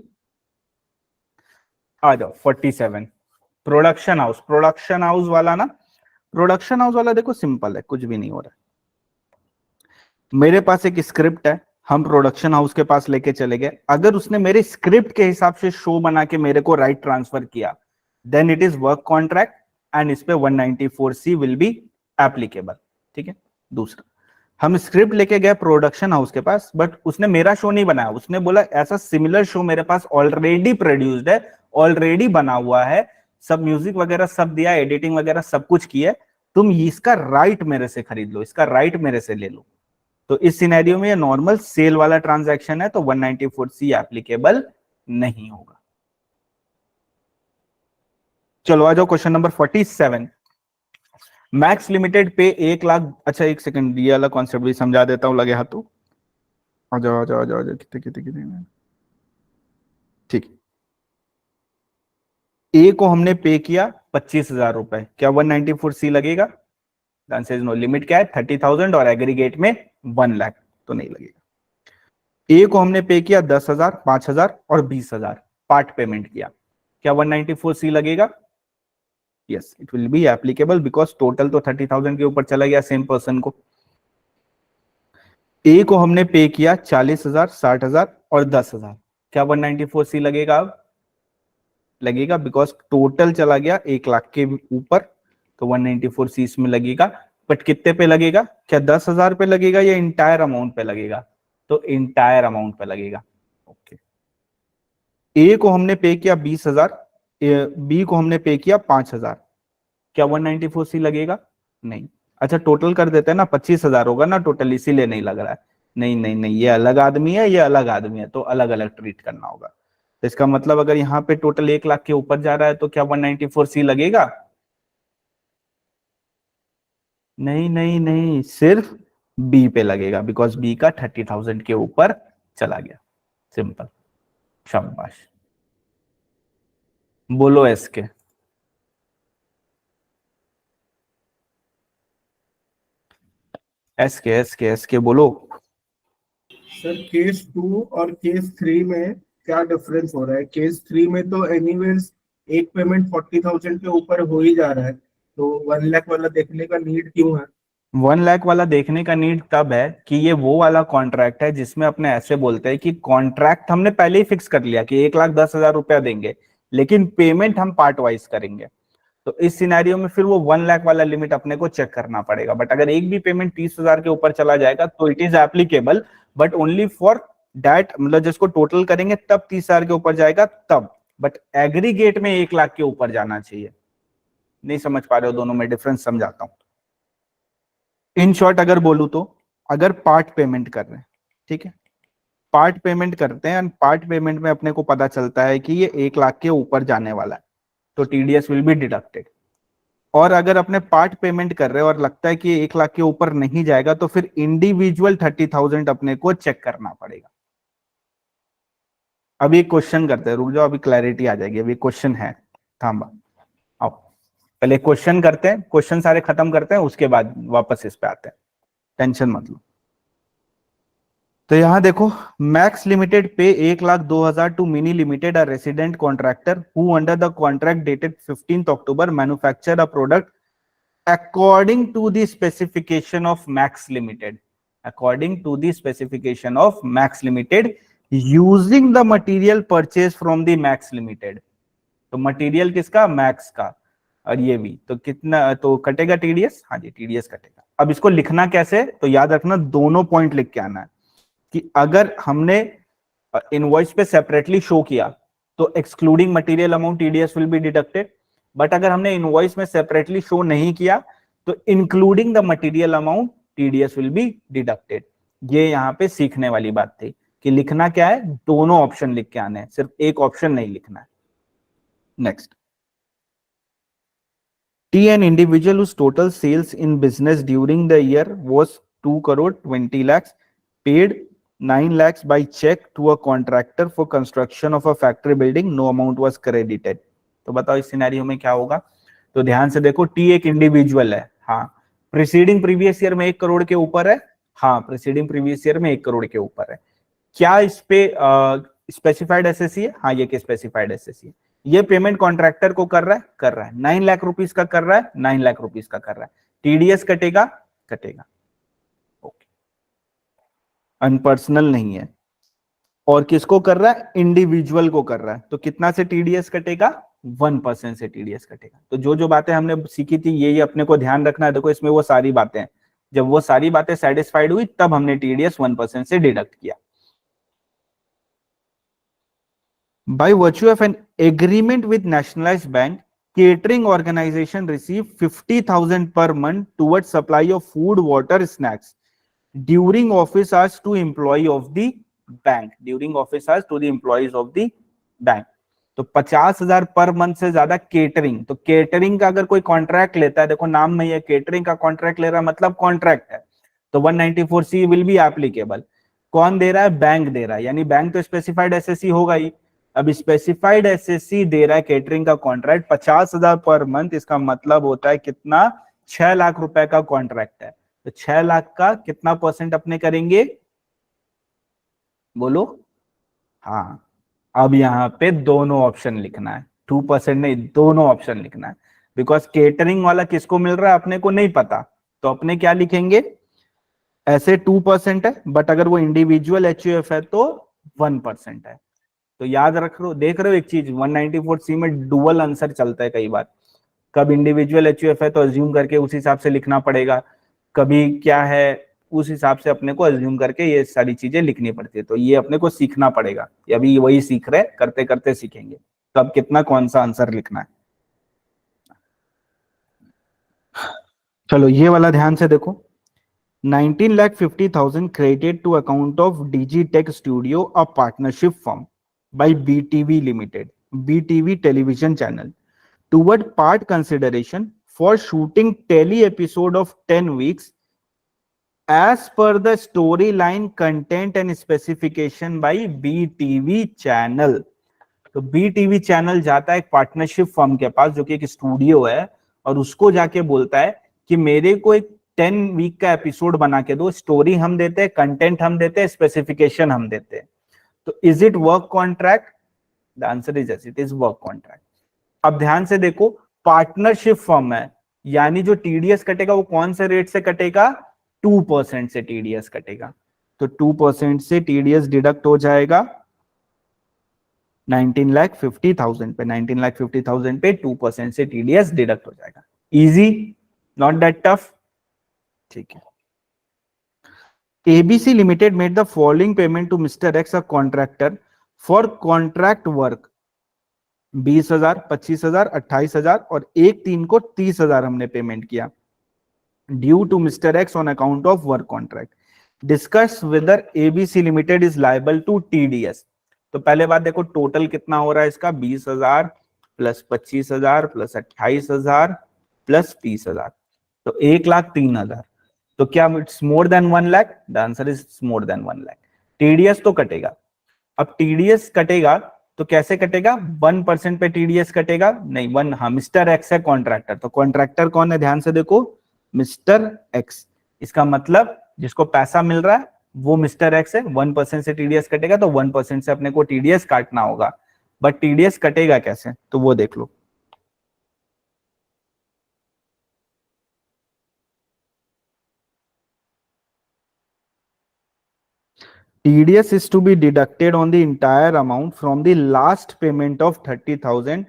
आ जाओ 47, प्रोडक्शन हाउस। प्रोडक्शन हाउस वाला ना, प्रोडक्शन हाउस वाला देखो सिंपल है, कुछ भी नहीं हो रहा है। मेरे पास एक स्क्रिप्ट है, हम प्रोडक्शन हाउस के पास लेके चले गए, अगर उसने मेरे स्क्रिप्ट के हिसाब से शो बना के मेरे को राइट ट्रांसफर किया, then it is work contract and इस पे 194C विल बी एप्लीकेबल, ठीक है। दूसरा, हम स्क्रिप्ट लेके गए प्रोडक्शन हाउस के पास, बट उसने मेरा शो नहीं बनाया, उसने बोला ऐसा सिमिलर शो मेरे पास ऑलरेडी प्रोड्यूस्ड है, ऑलरेडी बना हुआ है, सब म्यूजिक वगैरह सब दिया, एडिटिंग वगैरह सब कुछ किया, तुम इसका राइट मेरे से खरीद लो, इसका राइट मेरे से ले लो। तो इस सिनेरियो में ये नॉर्मल सेल वाला ट्रांजैक्शन है, तो 194C एप्लीकेबल नहीं होगा। चलो आ जाओ क्वेश्चन नंबर 47। मैक्स लिमिटेड पे 1 लाख, अच्छा एक सेकंड, ये वाला कॉन्सेप्ट भी समझा देता हूं, लगे हाथों। आ जाओ आ जाओ आ जाओ आ जाओ, कितने कितने कितने, ठीक। ए को हमने पे किया 25,000 रुपए, क्या 194C लगेगा? Answer is no. लिमिट क्या है? 30,000 और एग्रीगेट में 1 लाख, तो नहीं लगेगा। ए को हमने पे किया 10,000, 5,000 और 20,000, पार्ट पेमेंट किया, क्या 194C लगेगा? Yes, it will be applicable, because total तो 30,000 के ऊपर चला गया सेम पर्सन को। ए को हमने पे किया 40,000, 60,000 और 10,000, क्या 194C लगेगा? अब लगेगा, बिकॉज टोटल चला गया 1 लाख के ऊपर, तो 194C इसमें लगेगा। बट कितने पे लगेगा? क्या 10,000 पे लगेगा या इंटायर अमाउंट पे लगेगा? तो इंटायर अमाउंट पे लगेगा। ओके। ए को हमने पे किया 20,000, बी को हमने पे किया 5,000, क्या 194C लगेगा? नहीं। अच्छा टोटल कर देते हैं ना, 25,000 होगा ना टोटल, इसीलिए नहीं लग रहा है। नहीं नहीं नहीं, ये अलग आदमी है, ये अलग आदमी है, तो अलग अलग ट्रीट करना होगा। तो इसका मतलब अगर यहाँ पे टोटल 1 लाख के ऊपर जा रहा है, तो क्या 194C लगेगा? नहीं नहीं नहीं, सिर्फ बी पे लगेगा, बिकॉज बी का 30,000 के ऊपर चला गया। सिंपल। शाबाश। बोलो एस के। एस के बोलो। सर केस 2 और केस 3 में क्या डिफरेंस हो रहा है? केस 3 में तो एनीवेज एक पेमेंट 40,000 के ऊपर हो ही जा रहा है, तो 1 लाख वाला देखने का नीड क्यों है? 1 लाख वाला देखने का नीड तब है कि ये वो वाला कॉन्ट्रैक्ट है जिसमें अपने ऐसे बोलते हैं कि कॉन्ट्रैक्ट हमने पहले ही फिक्स कर लिया कि 1,10,000 रुपया देंगे, लेकिन पेमेंट हम पार्ट वाइज करेंगे। तो इस सिनेरियो में फिर वो 1 लाख वाला लिमिट अपने को चेक करना पड़ेगा। बट अगर एक भी पेमेंट 30,000 के ऊपर चला जाएगा तो it is applicable, but only for that, मतलब जिसको टोटल करेंगे तब 30,000 के ऊपर जाएगा तब। बट एग्रीगेट में 1 लाख के ऊपर जाना चाहिए। नहीं समझ पा रहे हो दोनों में डिफरेंस? समझाता हूं। इन शॉर्ट अगर बोलूं तो, अगर पार्ट पेमेंट कर रहे हैं, ठीक है, पार्ट पेमेंट करते हैं, पार्ट पेमेंट में अपने को पता चलता है कि ये 1 लाख के ऊपर जाने वाला है, तो टीडीएस विल बी डिडक्टेड। और अगर अपने पार्ट पेमेंट कर रहे हैं और लगता है कि 1 लाख के ऊपर नहीं जाएगा, तो फिर इंडिविजुअल 30,000 अपने को चेक करना पड़ेगा। अभी एक क्वेश्चन करते हैं, रुक जाओ, अभी क्लैरिटी आ जाएगी। अभी क्वेश्चन है, थांबा, आओ पहले क्वेश्चन करते हैं, क्वेश्चन सारे खत्म करते हैं, उसके बाद वापस इस पे आते हैं, टेंशन मत लो। तो यहां देखो, max limited pay 1,02,000 to Mini limited a resident contractor who under the contract dated 15 October manufacture a product according to the specification of Max Limited, according to the specification of Max Limited, using the material purchased from the Max Limited। तो material किसका? Max का। और ये भी तो कितना, तो कटेगा टीडीएस? हाँ जी, टीडीएस कटेगा। अब इसको लिखना कैसे? तो याद रखना, दोनों पॉइंट लिख के आना है कि अगर हमने इनवॉइस पे सेपरेटली शो किया तो excluding material amount TDS will be deducted. But अगर हमने इनवॉइस में सेपरेटली शो नहीं किया तो including the material amount TDS will be deducted. ये यहाँ पे सीखने वाली बात थी कि लिखना क्या है, दोनों ऑप्शन लिख के आने हैं, सिर्फ एक ऑप्शन नहीं लिखना है। Next, T, an individual whose total sales in business during the year was 2 crore 20 lakhs, paid 9 lakhs by check to a contractor for construction of a factory building, no amount was credited। तो बताओ इस scenario में क्या होगा? तो ध्यान से देखो, टी एक इंडिविजुअल है, हाँ, प्रीसीडिंग प्रीवियस ईयर में 1 करोड़ के ऊपर है, हाँ, प्रीसीडिंग प्रीवियस ईयर में 1 करोड़ के ऊपर है। क्या इस पे स्पेसिफाइड एसएससी है? हाँ, ये स्पेसिफाइड एसएससी है। ये पेमेंट कॉन्ट्रैक्टर को कर रहा है 9 लाख रुपीस का कर रहा है, 9 लाख रुपीस का कर रहा है, टीडीएस कटेगा? कटेगा। ओके, अनपर्सनल नहीं है। और किसको कर रहा है? इंडिविजुअल को कर रहा है, तो कितना से टीडीएस कटेगा? 1% से टीडीएस कटेगा। तो जो जो बातें हमने सीखी थी ये अपने को ध्यान रखना है। देखो इसमें वो सारी बातें हैं, जब वो सारी बातें सेटिस्फाइड हुई तब हमने टीडीएस 1% से डिडक्ट किया। By virtue of an agreement with nationalized bank, catering organization receive 50,000 per month towards supply of food, water, snacks during office hours to employee of the bank, during office hours to the employees of the bank। तो 50,000 per month से ज्यादा catering, तो catering का अगर कोई contract लेता है, देखो नाम में ये केटरिंग का कॉन्ट्रैक्ट ले रहा है, मतलब कॉन्ट्रैक्ट है, तो 194C विल बी एप्लीकेबल। कौन दे रहा है? बैंक दे रहा है, यानी बैंक तो स्पेसिफाइड एसएससी होगा ही। अब स्पेसिफाइड एसएससी दे रहा है केटरिंग का कॉन्ट्रैक्ट 50,000 पर मंथ, इसका मतलब होता है कितना? 6 लाख रुपए का कॉन्ट्रैक्ट है, तो 6 लाख का कितना परसेंट अपने करेंगे? बोलो। हाँ, अब यहाँ पे दोनों ऑप्शन लिखना है, 2% नहीं, दोनों ऑप्शन लिखना है। बिकॉज केटरिंग वाला किसको मिल रहा है अपने को नहीं पता, तो अपने क्या लिखेंगे? ऐसे 2% है, बट अगर वो इंडिविजुअल एचयूएफ है तो 1% है। तो याद रख लो, देख रहे हो एक चीज, 194C में डुअल आंसर चलता है कई बार। कब इंडिविजुअल एचयूएफ है तो अज्यूम करके उस हिसाब से लिखना पड़ेगा, कभी क्या है उस हिसाब से अपने को अज्यूम करके ये सारी चीजें लिखनी पड़ती है। तो ये अपने को सीखना पड़ेगा, अभी वही सीख रहे, करते करते सीखेंगे कब कितना कौन सा आंसर लिखना है। चलो ये वाला ध्यान से देखो, 19,50,000 credited to account of DigiTech Studio, a partnership firm by BTV Limited, BTV television channel, toward part consideration for shooting tele episode of 10 weeks as per the storyline content and specification by BTV channel। तो BTV channel जाता है एक partnership firm के पास जो कि एक studio है, और उसको जाके बोलता है कि मेरे को एक 10 वीक का एपिसोड बना के दो, स्टोरी हम देते हैं, कंटेंट हम देते हैं, स्पेसिफिकेशन हम देते हैं। तो is it work contract? The answer is yes, it is work contract. अब ध्यान से देखो, पार्टनरशिप फर्म है, यानी जो टीडीएस कटेगा वो कौन से रेट से कटेगा, 2% से टीडीएस कटेगा। तो 2% से टीडीएस डिडक्ट हो जाएगा 19,50,000 पे, 19,50,000 पे 2% से टीडीएस डिडक्ट हो जाएगा। Easy, not that tough. ठीक है। ABC Limited made the following payment to Mr. X, a contractor, for contract work 20,000, 25,000, 28,000 और 1/3 को 30,000 हमने पेमेंट किया, due to Mister X on account of work contract. Discuss whether ABC limited is liable to TDS। तो पहले बात देखो, total कितना हो रहा है इसका, 20,000 प्लस 25,000 प्लस 28,000 प्लस 30,000, तो 1,03,000। तो क्या it's more than 1 lakh? The answer is more than 1 lakh. TDS तो कटेगा। अब टीडीएस कटेगा तो कैसे कटेगा, 1% पे टीडीएस कटेगा, नहीं 1, हाँ मिस्टर एक्स है कॉन्ट्रैक्टर, तो कॉन्ट्रैक्टर कौन है, ध्यान से देखो, मिस्टर एक्स। इसका मतलब जिसको पैसा मिल रहा है वो मिस्टर एक्स है, 1% से टीडीएस कटेगा, तो 1% से अपने को टीडीएस काटना होगा। बट टीडीएस कटेगा कैसे, तो वो देख लो। TDS is to be deducted on the entire amount from the last payment of 30,000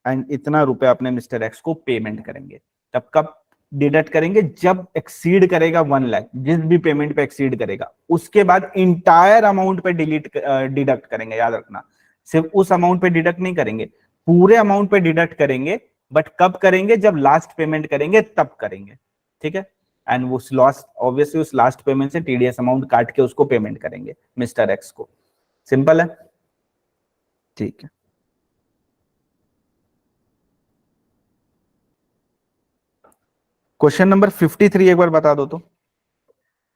and इतना रुपए अपने मिस्टर एक्स को पेमेंट करेंगे। तब कब डिडक्ट करेंगे, जब एक्सीड करेगा 1 लाख, जिस भी पेमेंट पे एक्सीड करेगा उसके बाद इंटायर अमाउंट पे डिडक्ट करेंगे। याद रखना, सिर्फ उस अमाउंट पे डिडक्ट नहीं करेंगे, पूरे अमाउंट पे डिडक्ट करेंगे। बट कब करेंगे, जब लास्ट पेमेंट करेंगे तब करेंगे। ठीक है। एंड उस लास्ट, ऑब्वियसली उस लास्ट पेमेंट से टीडीएस अमाउंट काट के उसको पेमेंट करेंगे मिस्टर एक्स को। सिंपल है। ठीक है। क्वेश्चन नंबर 53 एक बार बता दो तो।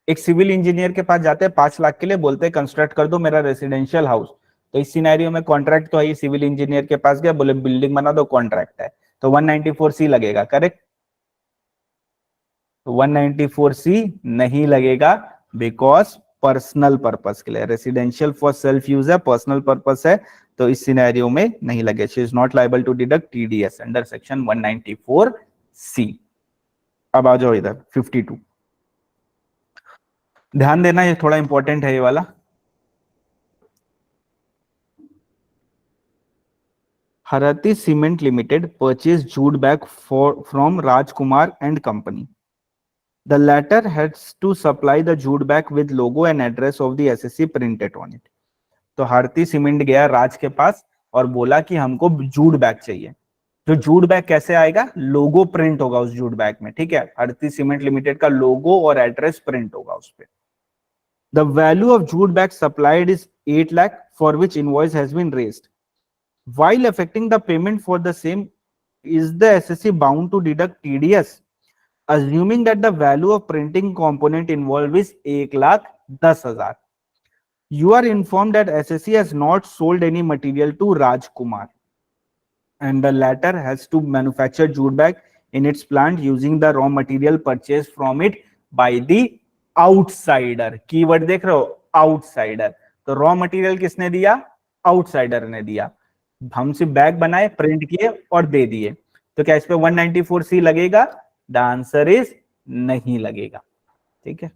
एक सिविल इंजीनियर के पास जाते हैं 5 लाख के लिए, बोलते हैं कंस्ट्रक्ट कर दो मेरा रेसिडेंशियल हाउस। तो इस सिनेरियो में कॉन्ट्रैक्ट तो है, सिविल इंजीनियर के पास गया, बोले बिल्डिंग बना दो, कॉन्ट्रैक्ट है, तो 194C लगेगा, करेक्ट। 194C नहीं लगेगा, बिकॉज पर्सनल पर्पस के लिए, रेसिडेंशियल फॉर सेल्फ यूज है, पर्सनल पर्पस है, तो इस सिनेरियो में नहीं लगे। She is not liable to deduct TDS under section 194C। अब आ जाओ इधर 52। ध्यान देना, ये थोड़ा इंपॉर्टेंट है ये वाला। Harathi Cement Limited purchased jute bag from Rajkumar and Company. The latter has to supply the jute bag with logo and address of the SSC printed on it. तो हारती सीमेंट गया राज के पास और बोला कि हमको जूट बैग चाहिए। जो jute bag कैसे आएगा, लोगो प्रिंट होगा उस जूट बैग में। ठीक है, हारती सीमेंट लिमिटेड का लोगो और एड्रेस प्रिंट होगा उस पे। The value of jute bag supplied is 8 lakh, for which invoice has been raised. While affecting the payment for the same, is the SSC bound to deduct TDS? Assuming that the value of printing component involved is 1,10,000. You are informed that SSC has not sold any material to Rajkumar, and the latter has to manufacture jute bag in its plant using the raw material purchased from it by the outsider. Keyword देख रहे हो, outsider. तो raw material किसने दिया, outsider ने दिया। हम सिर्फ बैग बनाए, प्रिंट किए और दे दिए। तो क्या इस पे 194C लगेगा? द आंसर इज नहीं लगेगा। ठीक है,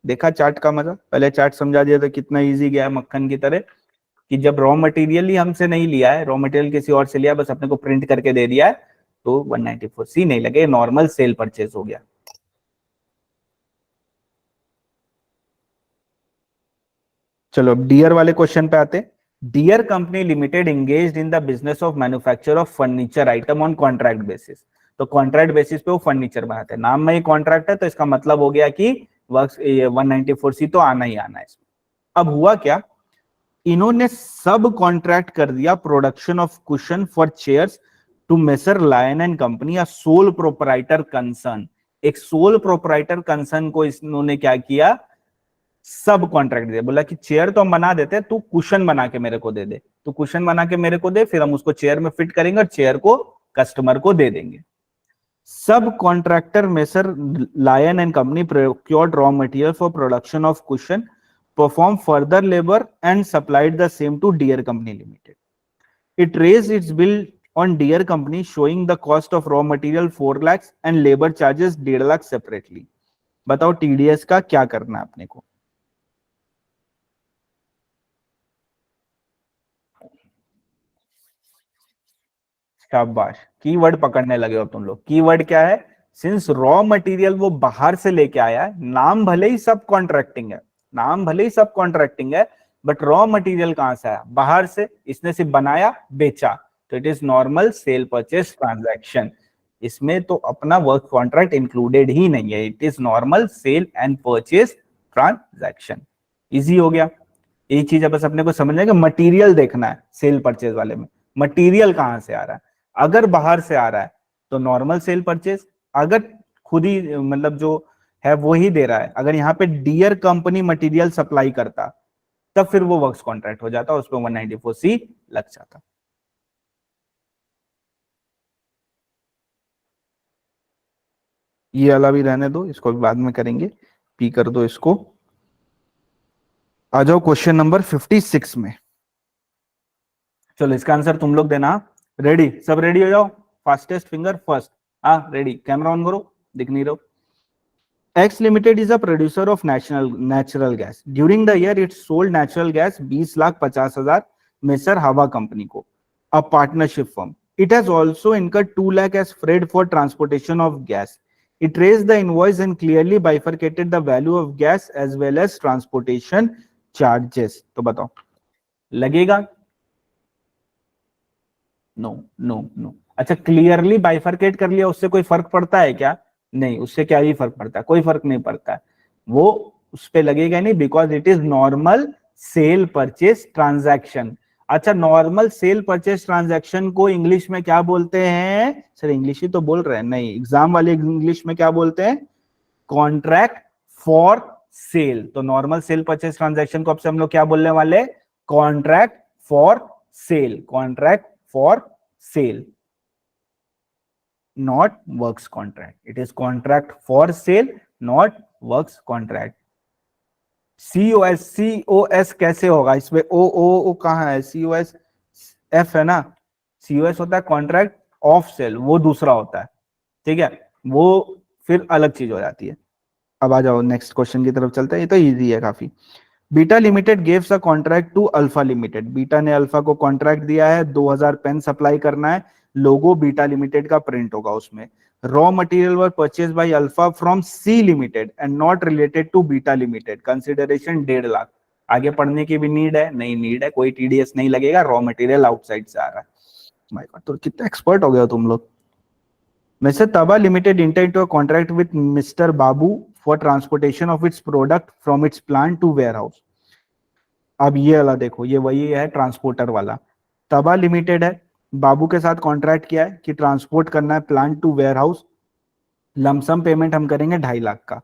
देखा चार्ट का मजा, पहले चार्ट समझा दिया था कितना इजी गया मक्खन की तरह, कि जब रॉ मटेरियल ही हमसे नहीं लिया है, रॉ मटेरियल किसी और से लिया, बस अपने को प्रिंट करके दे दिया है, तो 194C नहीं लगे, नॉर्मल सेल परचेज हो गया। चलो अब डियर वाले क्वेश्चन पे आते। Dear company limited engaged in the business of manufacture of furniture item on contract basis. तो कॉन्ट्रैक्ट बेसिस पे वो फर्नीचर बनाते हैं, नाम में ही कॉन्ट्रैक्ट है, तो इसका मतलब हो गया कि वर्क्स 194C तो आना ही आना है इसमें। अब हुआ क्या, इन्होंने सब कॉन्ट्रैक्ट कर दिया production of cushion for chairs to Messrs Lion and company, a sole proprietor concern. एक सोल प्रोपराइटर कंसर्न को इन्होंने क्या किया, सब कॉन्ट्रैक्ट दिया। बोला कि चेयर तो हम बना देते, तू कुशन बना के मेरे को दे दे, तू कुशन बना के मेरे को दे, फिर हम उसको चेयर में फिट करेंगे और चेयर को कस्टमर को दे देंगे। Sub contractor Messrs Lion and company procured raw material for production of cushion, performed further labor and supplied the same to Deere Company Limited. It raised its bill on dear company showing the cost of raw material 4 lakhs and labor charges 1.5 lakh separately. बताओ TDS का क्या करना है अपने को. शाबाश, keyword पकड़ने लगे हो तुम लोग. कीवर्ड क्या है? सिंस रॉ मटेरियल वो बाहर से लेके आया है, नाम भले ही सब कॉन्ट्रैक्टिंग है, नाम भले ही सब कॉन्ट्रैक्टिंग है, बट रॉ मटेरियल कहां से आया? बाहर से. इसने सिर्फ बनाया, बेचा, तो it is normal sale purchase transaction. इसमें तो अपना वर्क कॉन्ट्रैक्ट इंक्लूडेड ही नहीं है. It is normal sale and purchase transaction. Easy हो गया. एक चीज बस अपने को समझना है कि मटेरियल देखना है सेल परचेज वाले में. मटेरियल कहां से आ रहा है? अगर बाहर से आ रहा है तो नॉर्मल सेल परचेज. अगर खुद ही मतलब जो है वो ही दे रहा है, अगर यहाँ पे डियर कंपनी मटेरियल सप्लाई करता, तब फिर वो वर्क्स कॉन्ट्रैक्ट हो जाता, उस पर 194C लग जाता. ये वाला भी रहने दो, इसको भी बाद में करेंगे. पी कर दो इसको. आ जाओ क्वेश्चन नंबर 56 में. चलो इसका आंसर तुम लोग देना. रेडी? सब रेडी हो जाओ. Fastest finger first. हाँ रेडी. कैमरा ऑन करो. दिख नहीं रहो. X Limited is a producer of natural gas. During the year, it sold natural gas 20,50,000 Messer Hava Company को, a partnership firm. It has also incurred 2 lakh as freight for transportation of gas. It raised the invoice and clearly bifurcated the value of gas as well as transportation charges. तो बताओ लगेगा? No no no. अच्छा, clearly bifurcate कर लिया, उससे कोई फर्क पड़ता है क्या? नहीं, उससे क्या ही फर्क पड़ता है? कोई फर्क नहीं पड़ता है. वो उस पे लगेगा नहीं, because it is normal cell purchase transaction. अच्छा, नॉर्मल सेल परचेज ट्रांजैक्शन को इंग्लिश में क्या बोलते हैं? सर इंग्लिश ही तो बोल रहे हैं. नहीं, एग्जाम वाले इंग्लिश में क्या बोलते हैं? Contract for cell. तो नॉर्मल सेल परचेज ट्रांजैक्शन को अब से हम लोग क्या बोलने वाले? Contract for cell. Contract for cell, not works contract. It is contract for sale, not works contract. COS कैसे होगा? इसमें O कहाँ है? COS F है ना. COS होता है कॉन्ट्रैक्ट ऑफ सेल, वो दूसरा होता है. ठीक है, वो फिर अलग चीज हो जाती है. अब आ जाओ नेक्स्ट क्वेश्चन की तरफ चलते हैं. ये तो इजी है काफी. Beta limited gives a contract to Alpha limited. Beta ने अल्फा को कॉन्ट्रैक्ट दिया है, 2000 पेन सप्लाई करना है. लोगो बीटा लिमिटेड का प्रिंट होगा उसमें. Raw material were purchase by Alpha from C limited and not related to Beta limited. Consideration 1.5 lakh. आगे पढ़ने की भी नीड है? नहीं नीड है. कोई टीडीएस नहीं लगेगा. रॉ मटेरियल आउटसाइड से आ रहा है. माय गॉड, तो कितना एक्सपर्ट हो गया तुम लोग. Mr. Taba Limited entered into a contract with Mr. Babu for transportation of its product from its plant to warehouse. अब ये वाला देखो, ये वही है ट्रांसपोर्टर वाला. तबा लिमिटेड है, बाबू के साथ कॉन्ट्रैक्ट किया है कि ट्रांसपोर्ट करना है plant to warehouse. Lumpsum payment हम करेंगे 2.5 लाख का.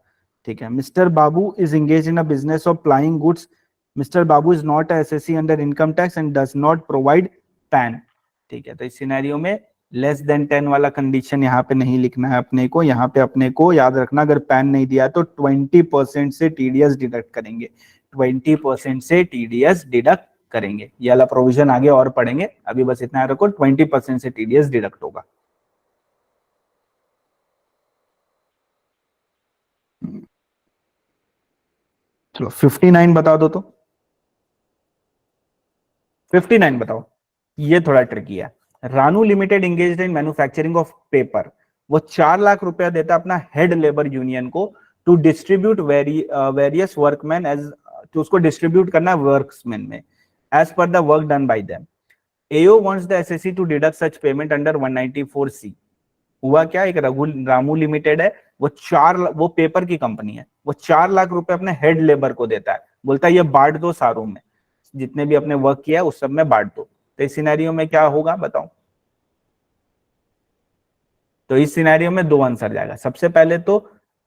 ठीक है. Mister Babu is engage in a business of plying goods. Mister Babu is not assessee under income tax and does not provide PAN. ठीक है, तो इस सिनेरियो में लेस देन 10 वाला कंडीशन यहाँ पे नहीं लिखना है अपने को. यहाँ पे अपने को याद रखना, अगर पैन नहीं दिया तो 20% से टीडीएस डिडक्ट करेंगे. 20% से टीडीएस डिडक्ट करेंगे. ये वाला प्रोविजन आगे और पढ़ेंगे, अभी बस इतना रखो, 20% से टीडीएस डिडक्ट होगा. चलो 59 बता दो. तो 59 बताओ. ये थोड़ा ट्रिकी है. Ranu limited engaged in manufacturing of paper. वो 4 लाख रुपया देता अपना हेड लेबर यूनियन को to distribute various workman as, तो उसको डिस्ट्रीब्यूट करना वर्क्समैन में as per the work done by them. AO wants the assessee to deduct such payment under 194C. हुआ क्या? एक रामू लिमिटेड है, वो पेपर की कंपनी है, वो 4 लाख रुपए अपने हेड लेबर को देता है. बोलता है ये बांट दो सारों में, जितने भी अपने वर्क किया उस सब में बांट दो. तो इस सिनेरियो में क्या होगा बताओ? तो इस सिनेरियो में 2 आंसर जाएगा. सबसे पहले तो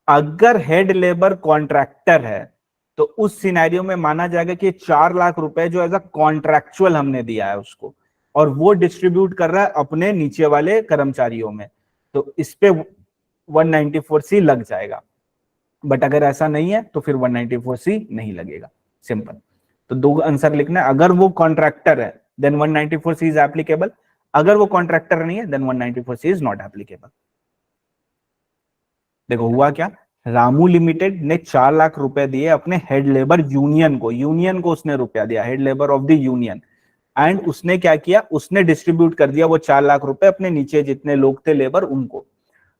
अगर हेड लेबर कॉन्ट्रैक्टर है तो उस सिनेरियो में माना जाएगा कि 4 लाख रुपए जो एज अ कॉन्ट्रैक्चुअल हमने दिया है उसको, और वो डिस्ट्रीब्यूट कर रहा है अपने नीचे वाले कर्मचारियों में, तो इस पे 194C लग जाएगा. बट अगर ऐसा नहीं है तो फिर 194C नहीं लगेगा. सिंपल. तो 2 आंसर लिखना है. अगर वो कॉन्ट्रैक्टर है देन 194C इज एप्लीकेबल. अगर वो कॉन्ट्रैक्टर नहीं है then 194C is not applicable. देखो हुआ क्या, रामू लिमिटेड ने 4 लाख रुपए दिए अपने हेड लेबर यूनियन को उसने रुपया दिया, head labour of the union, and उसने क्या किया, उसने डिस्ट्रीब्यूट कर दिया वो 4 लाख रुपए अपने नीचे जितने लोग थे लेबर उनको।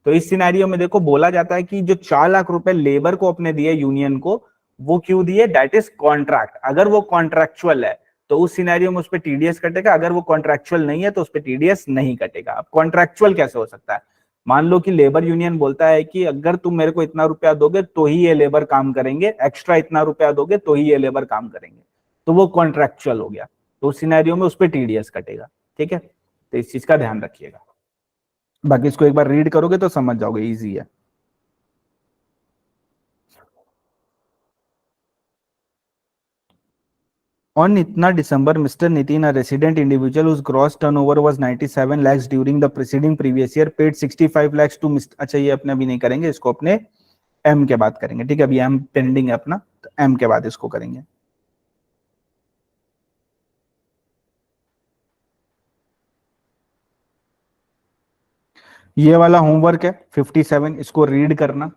तो इस सिनेरियो में देखो बोला जाता है कि जो 4 लाख रुपए लेबर को अपने दिए यूनियन को, वो क्यों दिए, दैट इज कॉन्ट्रैक्ट। अगर वो कॉन्ट्रैक्चुअल है तो उस सिनेरियो में उस पर टीडीएस कटेगा, अगर वो कॉन्ट्रैक्चुअल नहीं है तो उस पर टीडीएस नहीं कटेगा। अब कॉन्ट्रैक्चुअल कैसे हो सकता है, मान लो कि लेबर यूनियन बोलता है कि अगर तुम मेरे को इतना रुपया दोगे तो ही ये लेबर काम करेंगे, एक्स्ट्रा इतना रुपया दोगे तो ही ये लेबर काम करेंगे, तो वो कॉन्ट्रैक्चुअल हो गया, तो उस सिनेरियो में उस पर टीडीएस कटेगा। ठीक है, तो इस चीज का ध्यान रखिएगा, बाकी इसको एक बार रीड करोगे तो समझ जाओगे, इजी है। On इतना December, Mr. Nitin, a resident individual whose gross turnover was 97 lakhs during the preceding previous year, paid 65 lakhs to Mr. अच्छा ये अपने अभी नहीं करेंगे, इसको अपने M के बाद करेंगे। ठीक है, अभी M पेंडिंग है अपना, तो M के बाद इसको करेंगे। ये वाला होमवर्क है 57, इसको रीड करना।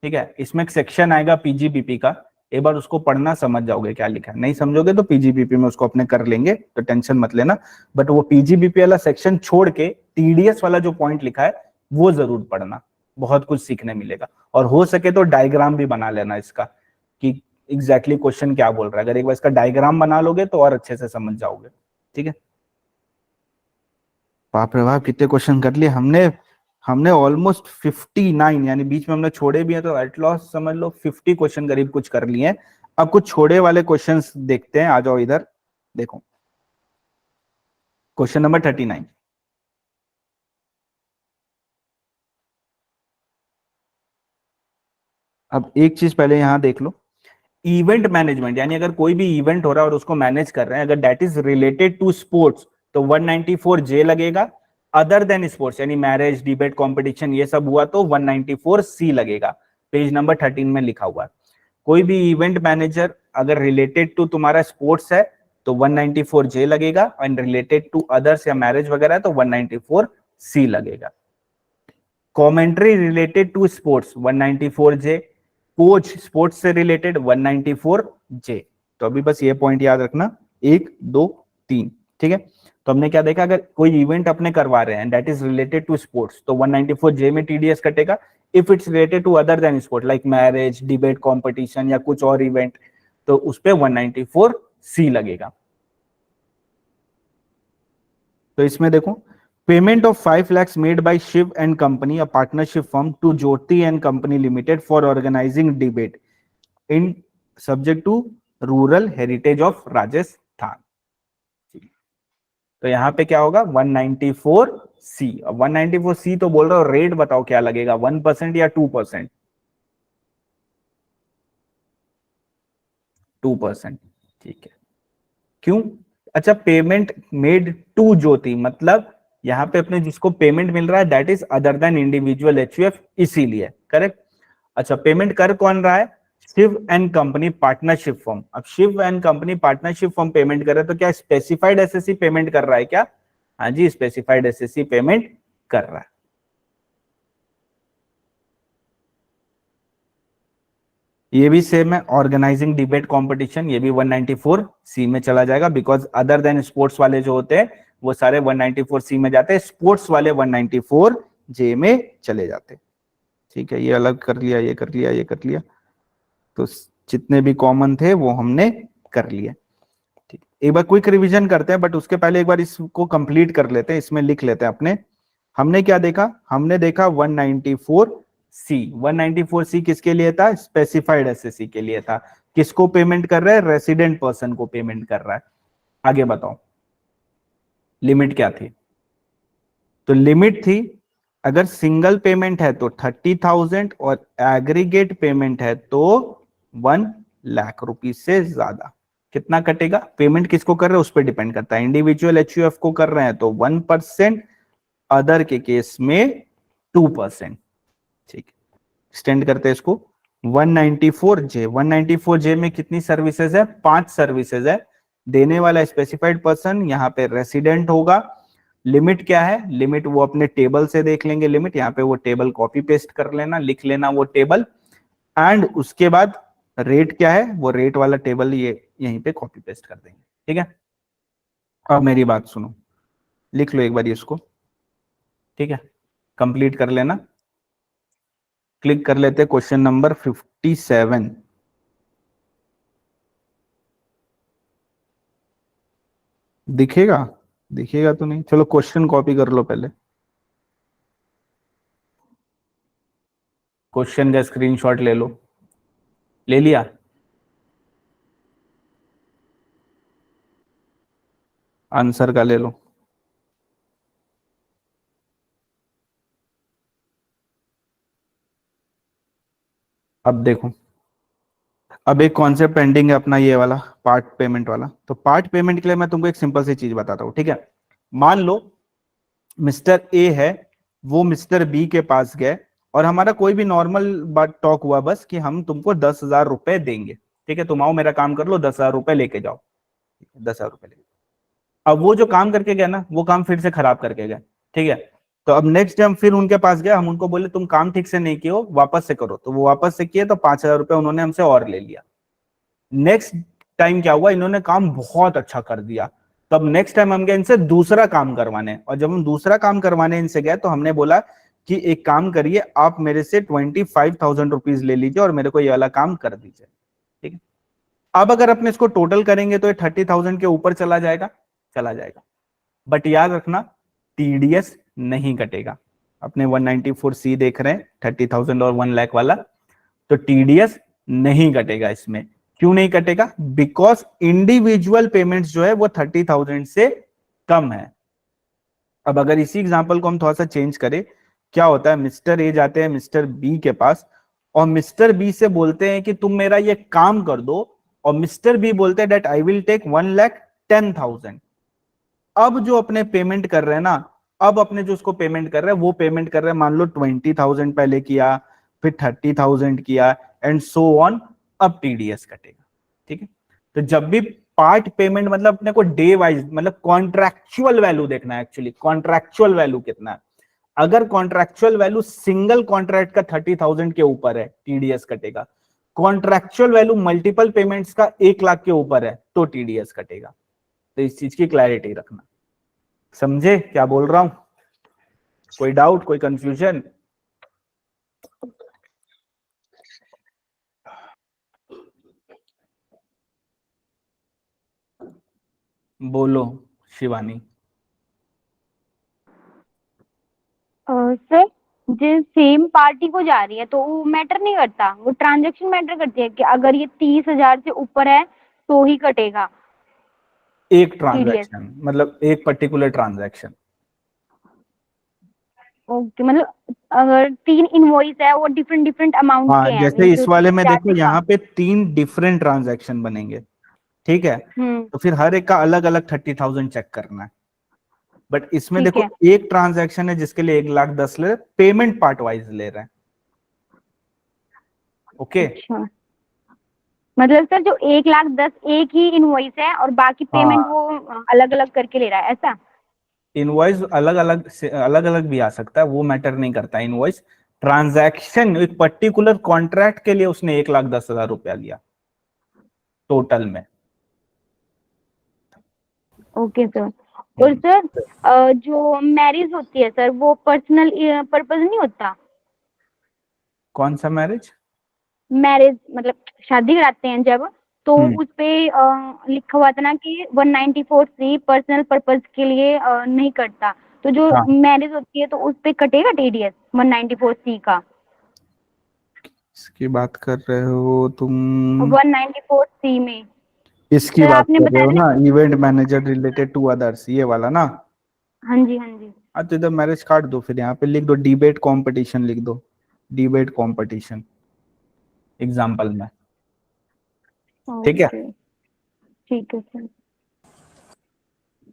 ठीक है, इसमें एक सेक्शन आएगा पीजीबीपी का, एक बार उसको पढ़ना, समझ जाओगे क्या लिखा है। नहीं समझोगे तो पीजीबीपी में उसको अपने कर लेंगे, तो टेंशन मत लेना, बट वो पीजीबीपी वाला सेक्शन छोड़ के टीडीएस वाला जो पॉइंट लिखा है वो जरूर पढ़ना, बहुत कुछ सीखने मिलेगा। और हो सके तो डायग्राम भी बना लेना इसका, कि एग्जैक्टली क्वेश्चन क्या बोल रहा है। अगर एक बार इसका डायग्राम बना लोगे तो और अच्छे से समझ जाओगे। ठीक है, बाप रे बाप कितने क्वेश्चन कर लिए हमने ऑलमोस्ट 59, यानी बीच में हमने छोड़े भी हैं, तो एट लॉस समझ लो 50 क्वेश्चन करीब कुछ कर लिए हैं। अब कुछ छोड़े वाले क्वेश्चंस देखते हैं, आ जाओ इधर देखो। क्वेश्चन नंबर 39, अब एक चीज पहले यहां देख लो, इवेंट मैनेजमेंट, यानी अगर कोई भी इवेंट हो रहा है और उसको मैनेज कर रहे हैं, अगर that is related to sports तो 194J लगेगा। अदर देन स्पोर्ट्स यानी मैरिज, डिबेट, कंपटीशन ये सब हुआ तो 194C लगेगा। पेज नंबर 13 में लिखा हुआ है। कोई भी इवेंट मैनेजर अगर रिलेटेड टू तुम्हारा स्पोर्ट्स है तो 194J लगेगा, एंड रिलेटेड टू अदर्स या मैरिज वगैरह है तो 194C लगेगा। Commentary related to sports 194J, coach sports से रिलेटेड 194J। तो अभी बस ये पॉइंट याद रखना, 1 2 3। ठीक है, तो हमने क्या देखा, अगर कोई इवेंट अपने करवा रहे हैं that is related to sports तो 194J में टीडीएस कटेगा। If it's related to other than sport like marriage, debate, competition या कुछ और इवेंट तो उस पे 194C लगेगा। तो इसमें देखो, payment of 5 lakhs made by Shiv and company, a partnership firm, to Jyoti and company limited for organising debate in subject to rural heritage of Rajasthan. तो यहां पे क्या होगा, 194C। अब 194C तो बोल रहा हूं, रेट बताओ क्या लगेगा, 1% या 2%? 2%। ठीक है, क्यों? अच्छा, पेमेंट मेड टू ज्योति मतलब यहां पे अपने जिसको पेमेंट मिल रहा है that is other than individual HUF, इसीलिए करेक्ट। अच्छा, पेमेंट कर कौन रहा है, Shiv and company partnership firm. अब Shiv and company partnership firm payment कर रहे हैं तो क्या स्पेसिफाइड एसएससी पेमेंट कर रहा है क्या? हाँ जी, स्पेसिफाइड एसएससी पेमेंट कर रहा है। ये भी सेम है, ऑर्गेनाइजिंग डिबेट कंपटीशन, ये भी 194C में चला जाएगा, बिकॉज अदर देन स्पोर्ट्स वाले जो होते हैं वो सारे 194C में जाते हैं, स्पोर्ट्स वाले 194J में चले जाते हैं। ठीक है, ये अलग कर लिया, ये कर लिया, ये कर लिया, तो जितने भी कॉमन थे वो हमने कर लिए। ठीक, एक बार क्विक रिवीजन करते हैं, बट उसके पहले एक बार इसको कंप्लीट कर लेते हैं, इसमें लिख लेते हैं अपने। हमने क्या देखा, हमने देखा 194C। 194C किसके लिए था, स्पेसिफाइड एसएससी के लिए था। किसको पेमेंट कर रहा है, रेसिडेंट पर्सन को पेमेंट कर रहा है। आगे बताओ लिमिट क्या थी? तो लिमिट थी, अगर सिंगल पेमेंट है तो 30,000 और एग्रीगेट पेमेंट है तो 1 लाख रुपीज से ज्यादा। कितना कटेगा, पेमेंट किसको कर रहे हैं उस पर डिपेंड करता है। इंडिविजुअल एचयूएफ को कर रहे हैं तो 1%, अदर के केस में 2%। ठीक, एक्सटेंड करते हैं इसको। 194J, 194J में कितनी सर्विसेज है, 5 सर्विसेज है। देने वाला स्पेसिफाइड पर्सन यहाँ पे रेसिडेंट होगा, लिमिट क्या है, लिमिट वो अपने टेबल से देख लेंगे, लिमिट यहाँ पे वो टेबल कॉपी पेस्ट कर लेना, लिख लेना वो टेबल, एंड उसके बाद रेट क्या है वो रेट वाला टेबल ये यहीं पे कॉपी पेस्ट कर देंगे। ठीक है, अब मेरी बात सुनो, लिख लो एक बार इसको। ठीक है, कंप्लीट कर लेना। क्लिक कर लेते क्वेश्चन नंबर 57। दिखेगा, दिखेगा तो नहीं, चलो क्वेश्चन कॉपी कर लो पहले, क्वेश्चन का स्क्रीनशॉट ले लो, ले लिया? आंसर का ले लो। अब देखो, अब एक कॉन्सेप्ट पेंडिंग है अपना ये वाला पार्ट पेमेंट वाला। तो पार्ट पेमेंट के लिए मैं तुमको एक सिंपल सी चीज बताता हूँ। ठीक है, मान लो मिस्टर ए है, वो मिस्टर बी के पास गए और हमारा कोई भी नॉर्मल बात टॉक हुआ बस कि हम तुमको 10,000 रुपए देंगे। ठीक है, तुम आओ मेरा काम कर लो, 10,000 रुपए लेके जाओ। 10,000 रुपए लेके, अब वो जो काम करके गया ना वो काम फिर से खराब करके गए। ठीक है, तो अब नेक्स्ट टाइम फिर उनके पास गया, हम उनको बोले तुम काम ठीक से नहीं किए हो, वापस से करो, तो वो वापस से किए, तो 5,000 रुपए उन्होंने हमसे और ले लिया। नेक्स्ट टाइम क्या हुआ, इन्होंने काम बहुत अच्छा कर दिया, तब नेक्स्ट टाइम हम गए इनसे दूसरा काम करवाने, और जब हम दूसरा काम करवाने इनसे गए तो हमने बोला कि एक काम करिए, आप मेरे से 25,000 रुपीज ले लीजिए और मेरे को ये वाला काम कर दीजिए। ठीक है, अब अगर अपने इसको टोटल करेंगे तो ये 30,000 के ऊपर चला जाएगा, चला जाएगा, बट याद रखना टीडीएस नहीं कटेगा। अपने 194C देख रहे हैं 30,000 और 1 लाख वाला, तो टीडीएस नहीं कटेगा इसमें। क्यों नहीं कटेगा? बिकॉज इंडिविजुअल पेमेंट्स जो है वो 30,000 से कम है। अब अगर इसी एग्जांपल को हम थोड़ा सा चेंज करें, क्या होता है, मिस्टर ए जाते हैं मिस्टर बी के पास और मिस्टर बी से बोलते हैं कि तुम मेरा ये काम कर दो, और मिस्टर बी बोलते हैं दैट आई विल टेक 1,10,000। अब जो अपने पेमेंट कर रहे हैं ना, अब अपने जो उसको पेमेंट कर रहे हैं वो पेमेंट कर रहे हैं, मान लो 20,000 पहले किया, फिर 30,000 किया, एंड सो ऑन, अब टीडीएस कटेगा। ठीक है, तो जब भी पार्ट पेमेंट, मतलब अपने को डे वाइज, मतलब कॉन्ट्रैक्चुअल वैल्यू देखना है, एक्चुअली कॉन्ट्रैक्चुअल वैल्यू कितना है। अगर कॉन्ट्रैक्चुअल वैल्यू सिंगल कॉन्ट्रैक्ट का 30,000 के ऊपर है, टीडीएस कटेगा। कॉन्ट्रैक्चुअल वैल्यू मल्टीपल पेमेंट्स का 1 लाख के ऊपर है तो टीडीएस कटेगा। तो इस चीज की क्लैरिटी रखना। समझे क्या बोल रहा हूं? कोई डाउट, कोई कंफ्यूजन? बोलो शिवानी। सर, जिस सेम पार्टी को जा रही है तो वो मैटर नहीं करता, वो ट्रांजैक्शन मैटर करती है कि अगर ये 30,000 से ऊपर है तो ही कटेगा एक टीडीएस। ट्रांजैक्शन, मतलब एक पर्टिकुलर ट्रांजैक्शन। ओके, मतलब अगर 3 इनवॉइस है वो डिफरेंट डिफरेंट अमाउंट हाँ, के हैं, जैसे मीन्स इस वाले में 30,000 देखो से यहाँ कम। पे 3 डिफरेंट ट्रांजैक्शन बनेंगे। ठीक है, तो फिर हर एक का अलग अलग 30,000 चेक करना है। बट इसमें ठीक देखो है। एक ट्रांजैक्शन है जिसके लिए 1,10,000 ले रहे, पेमेंट पार्ट वाइज ले रहे हैं। ओके, अच्छा, मतलब सर जो 1,10,000 एक ही इनवॉइस है और बाकी पेमेंट हाँ, वो अलग अलग करके ले रहा है, ऐसा? इनवॉइस अलग अलग से अलग अलग भी आ सकता है, वो मैटर नहीं करता। इनवॉइस ट्रांजैक्शन, एक पर्टिकुलर कॉन्ट्रैक्ट के लिए उसने 1,10,000 रुपया लिया टोटल में। Okay sir. और सर जो मैरिज होती है सर, वो पर्सनल पर्पज नहीं होता? कौन सा मैरिज? मैरिज मतलब शादी कराते हैं जब, तो हम्म, उस पे लिखा हुआ था ना कि 194C पर्सनल पर्पज के लिए नहीं करता, तो जो हाँ, मैरिज होती है तो उस पे कटेगा टीडीएस 194C का? इसकी बात कर रहे हो तुम? 194C में इसकी सर बात आपने कर रहे हो बताया था ना, ना। Event manager related to others, ये वाला ना? हाँ जी, हाँ जी। हाँ, तो इधर मैरिज काट दो, फिर यहाँ पे लिख दो डिबेट कंपटीशन, लिख दो डिबेट कंपटीशन एग्जाम्पल में। ठीक है, ओके, ठीक है सर।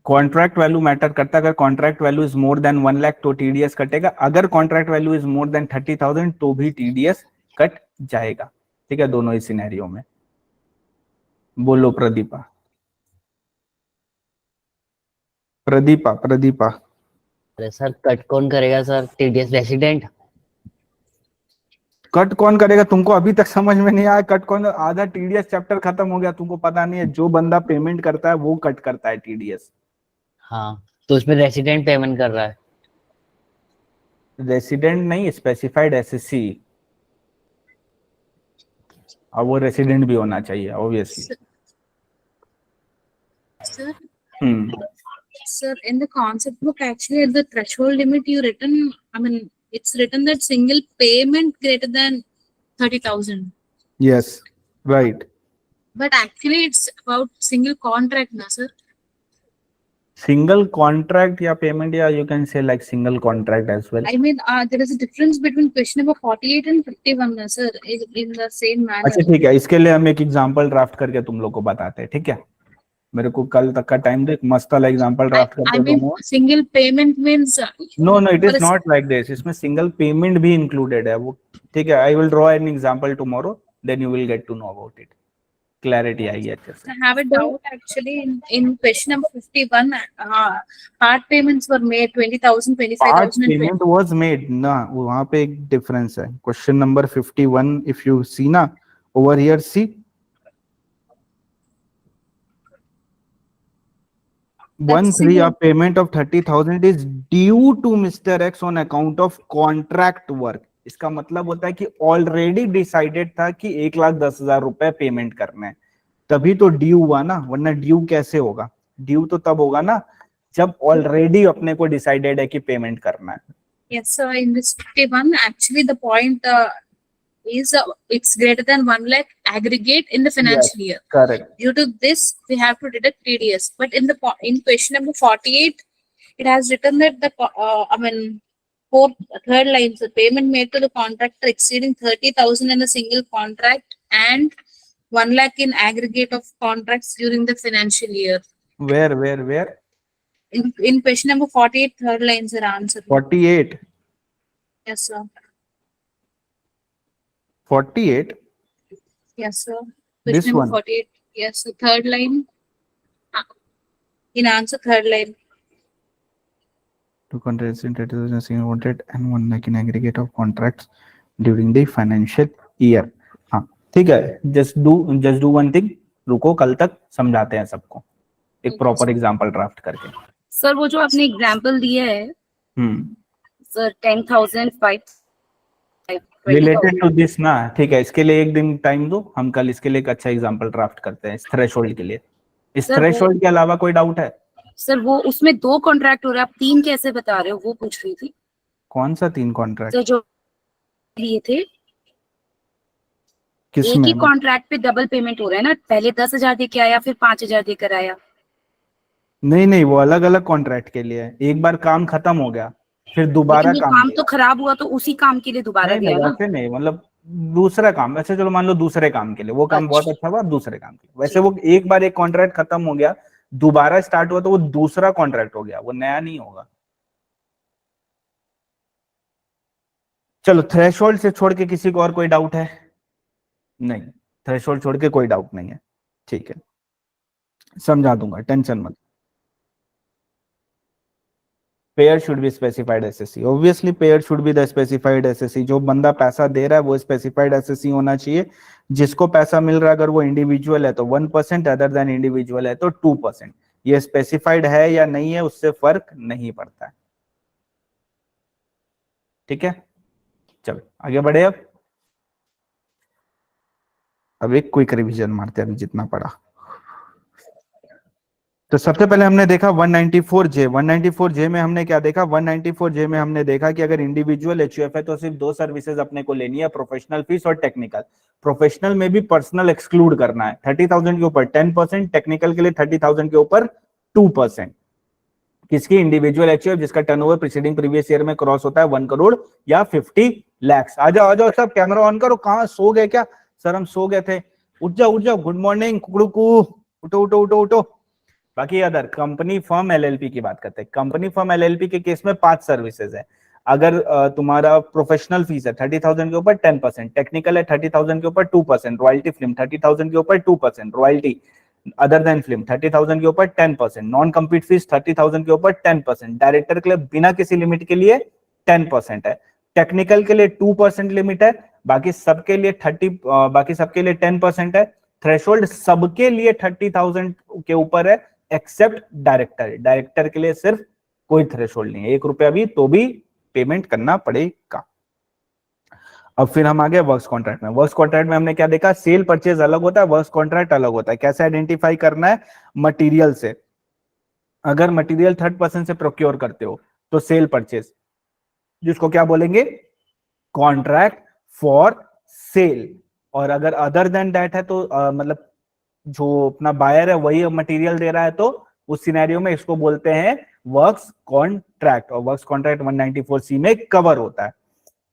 कॉन्ट्रैक्ट वैल्यू मैटर करता है, अगर contract value is more than 1 lakh तो टीडीएस कटेगा, अगर contract value is more than 30,000 तो भी टीडीएस कट जाएगा। ठीक है, दोनों ही सिनेरियो में। बोलो प्रदीपा, प्रदीपा, प्रदीपा। अरे सर कट कौन करेगा सर, टीडीएस रेसिडेंट? कट कौन करेगा तुमको अभी तक समझ में नहीं आया? कट कौन, आधा टीडीएस चैप्टर खत्म हो गया, तुमको पता नहीं है? जो बंदा पेमेंट करता है वो कट करता है टीडीएस। हाँ तो उसमें रेसिडेंट पेमेंट कर रहा है। रेसिडेंट नहीं, स्पेसिफाइड एसएससी, और वो रेसिडेंट भी होना चाहिए obviously. Sir, hmm, sir, in the concept book, actually at the threshold limit, you written, I mean, it's written that single payment greater than 30,000. Yes right. But actually, it's about single contract, na sir. Single contract या payment, या you can say like single contract as well. I mean, there is a difference between question number 48 and 51, na sir, in the same manner. अच्छा ठीक है, इसके लिए हम एक example draft करके तुम लोग को बताते हैं, ठीक है? मेरे को कल तक का टाइम दे, मस्त वाला एग्जांपल ड्राफ्ट I करके mean, दूंगा। single payment means. No no, it is for a- not like this, इसमें सिंगल पेमेंट भी इंक्लूडेड है वो, ठीक है? I will draw an example tomorrow, then you will get to know about it, clarity आएगी अच्छे से। I have a doubt actually in question number 51. Part payments were made 20,000, part 25,000 and 20. Payment was made ना, वहां पे एक difference है। Question number 51 if you see ना, over here see, 1(3) a payment of 30,000 is due to Mr. X on account of contract work। इसका मतलब होता है कि ऑलरेडी डिसाइडेड था कि 1,10,000 रुपए पेमेंट करना है, तभी तो ड्यू हुआ ना, वरना ड्यू कैसे होगा? ड्यू तो तब होगा ना जब ऑलरेडी अपने को डिसाइडेड है कि पेमेंट करना है। Yes, sir. In this 51, actually the point is it's greater than 1 lakh aggregate in the financial year. Correct. Due to this, we have to deduct TDS. But in in question number 48, it has written that the I mean third line, so payment made to the contractor exceeding 30,000 in a single contract and 1 lakh in aggregate of contracts during the financial year. Where? In question number 48, third line, sir, answer. 48, Yes, sir. 48, Yes, sir. This Question number one? 48. Yes, sir. Third line. In answer, third line. two contracts in 30,000 wanted and 1 lakh in aggregate of contracts during the financial year। हाँ ठीक है, just do one thing, रुको कल तक समझाते हैं सबको एक प्रॉपर एग्जांपल ड्राफ्ट करके। सर वो जो आपने एग्जाम्पल दिया है सर 10,005 रिलेटेड टू दिस ना, ठीक है? इसके लिए एक दिन टाइम दो, हम कल इसके लिए एक अच्छा एग्जांपल ड्राफ्ट करते हैं इस थ्रेशोल्ड के लिए। इस सर, थ्रेशोल्ड के अलावा कोई डाउट है? सर वो उसमें 2 कॉन्ट्रैक्ट हो रहे हैं, आप 3 कैसे बता रहे हो, वो पूछ रही थी। कौन सा 3 कॉन्ट्रैक्ट? सर जो लिए थे एक किसमें? ही कॉन्ट्रैक्ट पे डबल पेमेंट हो रहा है ना, पहले 10,000 दे के आया फिर 5,000 देकर आया। नहीं, वो अलग अलग कॉन्ट्रैक्ट के लिए है। एक बार काम खत्म हो गया फिर दोबारा लेकिन वो काम तो खराब हुआ तो उसी काम के लिए दोबारा नहीं, दिया ना। वैसे नहीं, मतलब दूसरा काम, वैसे चलो मान लो दूसरे काम के लिए, वो काम बहुत अच्छा हुआ, दूसरे काम के लिए। वैसे वो एक बार एक कॉन्ट्रैक्ट खत्म हो गया, दोबारा स्टार्ट हुआ तो वो दूसरा कॉन्ट्रैक्ट हो गया, वो नया नहीं होगा। चलो, थ्रेशोल्ड से छोड़ के किसी को और कोई डाउट है? नहीं, थ्रेशोल्ड छोड़ के कोई डाउट नहीं है, ठीक है? समझा दूंगा, टेंशन मत। Pair should be specified SSC, obviously pair should be the specified SSC. जो बंदा पैसा दे रहा है वो स्पेसिफाइड एसएससी होना चाहिए। जिसको पैसा मिल रहा है अगर वो इंडिविजुअल है तो 1%, अदर देन इंडिविजुअल है तो 2%। ये स्पेसिफाइड है या नहीं है उससे फर्क नहीं पड़ता है, ठीक है? चलो आगे बढ़े। अब एक क्विक रिवीजन मारते हैं अभी जितना पड़ा। तो सबसे पहले हमने देखा 194J। 194J में हमने क्या देखा? 194J में हमने देखा कि अगर इंडिविजुअल एचयूएफ है तो सिर्फ 2 सर्विसेज अपने को लेनी है, प्रोफेशनल फीस और टेक्निकल। प्रोफेशनल में भी पर्सनल एक्सक्लूड करना है। 30,000 के ऊपर 10%, टेक्निकल के लिए 30,000 के ऊपर 2%। किसकी? इंडिविजुअल एचयूएफ जिसका टर्नओवर प्रीसीडिंग प्रीवियस ईयर में क्रॉस होता है 1 करोड़ या 50 लाख। आ जाओ सब, कैमरा ऑन करो। कहाँ सो गए क्या? सर हम सो गए थे। उठ जाओ, गुड मॉर्निंग कुकड़ू, उठो। बाकी अदर कंपनी फर्म एलएलपी की बात करते हैं। कंपनी फर्म एलएलपी के केस में 5 सर्विसेज है। अगर तुम्हारा प्रोफेशनल फीस है 30,000 के ऊपर 10%, टेक्निकल है 30,000 के ऊपर 2%, रॉयल्टी फिल्म 30,000 के ऊपर 2% रॉयल्टी, अदर देन फिल्म 30,000 के ऊपर 10%, नॉन कम्पीट फीस 30,000 के ऊपर 10%, डायरेक्टर के लिए बिना किसी लिमिट के लिए 10% है, टेक्निकल के लिए 2% लिमिट है, बाकी सबके लिए 10% है, थ्रेशोल्ड सबके लिए 30,000 के ऊपर है एक्सेप्ट डायरेक्टर, डायरेक्टर के लिए सिर्फ कोई थ्रेशोल्ड नहीं है, 1 रुपया भी तो भी पेमेंट करना पड़ेगा। अब फिर हम आ गए वर्क्स कॉन्ट्रैक्ट में। वर्क्स कॉन्ट्रैक्ट में हमने क्या देखा, सेल परचेज अलग होता है, वर्क्स कॉन्ट्रैक्ट अलग होता है। कैसे आइडेंटिफाई करना है, मटेरियल से, अगर मटेरियल थर्ड पर्सन से प्रोक्योर करते हो तो सेल परचेज, जिसको क्या बोलेंगे, कॉन्ट्रैक्ट फॉर सेल, और अगर अदर देन दैट है तो मतलब जो अपना बायर है वही मटेरियल दे रहा है तो उस सिनेरियो में इसको बोलते हैं वर्क्स कॉन्ट्रैक्ट, और वर्क्स कॉन्ट्रैक्ट 194C में कवर होता है।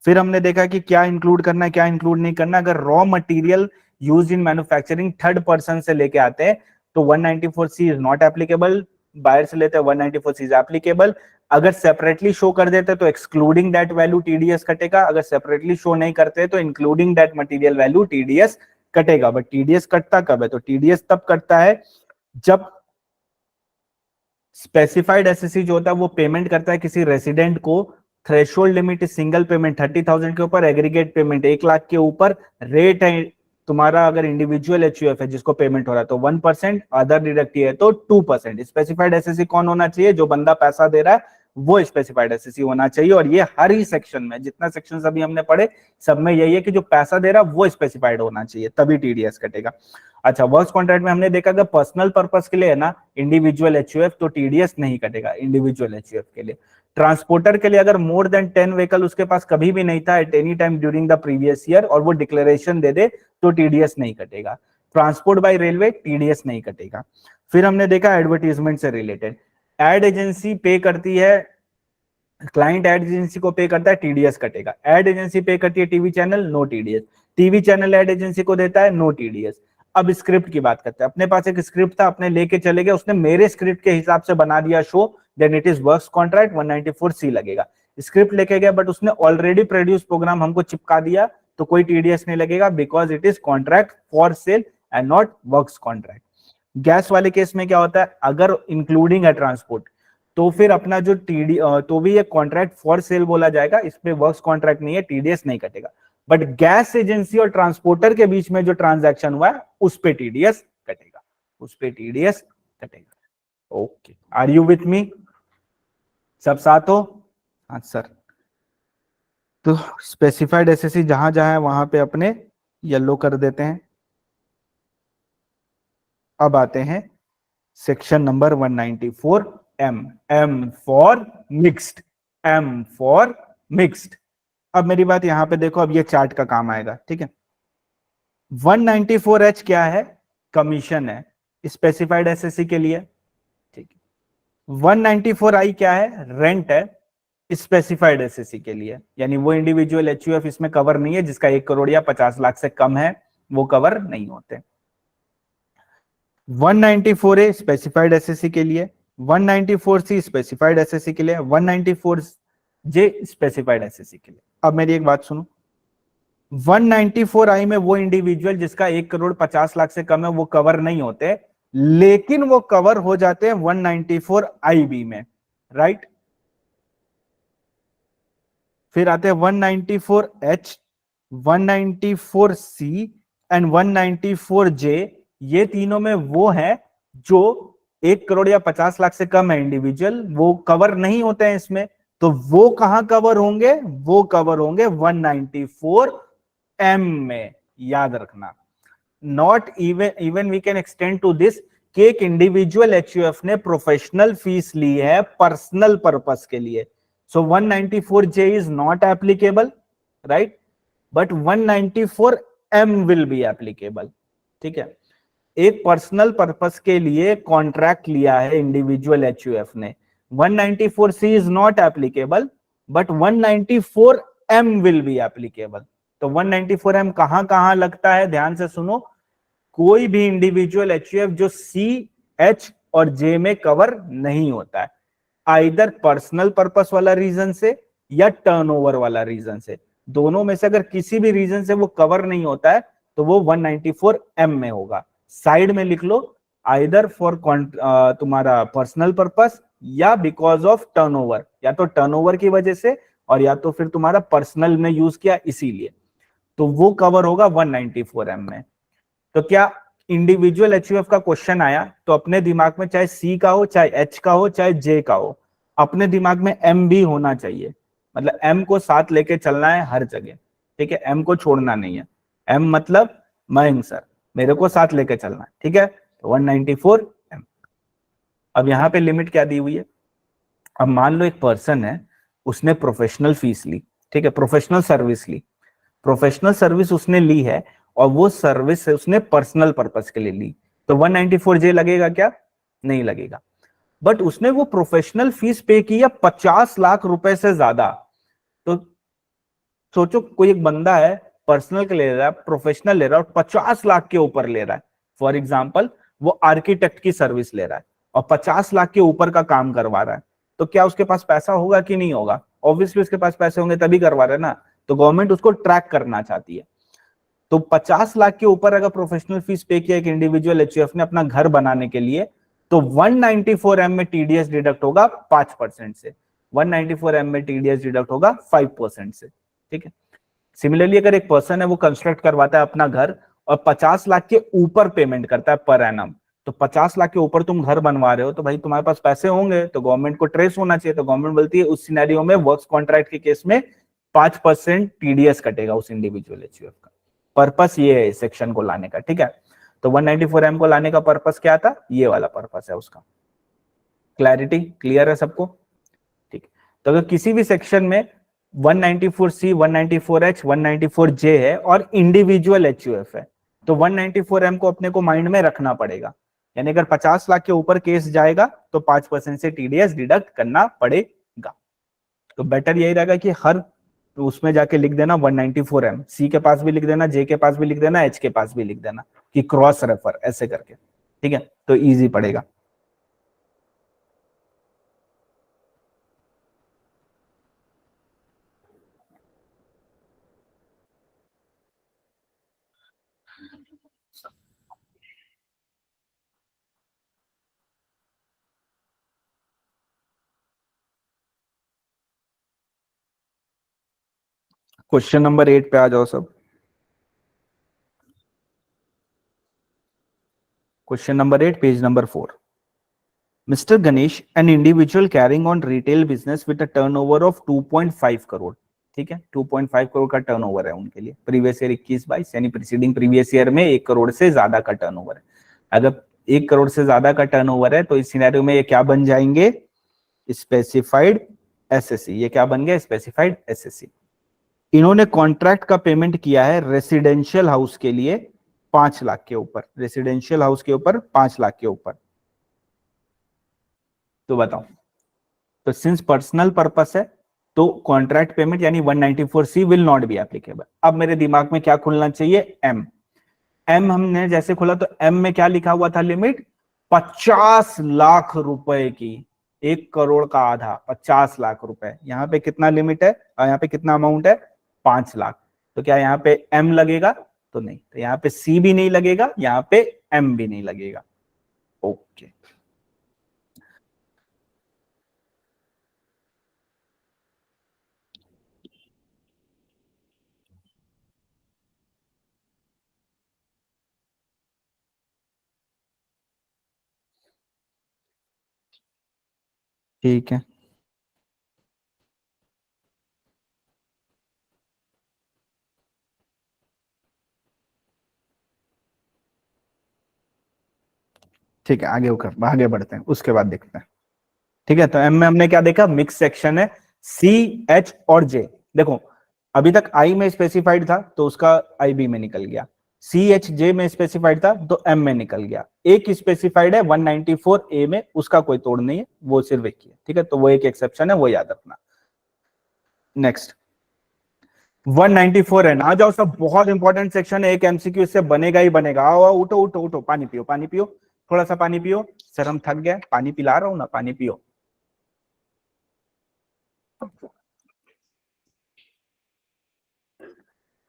फिर हमने देखा कि क्या इंक्लूड करना है क्या इंक्लूड नहीं करना। अगर raw material use in manufacturing third person से लेके आते हैं तो 194C is not applicable, buyer से लेते हैं 194C इज एप्लीकेबल। अगर सेपरेटली शो कर देते तो एक्सक्लूडिंग दैट वैल्यू टीडीएस कटेगा, अगर सेपरेटली शो नहीं करते तो including that material value TDS कटेगा। बट टीडीएस कटता कब है, तो टीडीएस तब कटता है जब स्पेसिफाइड एसएससी जो होता है वो पेमेंट करता है किसी रेसिडेंट को, threshold limit is single payment 30,000 के ऊपर, एग्रीगेट पेमेंट 1 लाख के ऊपर, रेट है तुम्हारा अगर इंडिविजुअल एचयूएफ है जिसको पेमेंट हो रहा है तो 1%, अदर डिडक्टिव है तो 2%। स्पेसिफाइड एसएससी कौन होना चाहिए, जो बंदा पैसा दे रहा है वो स्पेसिफाइड एसएससी होना चाहिए। और ये हर ही सेक्शन में, जितना सेक्शन अभी हमने पढ़े सब में यही है कि जो पैसा दे रहा है वो स्पेसिफाइड होना चाहिए, तभी टीडीएस कटेगा। अच्छा, वर्क्स कॉन्ट्रैक्ट में हमने देखा अगर पर्सनल पर्पस के लिए है ना इंडिविजुअल एचयूएफ तो टीडीएस नहीं कटेगा इंडिविजुअल एचयूएफ के लिए। ट्रांसपोर्टर के लिए अगर मोर देन 10 व्हीकल उसके पास कभी भी नहीं था at any time during the previous year और वो डिक्लेरेशन दे दे तो टीडीएस नहीं कटेगा। ट्रांसपोर्ट बाय रेलवे टीडीएस नहीं कटेगा। फिर हमने देखा एडवर्टीजमेंट से रिलेटेड, एड एजेंसी पे करती है, क्लाइंट एड एजेंसी को पे करता है टीडीएस कटेगा। एड एजेंसी पे करती है TV channel, no TDS. TV channel ad agency को देता है, नो टीडीएस। अब स्क्रिप्ट की बात करते हैं। अपने पास एक स्क्रिप्ट था, अपने लेके चले गए, उसने मेरे स्क्रिप्ट के हिसाब से बना दिया show, then it is works contract 194C लगेगा। स्क्रिप्ट लेके गया बट उसने ऑलरेडी प्रोड्यूस प्रोग्राम हमको चिपका दिया तो कोई टीडीएस नहीं लगेगा because it is contract for sale and not works contract. Gas वाले केस में क्या होता है, अगर इंक्लूडिंग है ट्रांसपोर्ट तो फिर अपना जो तो भी ये कॉन्ट्रैक्ट फॉर सेल बोला जाएगा, इसमें वर्क्स कॉन्ट्रैक्ट नहीं है, टीडीएस नहीं कटेगा। बट गैस एजेंसी और ट्रांसपोर्टर के बीच में जो ट्रांजैक्शन हुआ है उस पे टीडीएस कटेगा, उस पे टीडीएस कटेगा। Okay, are you with me, सब साथ हो? हाँ सर। तो स्पेसिफाइड एसएससी जहां जहां है वहां पे अपने येलो कर देते हैं। अब आते हैं section number 194M, M for mixed, M for mixed. अब मेरी बात यहां पे देखो, अब ये चार्ट का काम आएगा, ठीक है। 194H क्या है, कमीशन है स्पेसिफाइड एसएससी के लिए, ठीक है। 194I क्या है, रेंट है स्पेसिफाइड एसएससी के लिए, यानी वो इंडिविजुअल एचयूएफ इसमें कवर नहीं है जिसका 1 करोड़ या 50 लाख से कम है, वो कवर नहीं होते। 194A स्पेसिफाइड एसएससी के लिए, 194C स्पेसिफाइड एसएससी के लिए, 194J स्पेसिफाइड एसएससी के लिए। अब मेरी एक बात सुनो, 194I में वो इंडिविजुअल जिसका 1 करोड़ 50 लाख से कम है वो कवर नहीं होते, लेकिन वो कवर हो जाते हैं 194IB में, राइट। फिर आते हैं 194H, 194C एंड 194J। ये तीनों में वो है जो 1 करोड़ या 50 लाख से कम है इंडिविजुअल, वो कवर नहीं होते हैं इसमें। तो वो कहां कवर होंगे, वो कवर होंगे 194M में, याद रखना। Not even we can extend to this कि एक इंडिविजुअल एचयूएफ ने प्रोफेशनल फीस ली है पर्सनल पर्पस के लिए, so 194J is not applicable, right, but 194M will be applicable, ठीक है। एक पर्सनल पर्पस के लिए कॉन्ट्रैक्ट लिया है इंडिविजुअल एचयूएफ ने, 194C is not applicable, but 194M will be applicable। तो 194M कहां कहां लगता है, ध्यान से सुनो। कोई भी इंडिविजुअल एचयूएफ जो C, H और J में कवर नहीं होता है, आइदर पर्सनल पर्पस वाला रीजन से या टर्नओवर वाला रीजन से, दोनों में से अगर किसी भी रीजन से वो कवर नहीं होता है तो वो 194M में होगा। साइड में लिख लो आइदर फॉर तुम्हारा पर्सनल पर्पस या बिकॉज ऑफ टर्नओवर, या तो टर्नओवर की वजह से और या तो फिर तुम्हारा पर्सनल में यूज किया इसीलिए, तो वो कवर होगा 194M में। तो क्या इंडिविजुअल एचयूएफ का क्वेश्चन आया तो अपने दिमाग में चाहे सी का हो, चाहे एच का हो, चाहे जे का हो, अपने दिमाग में एम भी होना चाहिए। मतलब एम को साथ लेके चलना है हर जगह, ठीक है, एम को छोड़ना नहीं है। एम मतलब मयंक सर, मेरे को साथ लेके चलना है, ठीक है। तो 194M। अब यहाँ पे लिमिट क्या दी हुई है, अब मान लो एक पर्सन है, उसने प्रोफेशनल फीस ली, ठीक है, प्रोफेशनल सर्विस ली, प्रोफेशनल सर्विस उसने ली है और वो सर्विस उसने पर्सनल पर्पस के लिए ली, तो 194J लगेगा क्या? नहीं लगेगा। बट उसने वो प्रोफेशनल फीस पे की है 50 लाख रुपए से ज्यादा। तो सोचो कोई एक बंदा है, पर्सनल के ले रहा है, प्रोफेशनल ले रहा है और 50 लाख के ऊपर ले रहा है। फॉर एग्जाम्पल वो आर्किटेक्ट की सर्विस ले रहा है और 50 लाख के ऊपर का काम करवा रहा है, तो क्या उसके पास पैसा होगा कि नहीं होगा? ऑब्वियसली उसके पास पैसे होंगे तभी करवा रहा है ना। तो गवर्नमेंट उसको ट्रैक करना चाहती है। तो 50 लाख के ऊपर अगर प्रोफेशनल फीस पे किया एक इंडिविजुअल एचयूएफ ने अपना घर बनाने के लिए, तो 194M में टीडीएस डिडक्ट होगा 5% से, 194M में टीडीएस डिडक्ट होगा 5% से, ठीक है। सिमिलरली अगर एक पर्सन है वो कंस्ट्रक्ट करवाता है अपना घर और 50 लाख के ऊपर पेमेंट करता है पर एनम, तो 50 लाख के ऊपर तुम घर बनवा रहे हो तो भाई तुम्हारे पास पैसे होंगे, तो गवर्नमेंट को ट्रेस होना चाहिए। तो गवर्नमेंट बोलती है उस सिनेरियो में वर्क्स कॉन्ट्रैक्ट के केस में 5% टीडीएस कटेगा उस इंडिविजुअल एचयूएफ का। पर्पस ये है इस सेक्शन को लाने का, ठीक है। तो 194M को लाने का पर्पस क्या था? ये वाला पर्पस है उसका। क्लैरिटी क्लियर है सबको? ठीक। तो अगर किसी भी सेक्शन में 194C, 194H, 194J है और इंडिविजुअल एचयूएफ है, तो 194M को अपने को माइंड में रखना पड़ेगा। यानी अगर 50 लाख के ऊपर केस जाएगा तो 5% से टीडीएस डिडक्ट करना पड़ेगा। तो बेटर यही रहेगा कि हर उसमें जाके लिख देना 194M, सी के पास भी लिख देना, जे के पास भी लिख देना, एच के पास भी लिख देना कि क्रॉस रेफर ऐसे करके, ठीक है, तो इजी पड़ेगा। क्वेश्चन नंबर 8 पे आ जाओ सब। Question number 8, page number 4। Mr. Ganesh, an individual carrying on retail business with a turnover of 2.5 crore, ठीक है, 2.5 करोड़ का टर्नओवर है उनके लिए। प्रीवियस ईयर 21-22 यानी प्रीसीडिंग प्रीवियस ईयर में 1 करोड़ से ज्यादा का टर्नओवर है। अगर 1 करोड़ से ज्यादा का टर्नओवर है तो इस सिनेरियो में ये क्या बन जाएंगे? Specified SSC. ये क्या बन गया? Specified SSC. इन्होंने कॉन्ट्रैक्ट का पेमेंट किया है रेसिडेंशियल हाउस के लिए 5 लाख के ऊपर, रेसिडेंशियल हाउस के ऊपर 5 लाख के ऊपर। तो बताओ, तो सिंस पर्सनल पर्पस है तो कॉन्ट्रैक्ट पेमेंट यानी 194C will not be applicable. अब मेरे दिमाग में क्या खुलना चाहिए? एम। एम हमने जैसे खोला तो एम में क्या लिखा हुआ था? लिमिट 50 लाख रुपए की, 1 करोड़ का आधा 50 लाख रुपए। यहाँ पे कितना लिमिट है और यहाँ पे कितना अमाउंट है? 5 लाख। तो क्या यहाँ पे एम लगेगा? तो नहीं। तो यहाँ पे सी भी नहीं लगेगा, यहाँ पे एम भी नहीं लगेगा। ओके, ठीक है। ठीक है, आगे बढ़ते हैं, उसके बाद देखते हैं। ठीक है, तो एम में हमने क्या देखा? मिक्स सेक्शन है, सी, एच और जे। देखो अभी तक आई में स्पेसिफाइड था तो उसका आई बी में निकल गया, सी एच जे में स्पेसिफाइड था तो एम में निकल गया। एक स्पेसिफाइड है 194A में, उसका कोई तोड़ नहीं है, वो सिर्फ एक ही है, ठीक है, तो वो एक एक्सेप्शन है, वो याद रखना। नेक्स्ट 194 है ना, आ जाओ सब, बहुत इंपॉर्टेंट सेक्शन है, एक एमसीक्यू इससे बनेगा ही बनेगा। आओ आओ, उठो उठो उठो, पानी पियो, पानी पियो, थोड़ा सा पानी पियो। सर हम थक गए, पानी पिला रहा हूं ना, पानी पियो।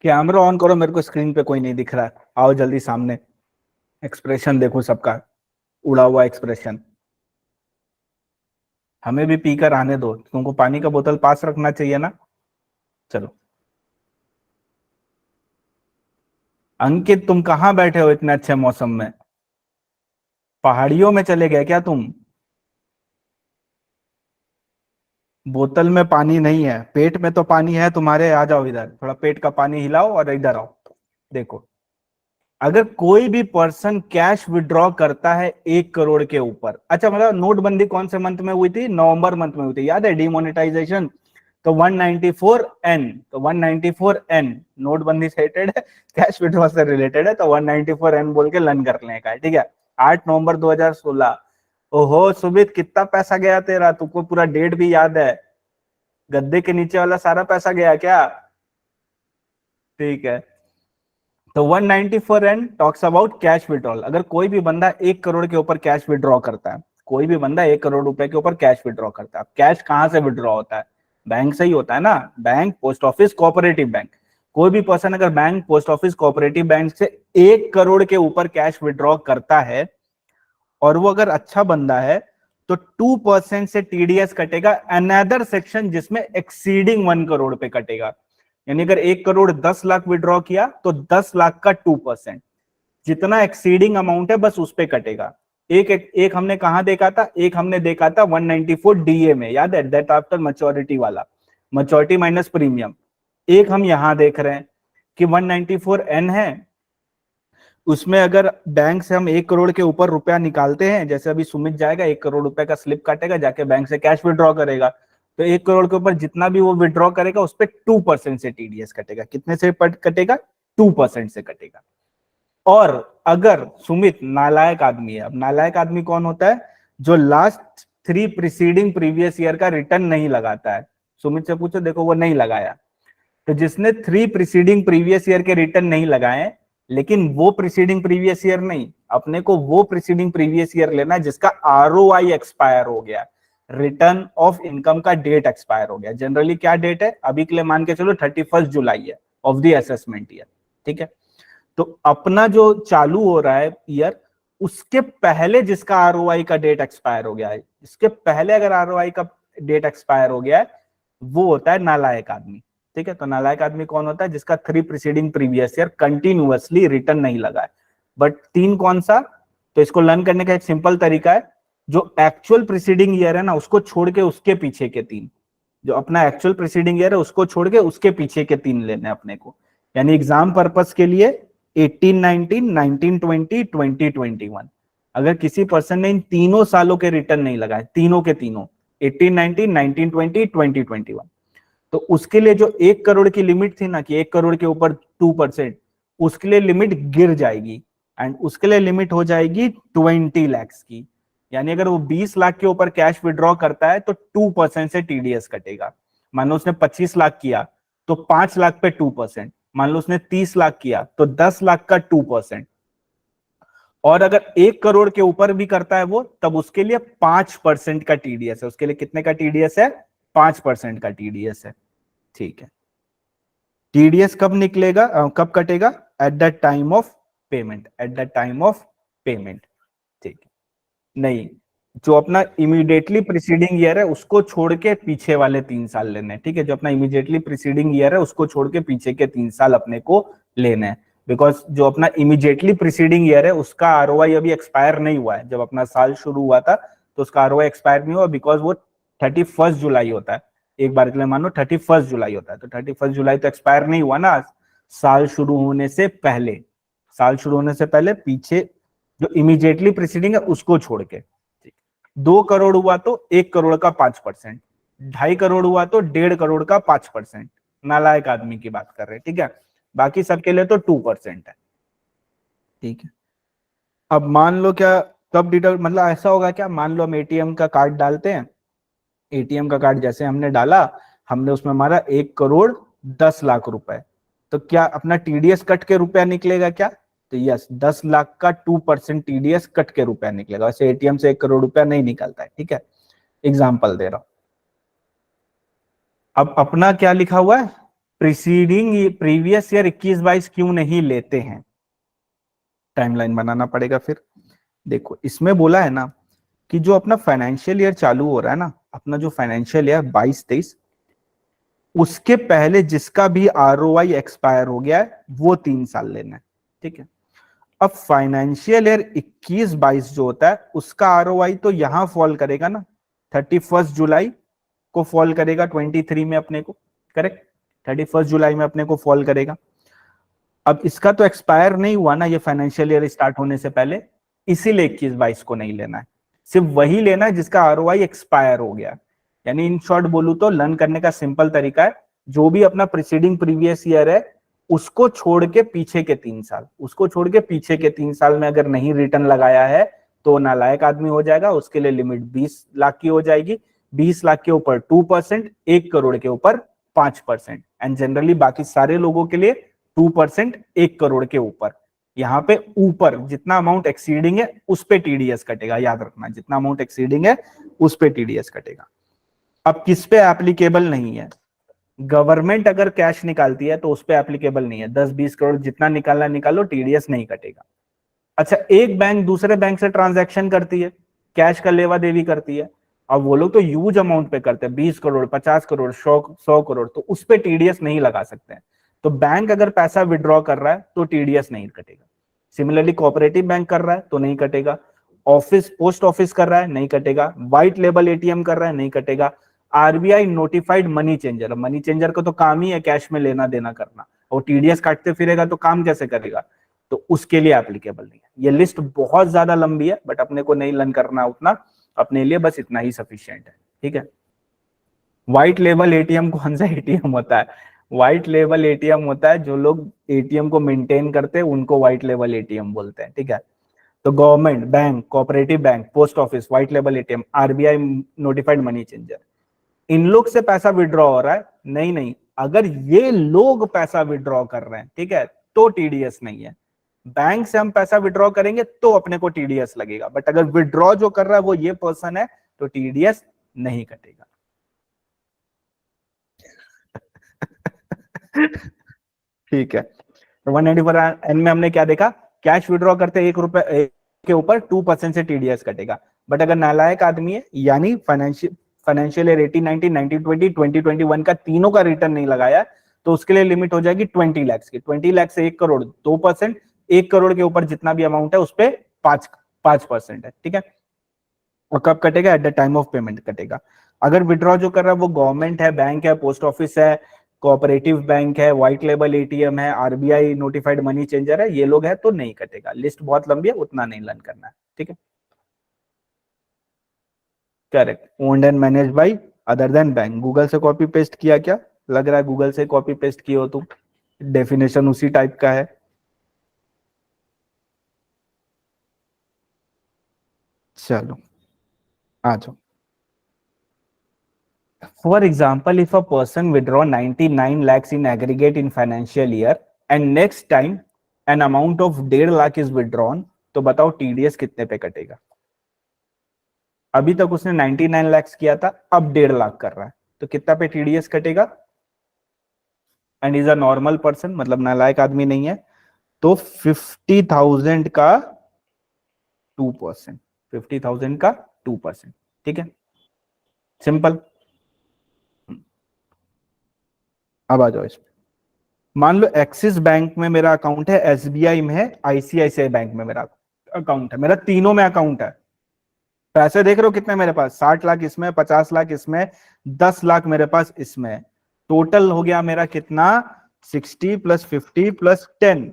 कैमरा ऑन करो, मेरे को स्क्रीन पे कोई नहीं दिख रहा है। आओ जल्दी सामने, एक्सप्रेशन देखो सबका। उड़ा हुआ एक्सप्रेशन। हमें भी पीकर आने दो, तुमको पानी का बोतल पास रखना चाहिए ना। चलो अंकित, तुम कहाँ बैठे हो इतने अच्छे मौसम में? पहाड़ियों में चले गए क्या तुम? बोतल में पानी नहीं है, पेट में तो पानी है तुम्हारे। आ जाओ इधर, थोड़ा पेट का पानी हिलाओ और इधर आओ। देखो, अगर कोई भी पर्सन कैश विड्रॉ करता है 1 करोड़ के ऊपर, अच्छा मतलब नोटबंदी कौन से मंथ में हुई थी? नवंबर मंथ में हुई थी, याद है? डिमोनेटाइजेशन, तो 194N, तो 194N नोटबंदी से रिलेटेड है, कैश विड्रॉ से रिलेटेड है, तो 194N बोल के लन कर लेने का है, ठीक है। 8 नवंबर 2016। ओहो सुमित, कितना पैसा गया तेरा? तुमको पूरा डेट भी याद है? गद्दे के नीचे वाला सारा पैसा गया क्या? ठीक है, तो 194N talks about cash withdrawal. अगर कोई भी बंदा 1 करोड़ के ऊपर कैश विड्रॉ करता है, कोई भी बंदा 1 करोड़ रुपए के ऊपर कैश विड्रॉ करता है, कैश कहां से विड्रॉ होता है? बैंक से ही होता है ना, bank, post office, cooperative bank. कोई भी पर्सन अगर bank, post office, cooperative bank से 1 करोड़ के ऊपर कैश विड्रॉ करता है और वो अगर अच्छा बंदा है तो 2% से टीडीएस कटेगा। अनदर सेक्शन जिसमें एक्सीडिंग 1 करोड़ पे कटेगा, यानी अगर 1 करोड़ 10 लाख विड्रॉ किया तो 10 लाख का 2%, जितना एक्सीडिंग अमाउंट है बस उस पे कटेगा। एक हमने कहा देखा था? एक हमने देखा था 194 डीए में, याद है? डेट आफ्टर मैच्योरिटी वाला, मैच्योरिटी माइनस प्रीमियम। एक हम यहां देख रहे हैं कि 194N है, उसमें अगर बैंक से हम 1 करोड़ के ऊपर रुपया निकालते हैं, जैसे अभी सुमित जाएगा 1 करोड़ रुपए का स्लिप काटेगा, जाके बैंक से कैश विड्रॉ करेगा, तो 1 करोड़ के ऊपर जितना भी वो विड्रॉ करेगा उस पर 2% से टीडीएस कटेगा। कितने से कटेगा? 2% से कटेगा। और अगर सुमित नालायक आदमी है, अब नालायक आदमी कौन होता है? जो लास्ट 3 प्रीसीडिंग प्रीवियस ईयर का रिटर्न नहीं लगाता है। सुमित से पूछो, देखो वो नहीं लगाया। तो जिसने 3 प्रीसीडिंग प्रीवियस ईयर के रिटर्न नहीं लगाए, लेकिन वो प्रीसीडिंग प्रीवियस ईयर नहीं, अपने को वो प्रीसीडिंग प्रीवियस ईयर लेना है जिसका आरओआई एक्सपायर हो गया, रिटर्न ऑफ इनकम का डेट एक्सपायर हो गया। जनरली क्या डेट है अभी के लिए? मान के चलो 31 जुलाई है ऑफ द असेसमेंट ईयर, ठीक है। तो अपना जो चालू हो रहा है ईयर, उसके पहले जिसका आरओआई का डेट एक्सपायर हो गया है, इसके पहले अगर आरओआई का डेट एक्सपायर हो गया है, वो होता है नालायक आदमी, ठीक है। तो नालायक आदमी कौन होता है? जिसका 3 preceding previous year continuously return नहीं लगा है। बट 3 कौन सा? तो इसको लर्न करने का एक सिंपल तरीका है, जो एक्चुअल प्रीसीडिंग ईयर है ना उसको छोड़ के उसके पीछे के 3, जो अपना एक्चुअल प्रीसीडिंग ईयर है उसको छोड़ के उसके पीछे के 3 लेने अपने को। यानी एग्जाम पर्पस के लिए 18-19, 19-20, 20-21। अगर किसी पर्सन ने इन तीनों सालों के रिटर्न नहीं लगाए, तीनों के तीनों, 18-19, 19-20, 20-21, तो उसके लिए जो 1 करोड़ की लिमिट थी ना कि 1 करोड़ के ऊपर 2%, उसके लिए लिमिट गिर जाएगी एंड उसके लिए लिमिट हो जाएगी 20 लाख की। यानी अगर वो 20 लाख के ऊपर कैश विड्रॉ करता है तो 2% से टीडीएस कटेगा। मान लो उसने 25 लाख किया तो 5 लाख पे 2%, मान लो उसने 30 लाख किया तो 10 लाख का 2%, और अगर 1 करोड़ के ऊपर भी करता है वो, तब उसके लिए 5% का टीडीएस है। उसके लिए कितने का टीडीएस है? 5% का टीडीएस है, ठीक है। टीडीएस कब निकलेगा, कब कटेगा? At the time of payment, at the time of payment, ठीक है। नहीं, जो अपना इमीडिएटली प्रीसीडिंग ईयर है उसको छोड़ के पीछे वाले 3 साल लेने हैं, ठीक है। जो अपना इमीडिएटली प्रीसीडिंग ईयर है उसको छोड़ के पीछे के 3 साल अपने को लेने हैं, बिकॉज जो अपना इमीडिएटली प्रीसीडिंग ईयर है उसका आरओआई अभी एक्सपायर नहीं हुआ है। जब अपना साल शुरू हुआ था तो उसका आरओआई एक्सपायर नहीं हुआ, बिकॉज वो 31 जुलाई होता है। एक बार के लिए मान लो 31 जुलाई होता है, तो 31 जुलाई तो एक्सपायर नहीं हुआ ना, साल शुरू होने से पहले, साल शुरू होने से पहले पीछे जो इमीडिएटली प्रीसीडिंग है उसको छोड़ के। 2 करोड़ हुआ तो 1 करोड़ का 5%, 2.5 करोड़ हुआ तो 1.5 करोड़ का 5%। नालायक आदमी की बात कर रहे हैं, ठीक है। बाकी सबके लिए तो 2% है, ठीक है। अब मान लो क्या कब डिडक्ट, मतलब ऐसा होगा क्या? मान लो हम एटीएम का कार्ड डालते हैं, एटीएम का कार्ड जैसे हमने डाला, हमने उसमें मारा 1 करोड़ 10 लाख रुपए, तो क्या अपना टीडीएस कट के रुपया निकलेगा क्या? तो यस, 10 लाख का 2% टीडीएस कट के रुपया निकलेगा। वैसे एटीएम से 1 करोड़ रुपया नहीं निकलता है, ठीक है। एग्जाम्पल दे रहा हूं। अब अपना क्या लिखा हुआ है? प्रीसीडिंग प्रीवियस ईयर 21-22 क्यों नहीं लेते हैं? टाइमलाइन बनाना पड़ेगा फिर। देखो इसमें बोला है ना कि जो अपना फाइनेंशियल ईयर चालू हो रहा है ना, अपना जो फाइनेंशियल ईयर 22-23, उसके पहले जिसका भी ROI एक्सपायर हो गया है वो 3 साल लेना है, ठीक है। अब फाइनेंशियल ईयर 21-22 जो होता है उसका ROI तो यहां फॉल करेगा ना, 31 जुलाई को फॉल करेगा 23 में अपने को, करेक्ट, 31 जुलाई में अपने को फॉल करेगा। अब इसका तो एक्सपायर नहीं हुआ ना ये फाइनेंशियल ईयर स्टार्ट होने से पहले, इसीलिए 21-22 को नहीं लेना है, सिर्फ वही लेना है जिसका ROI एक्सपायर हो गया। यानी इन शॉर्ट बोलूं तो लर्न करने का सिंपल तरीका है, जो भी अपना प्रीसीडिंग प्रीवियस ईयर है उसको छोड़ के पीछे के 3 साल, उसको छोड़ के पीछे के 3 साल में अगर नहीं रिटर्न लगाया है तो नालायक आदमी हो जाएगा। उसके लिए लिमिट 20 लाख की हो जाएगी, 20 लाख के ऊपर 2%, 1 करोड़ के ऊपर 5%, एंड जनरली बाकी सारे लोगों के लिए 2% 1 करोड़ के ऊपर। यहाँ पे ऊपर जितना अमाउंट एक्सीडिंग है उस पे TDS कटेगा, याद रखना, जितना अमाउंट एक्सीडिंग है उस पे TDS कटेगा। अब किस पे एप्लीकेबल नहीं है? गवर्नमेंट अगर कैश निकालती है तो उस पे एप्लीकेबल नहीं है, 10-20 करोड़ जितना निकालना निकालो, TDS नहीं कटेगा। अच्छा, एक बैंक दूसरे बैंक से ट्रांजैक्शन करती है, कैश का लेवा देवी करती है, अब वो लोग तो ह्यूज अमाउंट पे करते हैं, 20 करोड़ 50 करोड़ 100 करोड़, तो उस पे TDS नहीं लगा सकते हैं। तो बैंक अगर पैसा विड्रॉ कर रहा है तो TDS नहीं कटेगा। सिमिलरली कोऑपरेटिव बैंक कर रहा है तो नहीं कटेगा, ऑफिस पोस्ट ऑफिस कर रहा है नहीं कटेगा, व्हाइट लेबल ATM कर रहा है नहीं कटेगा, RBI notified money changer, money changer का तो काम ही है कैश में लेना देना करना, और TDS काटते फिरेगा तो काम कैसे करेगा, तो उसके लिए एप्लीकेबल नहीं है। ये लिस्ट बहुत ज्यादा लंबी है बट अपने को नहीं लर्न करना उतना, अपने लिए बस इतना ही सफिशिएंट है, ठीक है। व्हाइट लेबल ATM कौन सा ATM होता है? व्हाइट लेबल ATM होता है जो लोग ATM को मेंटेन करते हैं उनको व्हाइट लेबल ATM बोलते हैं, ठीक है। तो government bank, cooperative bank, post office, white label ATM, RBI notified money changer, इन लोग से पैसा विड्रॉ हो रहा है, नहीं, अगर ये लोग पैसा विड्रॉ कर रहे हैं, ठीक है, तो TDS नहीं है। बैंक से हम पैसा विड्रॉ करेंगे तो अपने को TDS लगेगा, बट अगर विड्रॉ जो कर रहा है वो ये पर्सन है तो TDS नहीं कटेगा। ठीक है, तो 194N में हमने क्या देखा? कैश विड्रॉ करते 1 रुपए के ऊपर 2% से TDS कटेगा, बट अगर नालायक आदमी है यानी फाइनेंशियल ईयर 18, 19, 19, 20, 2021 का तीनों का रिटर्न नहीं लगाया तो उसके लिए लिमिट हो जाएगी 20 लाख की, 20 लाख से 1 करोड़ 2%, 1 करोड़ के ऊपर जितना भी अमाउंट है उस पे 5% है, ठीक है। और कब कटेगा? At the time of payment कटेगा। अगर विड्रॉ जो कर रहा है वो गवर्नमेंट है, बैंक है, पोस्ट ऑफिस है, कोऑपरेटिव बैंक है, व्हाइट लेबल ATM है, RBI नोटिफाइड मनी चेंजर है, ये लोग है तो नहीं कटेगा। लिस्ट बहुत लंबी है, उतना नहीं लर्न करना है, ठीक है। Correct, owned and manage by other than bank. Google से कॉपी पेस्ट किया क्या? लग रहा है गूगल से कॉपी पेस्ट किए हो तुम, डेफिनेशन उसी टाइप का है। चलो आ जाओ। For example, if a person withdraw 99 lakhs in aggregate in financial year and next time an amount of 1.5 lakh is withdrawn, तो बताओ TDS कितने पे कटेगा? अभी तक उसने 99 lakhs किया था, अब 1.5 लाख कर रहा है, तो कितना पे TDS कटेगा? And is a normal person, मतलब नालायक आदमी नहीं है, तो 50,000 का 2%, 50,000 का 2%, ठीक है, सिंपल। अब आ जाओ इसमें, मान लो एक्सिस बैंक में मेरा अकाउंट है, SBI में है, ICICI बैंक में मेरा अकाउंट है, मेरा तीनों में अकाउंट है। पैसे देख रहे हो कितने मेरे पास? 60 लाख इसमें, 50 लाख इसमें, 10 लाख मेरे पास इसमें, टोटल हो गया मेरा कितना? 60 + 50 + 10,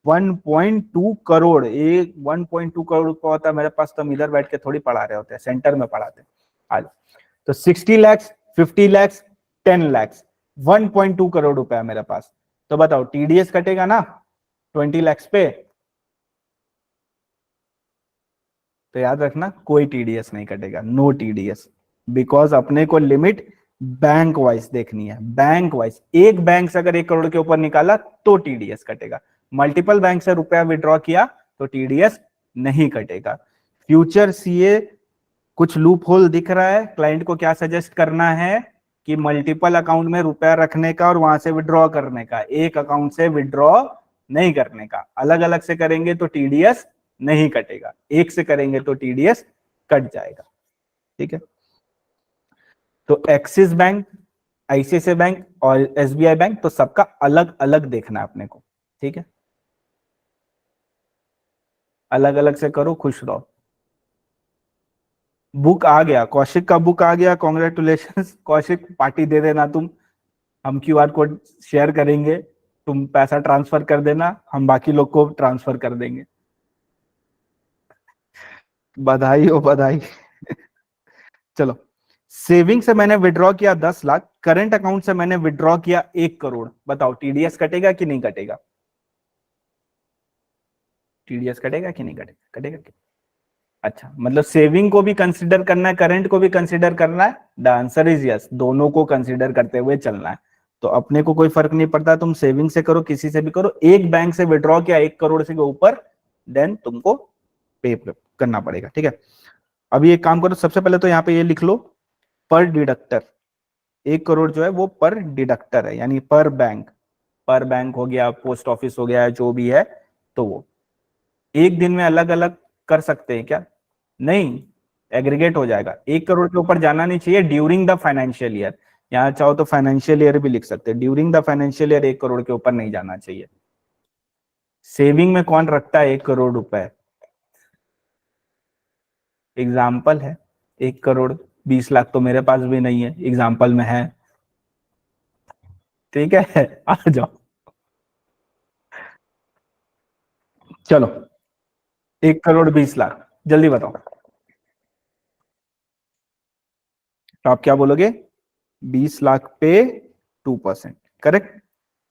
1.2 करोड़। एक 1.2 करोड़ का होता है मेरे पास तो हम इधर बैठ के थोड़ी पढ़ा रहे होते हैं, सेंटर में पढ़ाते हैं। आज तो 60 लाख, 50 लाख, 10 लाख, 1.2 करोड़ रुपए है मेरे पास, तो बताओ TDS कटेगा ना 20 लाख पे? तो याद रखना कोई TDS नहीं कटेगा, नो TDS, बिकॉज अपने को लिमिट बैंक वाइज देखनी है, बैंक वाइज। एक बैंक से अगर 1 करोड़ के ऊपर निकाला तो TDS कटेगा, मल्टीपल बैंक से रुपया विड्रॉ किया तो TDS नहीं कटेगा। फ्यूचर CA कुछ लूप होल दिख रहा है, क्लाइंट को क्या सजेस्ट करना है कि मल्टीपल अकाउंट में रुपया रखने का और वहां से विड्रॉ करने का, एक अकाउंट से विड्रॉ नहीं करने का। अलग अलग से करेंगे तो TDS नहीं कटेगा, एक से करेंगे तो टीडीएस कट जाएगा। ठीक है, तो एक्सिस बैंक, आईसीआईसीआई बैंक और एसबीआई बैंक, तो सबका अलग अलग देखना है अपने को। ठीक है, अलग अलग से करो, खुश रहो। बुक आ गया, कौशिक का बुक आ गया, कॉन्ग्रेचुलेशंस कौशिक, पार्टी दे देना तुम, हम क्यूआर कोड शेयर करेंगे, तुम पैसा ट्रांसफर कर देना, हम बाकी लोग को ट्रांसफर कर देंगे। बधाई हो बधाई। चलो, सेविंग से मैंने विड्रॉ किया 10 लाख, करंट अकाउंट से मैंने विड्रॉ किया 1 करोड़, बताओ टीडीएस कटेगा कि नहीं कटेगा? टीडीएस कटेगा कि नहीं कटेगा? कटेगा कि? अच्छा, मतलब सेविंग को भी कंसीडर करना है, करंट को भी कंसीडर करना है। द आंसर इज यस, दोनों को कंसीडर करते हुए चलना है। तो अपने को कोई फर्क नहीं पड़ता, तुम सेविंग से करो, किसी से भी करो, एक बैंक से विड्रॉ किया 1 करोड़ से ऊपर, देन तुमको पे करना पड़ेगा। ठीक है, अभी एक काम करो, सबसे पहले तो यहाँ पे ये लिख लो पर डिडक्टर, 1 करोड़ जो है वो पर डिडक्टर है, यानी पर बैंक हो गया, पोस्ट ऑफिस हो गया, जो भी है, तो वो एक दिन में अलग अलग कर सकते हैं क्या? नहीं, एग्रीगेट हो जाएगा। 1 करोड़ के ऊपर जाना नहीं चाहिए ड्यूरिंग द फाइनेंशियल ईयर, यहाँ चाहो तो फाइनेंशियल ईयर भी लिख सकते हैं, during the financial year 1 crore के ऊपर नहीं जाना चाहिए। सेविंग में कौन रखता है 1 करोड़ रुपए? एग्जाम्पल है, 1 करोड़ 20 लाख तो मेरे पास भी नहीं है, एग्जाम्पल में है। ठीक है, आ जाओ, चलो 1 करोड़ 20 लाख, जल्दी बताओ। तो आप क्या बोलोगे? 20 लाख पे 2%, correct.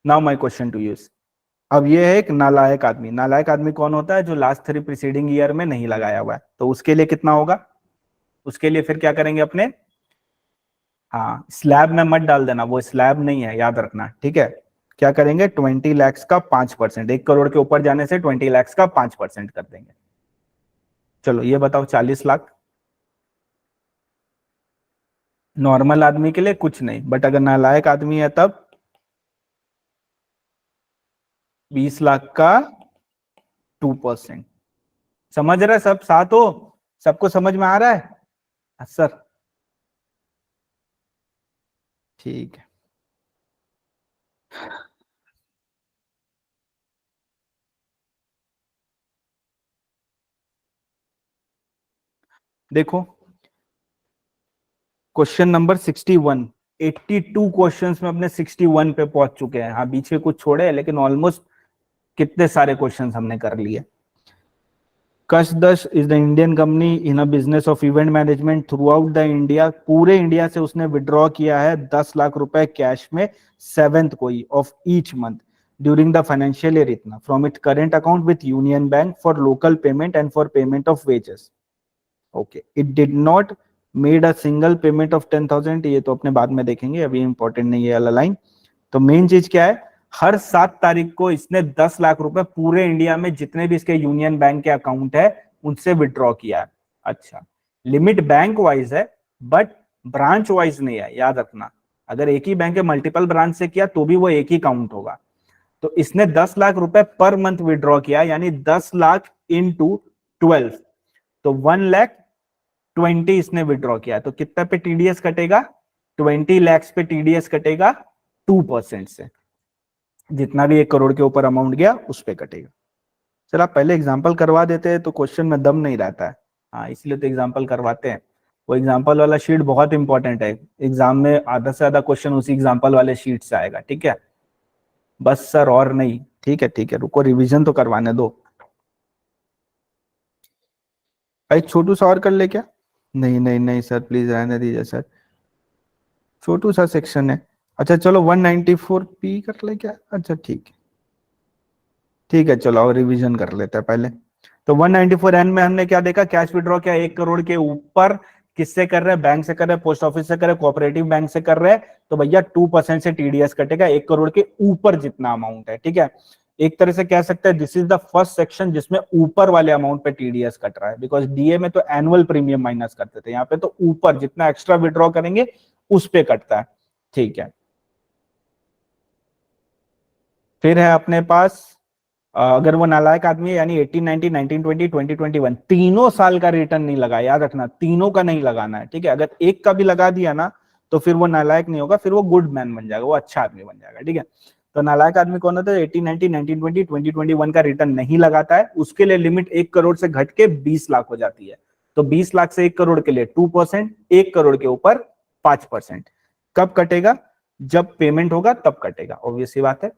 Now my question to you, अब ये है एक नालायक आदमी। नालायक आदमी कौन होता है? जो लास्ट 3 प्रीसीडिंग ईयर में नहीं लगाया हुआ है। तो उसके लिए कितना होगा? उसके लिए फिर क्या करेंगे अपने? हाँ, स्लैब में मत डाल देना, वो स्लैब नहीं है, याद रखना। ठीक है, क्या करेंगे? 20 लाख का 5%, 1 करोड़ के ऊपर जाने से 20 लाख का 5% कर देंगे। चलो ये बताओ, 40 लाख नॉर्मल आदमी के लिए कुछ नहीं, बट अगर नालायक आदमी है तब 20 लाख का 2%। समझ रहे सब? साथ हो? सबको समझ में आ रहा है? सर ठीक है, देखो क्वेश्चन नंबर 61, 82 क्वेश्चंस में अपने 61 पे पहुंच चुके हैं। हाँ, बीच में कुछ छोड़े हैं, लेकिन ऑलमोस्ट कितने सारे क्वेश्चंस हमने कर लिए। कशदश is the Indian company in a business of event management throughout the India, पूरे इंडिया से उसने विड्रॉ किया है 10 लाख रुपए कैश में 7th को ही of each month during the financial year, इतना from it current account with Union Bank for local payment and for payment of wages. Okay, it did not made a single payment of 10,000, ये तो अपने बाद में देखेंगे, अभी important नहीं है वाला लाइन। तो मेन चीज क्या है? हर 7 तारीख को इसने 10 लाख रुपए पूरे इंडिया में जितने भी इसके यूनियन बैंक के अकाउंट है उनसे विड्रॉ किया है। अच्छा, लिमिट बैंक वाइज है बट ब्रांच वाइज नहीं है, याद रखना। अगर एक ही बैंक के मल्टीपल ब्रांच से किया तो भी वो एक ही काउंट होगा। तो इसने 10 लाख रुपए पर मंथ विड्रॉ किया, यानी 10 लाख इंटू 12, तो 1,20,000 इसने विड्रॉ किया। तो कितना पे टीडीएस कटेगा? 20 लाख पे टीडीएस कटेगा 2% से, जितना भी 1 करोड़ के ऊपर अमाउंट गया उस पे कटेगा। चल आप पहले एग्जांपल करवा देते हैं तो क्वेश्चन में दम नहीं रहता है। हाँ, इसलिए तो एग्जांपल करवाते हैं। वो एग्जांपल वाला शीट बहुत इंपॉर्टेंट है, एग्जाम में आधा से ज्यादा क्वेश्चन उसी एग्जांपल वाले शीट से आएगा। ठीक है, बस सर और नहीं। ठीक है ठीक है, रुको रिवीजन तो करवाने दो। एक छोटू सा और कर ले क्या? नहीं नहीं नहीं सर, प्लीज रहने दीजिए सर, छोटू सा सेक्शन है। अच्छा चलो 194P कर ले क्या? अच्छा ठीक है ठीक है, चलो और रिवीजन कर लेते हैं पहले। तो 194N में हमने क्या देखा? कैश विड्रॉ क्या 1 करोड़ के ऊपर किससे कर रहे हैं? बैंक से कर रहे हैं, पोस्ट ऑफिस से कर रहे हैं, कोऑपरेटिव बैंक से कर रहे हैं, तो भैया 2% से टीडीएस कटेगा 1 करोड़ के ऊपर जितना अमाउंट है। ठीक है, एक तरह से कह सकते हैं this is the first section जिसमें ऊपर वाले अमाउंट पे टीडीएस कट रहा है, बिकॉज डीए में तो एनुअल प्रीमियम माइनस करते थे, यहाँ पे तो ऊपर जितना एक्स्ट्रा विड्रॉ करेंगे उस पे कटता है। ठीक है, फिर है अपने पास अगर वो नालायक आदमी है यानी 18, 19, 19, 20, 20, 21 तीनों साल का रिटर्न नहीं लगा, याद रखना तीनों का नहीं लगाना है, ठीक है। अगर एक का भी लगा दिया ना तो फिर वो नालायक नहीं होगा, फिर वो गुड मैन बन जाएगा, वो अच्छा आदमी बन जाएगा, ठीक है। तो नालायक आदमी कौन होता है? 18, 19, 19, 20, 20, 21 का रिटर्न नहीं लगाता है, उसके लिए लिमिट 1 करोड़ से घट के 20 लाख हो जाती है। तो 20 लाख से 1 करोड़ के लिए 2%, 1 करोड़ के ऊपर 5%। कब कटेगा? जब पेमेंट होगा तब कटेगा, ऑब्वियस सी बात है।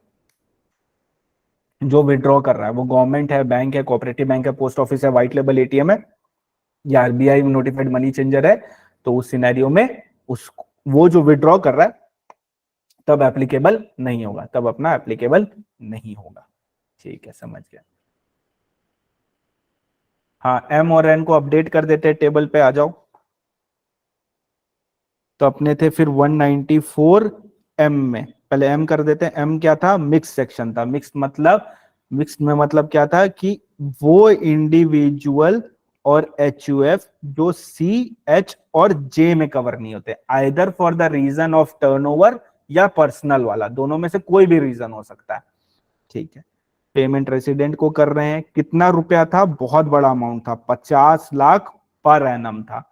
जो विड्रॉ कर रहा है वो गवर्नमेंट है, बैंक है, कोऑपरेटिव बैंक है, पोस्ट ऑफिस है, व्हाइट लेबल एटीएम है या आरबीआई नोटिफाइड मनी चेंजर है, तो उस सिनेरियो में उस वो जो विड्रॉ कर रहा है तब एप्लीकेबल नहीं होगा, तब अपना एप्लीकेबल नहीं होगा, ठीक है, समझ गया। हाँ, एम और एन को अपडेट कर देते हैं, टेबल पे आ जाओ। तो अपने थे फिर 194 एम में, पहले एम कर देते हैं। एम क्या था? मिक्स सेक्शन था। मिक्स में मतलब क्या था कि वो इंडिविजुअल और एचयूएफ जो सी, एच और जे में कवर नहीं होते, either for the reason of turnover या पर्सनल वाला, दोनों में से कोई भी रीजन हो सकता है, ठीक है। पेमेंट रेसिडेंट को कर रहे हैं। कितना रुपया था? बहुत बड़ा अमाउंट था, 50 लाख पर एनम था।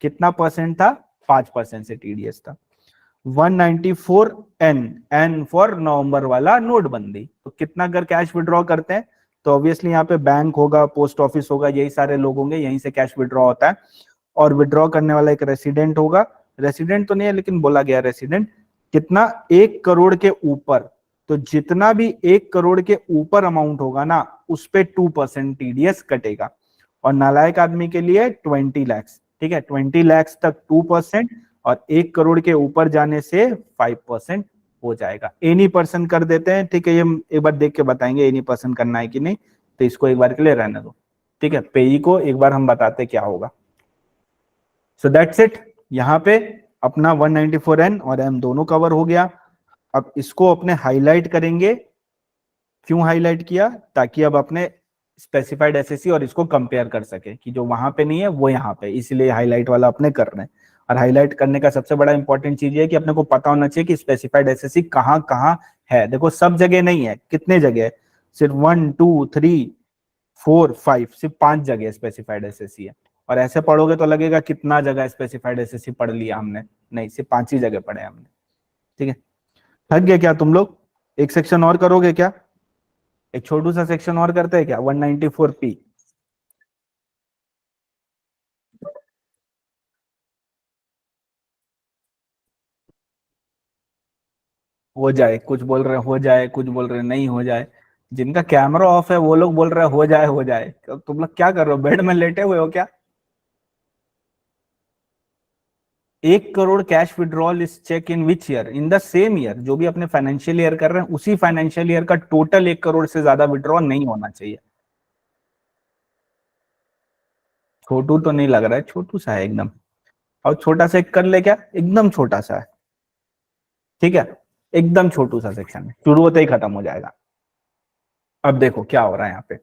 कितना परसेंट था? 5% से टीडीएस था। 194 एन फॉर नवंबर वाला नोटबंदी। तो कितना अगर कैश विड्रॉ करते हैं तो ऑब्वियसली यहाँ पे बैंक होगा, पोस्ट ऑफिस होगा, यही सारे लोग होंगे, यहीं से कैश विड्रॉ होता है। और विड्रॉ करने वाला एक रेसिडेंट होगा, रेसिडेंट तो नहीं है लेकिन बोला गया रेसिडेंट। कितना? 1 करोड़ के ऊपर। तो जितना भी 1 करोड़ के ऊपर अमाउंट होगा ना उस पे 2% टीडीएस कटेगा। और नालायक आदमी के लिए 20 लाख, ठीक है, 20 लाख तक 2% और 1 करोड़ के ऊपर जाने से 5% हो जाएगा। एनी पर्सन कर देते हैं, ठीक है, ये एक बार देख के बताएंगे एनी पर्सन करना है कि नहीं, तो इसको एक बार के लिए रहने दो, ठीक है। पेई को एक बार हम बताते क्या होगा। So that's it. यहाँ पे अपना 194 एन और एम दोनों कवर हो गया। अब इसको अपने हाईलाइट करेंगे। क्यों हाईलाइट किया? ताकि अब अपने स्पेसिफाइड एसएससी और इसको कंपेयर कर सके कि जो वहां पे नहीं है वो यहाँ पे, इसलिए हाईलाइट वाला अपने कर रहे हैं। और हाईलाइट करने का सबसे बड़ा इंपॉर्टेंट चीज है कि अपने को पता होना चाहिए कि स्पेसिफाइड एसएससी कहाँ कहाँ है। देखो सब जगह नहीं है, कितने जगह है? सिर्फ 1, 2, 3, 4, 5, सिर्फ 5 जगह स्पेसिफाइड एसएससी है। और ऐसे पढ़ोगे तो लगेगा कितना जगह स्पेसिफाइड एसएससी पढ़ लिया हमने, नहीं, सिर्फ 5 ही जगह पढ़े हमने, ठीक है। थक गए क्या तुम लोग? एक सेक्शन और करोगे क्या? एक छोटू सा सेक्शन और करते हैं क्या? 194P। हो जाए, कुछ बोल रहे हो जाए, कुछ बोल रहे नहीं हो जाए। जिनका कैमरा ऑफ है वो लोग बोल रहे हो जाए हो जाए। तो तुम लोग क्या कर रहे हो? बेड में लेटे हुए हो क्या? 1 crore cash withdrawal is check in which year? In the same year. जो भी अपने फाइनेंशियल ईयर कर रहे हैं उसी फाइनेंशियल ईयर का टोटल 1 करोड़ से ज्यादा विड्रॉल नहीं होना चाहिए। छोटू तो नहीं लग रहा है, छोटू सा है एकदम। और छोटा सा एक कर ले क्या? एकदम छोटा सा है, ठीक है, एकदम छोटू सा सेक्शन है, शुरू होते ही खत्म हो जाएगा। अब देखो क्या हो रहा है यहाँ पे।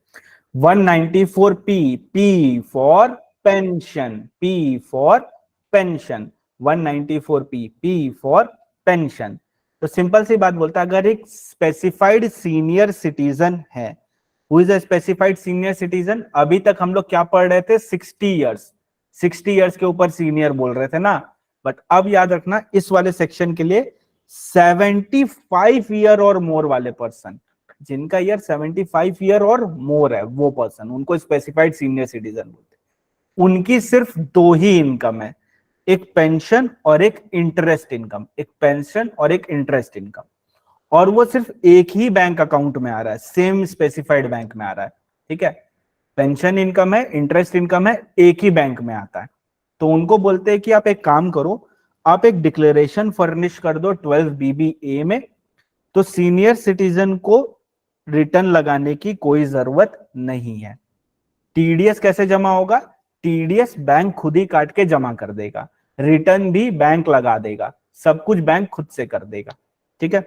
194P, P for pension, P for pension. 194P, P for pension. तो सिंपल सी बात बोलता है, अगर एक स्पेसिफाइड सीनियर सिटीजन है, who is a specified senior citizen, अभी तक हम लोग क्या पढ़ रहे थे? 60 ईयर्स, 60 ईयर्स के ऊपर सीनियर बोल रहे थे ना। बट अब याद रखना इस वाले सेक्शन के लिए 75 ईयर और मोर वाले पर्सन, जिनका ईयर 75 ईयर और मोर है, वो पर्सन, उनको स्पेसिफाइड सीनियर सिटीजन बोलते हैं। उनकी सिर्फ 2 ही इनकम है, एक पेंशन और एक इंटरेस्ट इनकम, एक पेंशन और एक इंटरेस्ट इनकम। और वो सिर्फ एक ही बैंक अकाउंट में आ रहा है, सेम स्पेसिफाइड बैंक में आ रहा है, ठीक है। पेंशन इनकम है, इंटरेस्ट इनकम है, एक ही बैंक में आता है। तो उनको बोलते हैं कि आप एक काम करो, आप एक डिक्लेरेशन फर्निश कर दो 12BBA में, तो सीनियर सिटीजन को रिटर्न लगाने की कोई जरूरत नहीं है। टीडीएस कैसे जमा होगा? टीडीएस बैंक खुद ही काट के जमा कर देगा, रिटर्न भी बैंक लगा देगा, सब कुछ बैंक खुद से कर देगा, ठीक है।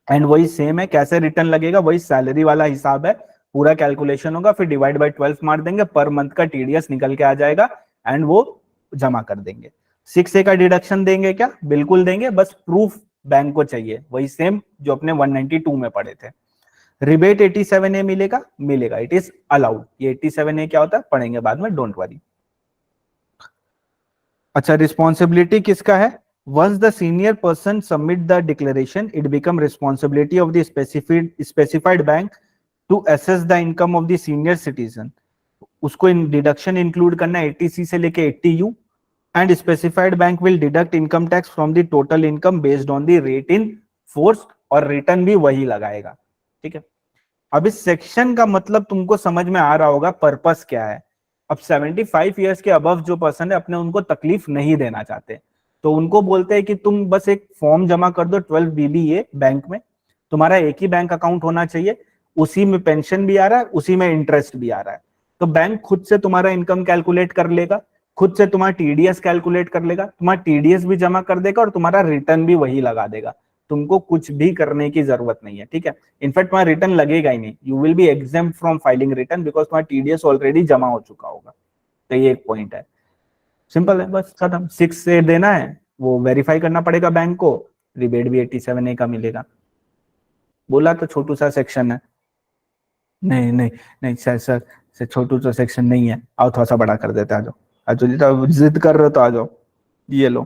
एंड वही सेम है, कैसे रिटर्न लगेगा? वही सैलरी वाला हिसाब है, पूरा कैलकुलेशन होगा, फिर डिवाइड बाय 12 मार देंगे, पर मंथ का टीडीएस निकल के आ जाएगा एंड वो जमा कर देंगे। 6A का डिडक्शन देंगे क्या? बिल्कुल देंगे, बस प्रूफ बैंक को चाहिए, वही सेम जो अपने 192 में पढ़े थे। रिबेट 87A मिलेगा, मिलेगा, इट इज अलाउड। ये 87A क्या होता है पढ़ेंगे बाद में, डोंट वरी। अच्छा, रिस्पॉन्सिबिलिटी किसका है? Once the senior person submit the declaration, it become responsibility of the specified bank to assess the income of the senior citizen. उसको डिडक्शन इंक्लूड करना है 80C से लेके 80U, and specified bank will deduct income tax from the total income based on the rate in force, और return भी वही लगाएगा। ठीक है, अब इस सेक्शन का मतलब तुमको समझ में आ रहा होगा, पर्पस क्या है। अब 75 इयर्स के अबव जो पर्सन है, अपने उनको तकलीफ नहीं देना चाहते, तो उनको बोलते हैं कि तुम बस एक फॉर्म जमा कर दो 12 BBA बैंक में, तुम्हारा एक ही बैंक अकाउंट होना चाहिए, उसी में पेंशन भी आ रहा है, उसी में इंटरेस्ट भी आ रहा है, तो बैंक खुद से तुम्हारा इनकम कैलकुलेट कर लेगा, खुद से तुम्हारा TDS कैलकुलेट कर लेगा, तुम्हारा TDS भी जमा कर देगा और तुम्हारा रिटर्न भी वही लगा देगा। तुमको कुछ भी करने की जरूरत नहीं है। ठीक है, इनफैक्ट तुम्हारा रिटर्न लगेगा ही नहीं, you will be exempt from filing return because तुम्हारा TDS ऑलरेडी जमा हो चुका होगा। तो ये एक पॉइंट है, सिंपल है, बस खत्म। 6 से देना है, वो वेरीफाई करना पड़ेगा बैंक को, रिबेट भी 87A का मिलेगा। बोला तो छोटू सा सेक्शन है, नहीं नहीं नहीं सर, सर छोटू सा सेक्शन नहीं है, आओ थोड़ा सा बड़ा कर देते, आ जाओ, तो जिद कर रहे हो तो आ जाओ, ये लो।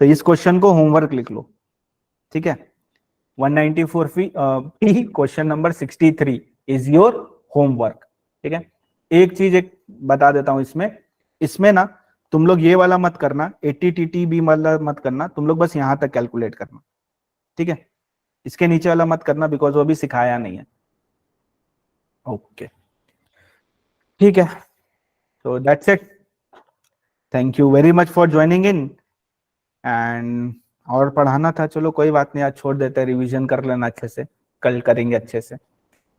तो इस क्वेश्चन को होमवर्क लिख लो, ठीक है। 194 P question number 63 is your homework, ठीक है। एक चीज एक बता देता हूं, इसमें ना तुम लोग ये वाला मत करना, 80TT भी मतलब मत करना, तुम लोग बस यहां तक कैलकुलेट करना, ठीक है। इसके नीचे वाला मत करना बिकॉज वो अभी सिखाया नहीं है। ओके, ठीक है, तो that's it, thank you very much for joining in. And और पढ़ाना था, चलो कोई बात नहीं, आज छोड़ देते हैं, रिवीजन कर लेना अच्छे से, कल करेंगे अच्छे से।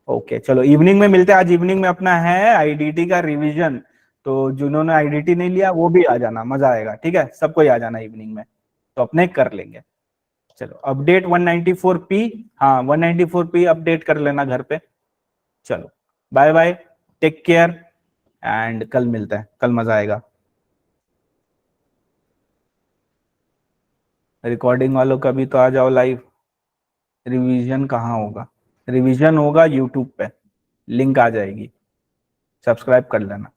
ओके चलो, इवनिंग में मिलते हैं। आज इवनिंग में अपना है IDT का रिवीजन, तो जिन्होंने IDT नहीं लिया वो भी आ जाना, मजा आएगा, ठीक है। सबको ही आ जाना इवनिंग में, तो अपने कर लेंगे। चलो, अपडेट 194P, हाँ 194P अपडेट कर लेना घर पे। चलो bye bye, take care, and कल मिलता है, कल मजा आएगा। रिकॉर्डिंग वालों का भी तो आ जाओ लाइव। रिवीजन कहाँ होगा? रिवीजन होगा YouTube पे, लिंक आ जाएगी, सब्सक्राइब कर लेना।